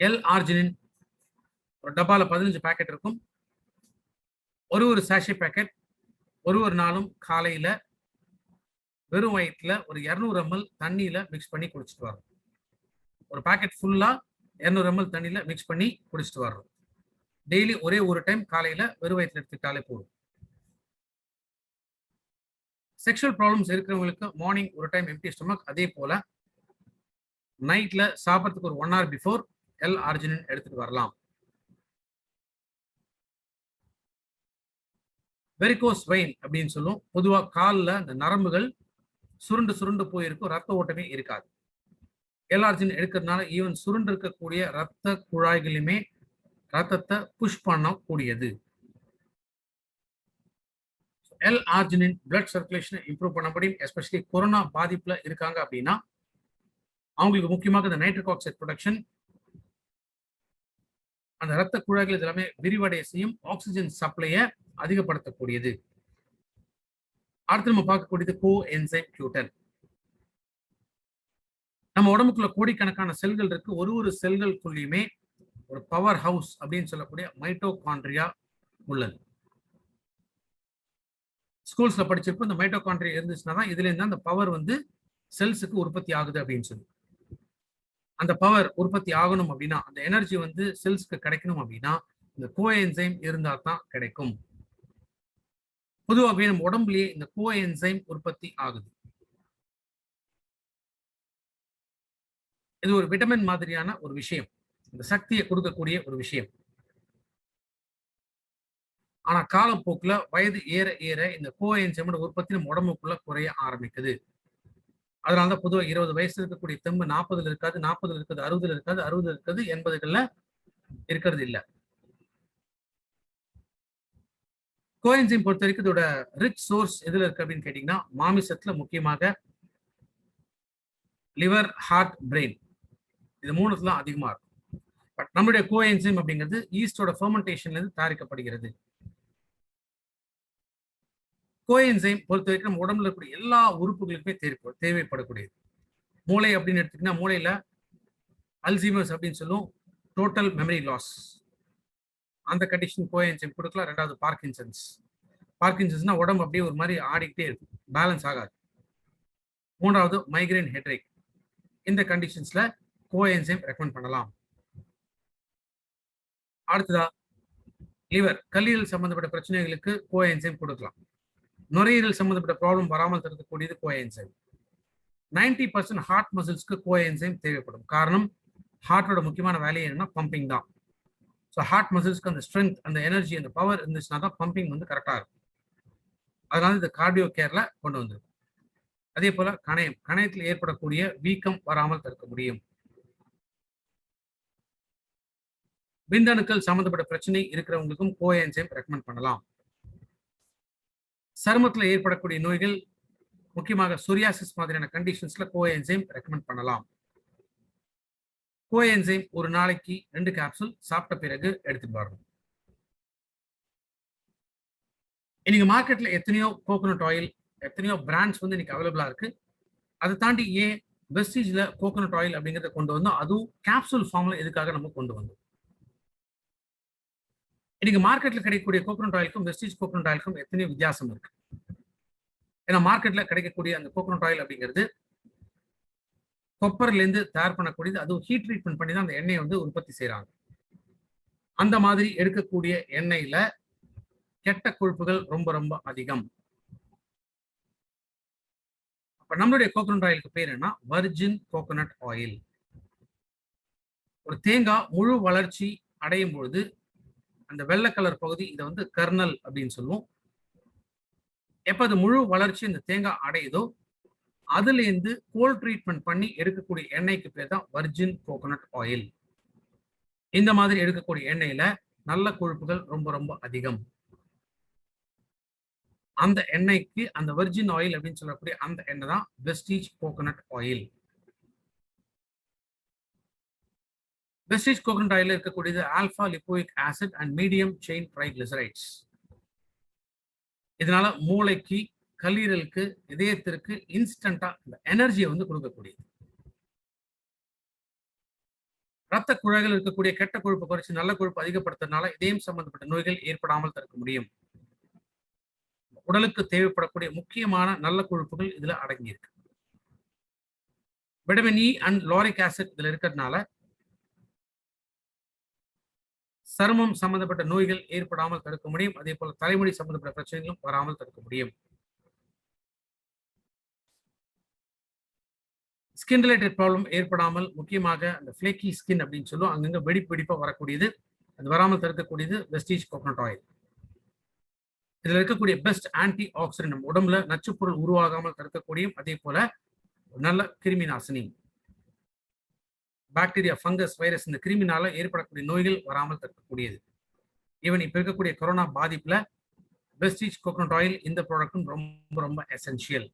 எல் ஆர்ஜினின் ஒரு டப்பால 15 பேக்கெட் இருக்கும். ஒரு சாஷே பேக்கெட் ஒரு நாளும் காலையில வெறும் வயிற்றுல ஒரு 200 ml தண்ணியில மிக்ஸ் பண்ணி குடிச்சிட்டு வரோம். ஒரு பேக்கெட் ஃபுல்லா 200 ml தண்ணியில மிக்ஸ் பண்ணி குடிச்சிட்டு வர்றோம். டெய்லி ஒரே ஒரு டைம் காலையில வெறும் வயிற்றுல எடுத்துக்கிட்டாலே போதும். செக்ஷுவல் ப்ராப்ளம்ஸ் இருக்கிறவங்களுக்கு மார்னிங் ஒரு டைம் எம்டி ஸ்டொமக், அதே போல நைட்ல சாப்பிட்றதுக்கு ஒரு 1 hour பிஃபோர் எல் ஆர்ஜினின் எடுத்துட்டு வரலாம். வெரிகோஸ் வெயின் அப்படின்னு சொல்லுவோம். பொதுவாக காலில் அந்த நரம்புகள் சுருண்டு போயிருக்கும், ரத்த ஓட்டமே இருக்காது. எல் ஆர்ஜினின் எடுக்கிறதுனால ஈவன் சுருண்டு இருக்கக்கூடிய ரத்த குழாய்களுமே ரத்தத்தை புஷ் பண்ணக்கூடியது. எல் ஆர்ஜினின் பிளட் சர்க்குலேஷனை இம்ப்ரூவ் பண்ண முடியும். எஸ்பெஷலி கொரோனா பாதிப்புல இருக்காங்க அப்படின்னா அவங்களுக்கு முக்கியமாக இந்த நைட்ரிக் ஆக்சைடு ப்ரொடக்ஷன், அந்த ரத்த குழாய்கள் இதெல்லாமே விரிவடைய செய்யும். ஆக்சிஜன் சப்ளையை அதிகப்படுத்தக்கூடியது. அடுத்து நம்ம பார்க்கக்கூடியது கோ என்சைம் Q10. நம்ம உடம்புக்குள்ள கோடிக்கணக்கான செல்கள் இருக்கு. ஒரு செல்களுக்குள்ளயுமே ஒரு பவர் ஹவுஸ் அப்படின்னு சொல்லக்கூடிய மைட்டோகாண்ட்ரியா உள்ளது. ஸ்கூல்ஸ்ல படிச்சிருப்போம். இந்த மைட்டோகாண்ட்ரியா இருந்துச்சுன்னா தான் இதுல இருந்து அந்த பவர் செல்ஸுக்கு உற்பத்தி ஆகுது அப்படின்னு சொல்லி. அந்த பவர் உற்பத்தி ஆகணும் அப்படின்னா, அந்த எனர்ஜி செல்ஸ்க்கு கிடைக்கணும் அப்படின்னா இந்த கோ என்சைம் இருந்தா தான் கிடைக்கும். பொதுவாகவே நம்ம உடம்புலயே இந்த கோ என்சைம் உற்பத்தி ஆகுது. இது ஒரு விட்டமின் மாதிரியான ஒரு விஷயம், இந்த சக்தியை கொடுக்கக்கூடிய ஒரு விஷயம். ஆனா காலப்போக்கில் வயது ஏற ஏற இந்த கோ என்சைமோட உற்பத்தி நம்ம உடம்புக்குள்ள குறைய ஆரம்பிக்குது. அதனாலதான் பொதுவாக 20 வயசு இருக்கக்கூடிய தெம்பு 40 இருக்காது, 40 இருக்காது, 60 இருக்காது, 60 இருக்காது, 80கள்ல இருக்கிறது இல்லை. கோஎன்சைம் பொறுத்த வரைக்கும் இதோட ரிச் சோர்ஸ் எதுல இருக்கு அப்படின்னு கேட்டீங்கன்னா மாமிசத்துல, முக்கியமாக லிவர், ஹார்ட், பிரெயின், இது மூணுத்துல அதிகமா இருக்கும். பட் நம்மளுடைய கோஎன்சைம் அப்படிங்கிறது ஈஸ்டோட ஃபெர்மெண்டேஷன்ல இருந்து தயாரிக்கப்படுகிறது. கோஎன்சைம் பொறுத்த வரைக்கும் நம்ம உடம்புல இருக்கக்கூடிய எல்லா உறுப்புகளுக்குமே தேவைப்படக்கூடியது. மூளை அப்படின்னு எடுத்துக்கிட்டா மூளையில அல்சீமர்ஸ் அப்படின்னு சொல்லுவோம், டோட்டல் மெமரி லாஸ், அந்த கண்டிஷன் கோஎன்சைம் கொடுக்கலாம். ரெண்டாவது பார்க்கின்சன்ஸ்னா உடம்பு அப்படியே ஒரு மாதிரி ஆடிக்கிட்டே இருக்கும், பேலன்ஸ் ஆகாது. மூன்றாவது மைக்ரேன் ஹெட்ரேக், இந்த கண்டிஷன்ஸ்ல கோஎன்சைம் ரெக்கமெண்ட் பண்ணலாம். அடுத்ததா லிவர், கல்லீரல் சம்பந்தப்பட்ட பிரச்சனைகளுக்கு கோஎன்சைம் கொடுக்கலாம். நுரையீரல் சம்பந்தப்பட்ட ப்ராப்ளம் வராமல் தடுக்கக்கூடியது கோஎன்சைம். 90% ஹார்ட் மசில்ஸ்க்கு கோஎன்சைம் தேவைப்படும். காரணம், ஹார்ட்டோட முக்கியமான வேலையை என்னன்னா பம்பிங் தான். ஸோ ஹார்ட் மசில்ஸ்க்கு அந்த ஸ்ட்ரென்த், அந்த எனர்ஜி, அந்த பவர் இருந்துச்சுன்னா தான் பம்பிங் வந்து கரெக்டாக இருக்கும். அதனால இந்த கார்டியோ கேர்ல கொண்டு வந்திருக்கும். அதே போல கணையத்தில் ஏற்படக்கூடிய வீக்கம் வராமல் தடுக்க முடியும். விந்தணுக்கள் சம்பந்தப்பட்ட பிரச்சனை இருக்கிறவங்களுக்கும் கோஎன்சைம் ரெக்கமெண்ட் பண்ணலாம். சருமத்தில் ஏற்படக்கூடிய நோய்கள், முக்கியமாக சொரியாசிஸ் மாதிரியான கண்டிஷன்ஸ்ல கோஎன்சைம் ரெக்கமெண்ட் பண்ணலாம். கோஎன்சைம் ஒரு நாளைக்கு 2 கேப்சூல் சாப்பிட்ட பிறகு எடுத்துட்டு வரணும். இன்னைக்கு மார்க்கெட்ல எத்தனையோ கோகோனட் ஆயில், எத்தனையோ பிராண்ட்ஸ் வந்து இன்னைக்கு அவைலபிளா இருக்கு. அதை தாண்டி ஏன் வெஸ்டீஜ்ல கோகோனட் ஆயில் அப்படிங்கிறத கொண்டு வந்தோம், அதுவும் கேப்சூல் ஃபார்ம்ல எதுக்காக நம்ம கொண்டு வந்தோம்? இன்னைக்கு மார்க்கெட்ல கிடைக்கக்கூடிய கோகோனட் ஆயிலுக்கும் வெஸ்டீஜ் கோகோனட் ஆயிலுக்கும் எத்தனையோ வித்தியாசம் இருக்கு. ஏன்னா மார்க்கெட்ல கிடைக்கக்கூடிய அந்த கோகோனட் ஆயில் அப்படிங்கிறது கொப்பர்ல இருந்து தயார் பண்ணக்கூடியது, அதுவும் ஹீட் ட்ரீட்மெண்ட் பண்ணி தான் அந்த எண்ணெயை வந்து உற்பத்தி செய்யறாங்க. அந்த மாதிரி எடுக்கக்கூடிய எண்ணெயில கெட்ட கொழுப்புகள் ரொம்ப ரொம்ப அதிகம். அப்ப நம்மளுடைய கோகோனட் ஆயிலுக்கு பேர் என்ன? Virgin coconut oil. ஒரு தேங்காய் முழு வளர்ச்சி அடையும் பொழுது அந்த வெள்ளை கலர் பகுதி, இதை வந்து கர்னல் அப்படின்னு சொல்லுவோம். எப்ப அது முழு வளர்ச்சி இந்த தேங்காய் அடையுதோ, அதுல இருந்து கோல்ட் ட்ரீட்மெண்ட் பண்ணி எடுக்கக்கூடிய எண்ணெய்க்கு பேர் தான் வர்ஜின் கோகோனட் ஆயில். இந்த மாதிரி எடுக்கக்கூடிய எண்ணெயில நல்ல கொழுப்புகள் ரொம்ப ரொம்ப அதிகம். அந்த எண்ணெய்க்கு, அந்த வர்ஜின் ஆயில் அப்படின்னு சொல்லக்கூடிய அந்த எண்ணெய் தான் Vestige coconut oil. Vestige coconut oil இருக்கக்கூடியது alpha lipoic acid and medium chain triglycerides. இதனால மூளைக்கு, கல்லீரலுக்கு, இதயத்திற்கு இன்ஸ்டன்டா இந்த எனர்ஜியை வந்து கொடுக்கக்கூடியது. ரத்த குழாய்கள் இருக்கக்கூடிய கெட்ட கொழுப்பு குறைச்சி நல்ல கொழுப்பு அதிகப்படுத்துறதுனால இதயம் சம்பந்தப்பட்ட நோய்கள் ஏற்படாமல் தடுக்க முடியும். உடலுக்கு தேவைப்படக்கூடிய முக்கியமான நல்ல கொழுப்புகள் இதுல அடங்கி இருக்கு. Vitamin E and lauric acid இதுல இருக்கிறதுனால சருமம் சம்பந்தப்பட்ட நோய்கள் ஏற்படாமல் தடுக்க முடியும். அதே போல தலைமுடி சம்பந்தப்பட்ட பிரச்சனைகளும் வராமல் தடுக்க முடியும். ஸ்கின் ரிலேட்டட் ப்ராப்ளம் ஏற்படாமல், முக்கியமாக அந்த ஃபிளேக்கி ஸ்கின் அப்படின்னு சொல்லுவோம், அங்கங்க வெடிப்பா வரக்கூடியது, அது வராமல் தடுக்கக்கூடியது வெஸ்டீஜ் கோகோனட் ஆயில். இதுல இருக்கக்கூடிய பெஸ்ட் ஆன்டி ஆக்சிடென்ட், நம்ம உடம்புல நச்சுப்பொருள் உருவாகாமல் தடுக்கக்கூடிய, அதே போல நல்ல கிருமி நாசினி, பாக்டீரியா, ஃபங்கஸ், வைரஸ், இந்த கிருமினால ஏற்படக்கூடிய நோய்கள் வராமல் தடுக்கக்கூடியது. ஈவன் இப்ப இருக்கக்கூடிய கொரோனா பாதிப்புல வெஸ்டீஜ் கோகோனட் ஆயில் இந்த ப்ராடக்டும் ரொம்ப ரொம்ப எசென்சியல்.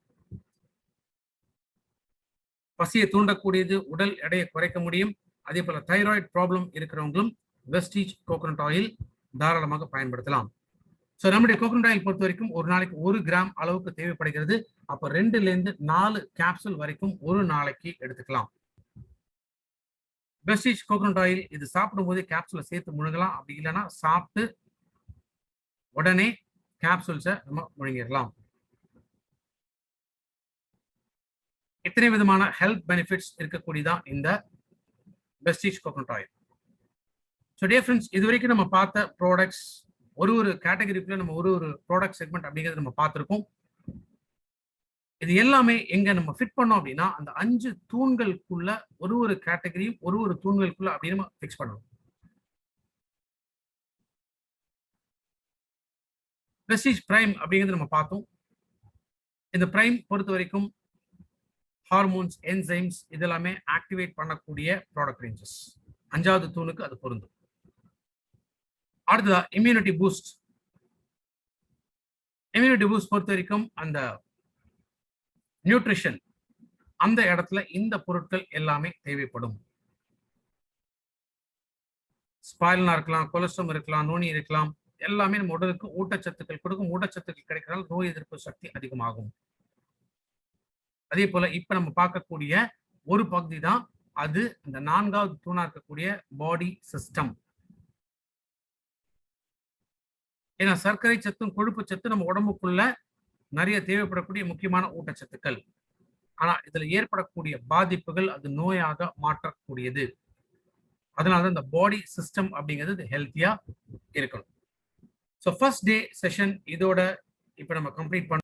பசியை தூண்டக்கூடியது, உடல் எடையை குறைக்க முடியும். அதே போல தைராய்டு ப்ராப்ளம் இருக்கிறவங்களும் வெஸ்டீஜ் கோகோனட் ஆயில் தாராளமாக பயன்படுத்தலாம். ஸோ நம்முடைய கோகோனட் ஆயில் பொறுத்த வரைக்கும் ஒரு நாளைக்கு 1 கிராம் அளவுக்கு தேவைப்படுகிறது. அப்போ 2 to 4 கேப்சூல் வரைக்கும் ஒரு நாளைக்கு எடுத்துக்கலாம். வெஸ்டீஜ் கோகோனட் ஆயில் இது சாப்பிடும் போதே கேப்சூலை சேர்த்து முழுங்கலாம். அப்படி இல்லைன்னா சாப்பிட்டு உடனே கேப்சூல்ஸை நம்ம முழுங்கிடலாம். இத்தனை விதமான ஹெல்த் பெனிஃபிட்ஸ் இருக்கக்கூடியதான் இந்த Vestige coconut oil. So dear friends, இது வரைக்கும் நம்ம பார்த்த ப்ராடக்ட்ஸ், ஒரு கேட்டகரிக்குள்ள நம்ம ஒரு ப்ராடக்ட் செக்மெண்ட் அப்படிங்கிறது நம்ம பார்த்துருக்கோம். இது எல்லாமே எங்க நம்ம ஃபிட் பண்ணோம் அப்படின்னா, அந்த 5 தூண்களுக்குள்ள ஒரு கேட்டகரியும் ஒரு தூண்களுக்குள்ள அப்படின்னு நம்ம ஃபிக்ஸ் பண்ணணும். வெஸ்டீஜ் பிரைம் அப்படிங்கிறது நம்ம பார்த்தோம். இந்த பிரைம் பொறுத்த வரைக்கும் ஹார்மோன்ஸ், என்சைம்ஸ் இதெல்லாமே ஆக்டிவேட் பண்ணக்கூடிய ப்ராடக்ட் ரேஞ்சஸ். 5வது தூணுக்கு அது பொருந்தும். அடுத்ததா இம்யூனிட்டி பூஸ்ட். இம்யூனிட்டி பூஸ்ட் பொறுத்த வரைக்கும் அந்த நியூட்ரிஷன், அந்த இடத்துல இந்த பொருட்கள் எல்லாமே தேவைப்படும். ஸ்பாயிலனா இருக்கலாம், கொலஸ்ட்ரால் இருக்கலாம், நோனி இருக்கலாம், எல்லாமே நம்ம உடலுக்கு ஊட்டச்சத்துக்கள் கொடுக்கும். ஊட்டச்சத்துக்கள் கிடைக்கிறதால நோய் எதிர்ப்பு சக்தி அதிகமாகும். அதே போல இப்ப நம்ம பார்க்கக்கூடிய ஒரு பகுதி தான் அது இந்த 4வது தூணா இருக்கக்கூடிய பாடி சிஸ்டம். ஏன்னா சர்க்கரை சத்தும் கொழுப்பு சத்து நம்ம உடம்புக்குள்ள நிறைய தேவைப்படக்கூடிய முக்கியமான ஊட்டச்சத்துக்கள். ஆனா இதுல ஏற்படக்கூடிய பாதிப்புகள் அது நோயாக மாற்றக்கூடியது. அதனாலதான் இந்த பாடி சிஸ்டம் அப்படிங்கிறது ஹெல்த்தியா இருக்கணும். ஸோ ஃபர்ஸ்ட் டே செஷன் இதோட இப்ப நம்ம கம்ப்ளீட் பண்ண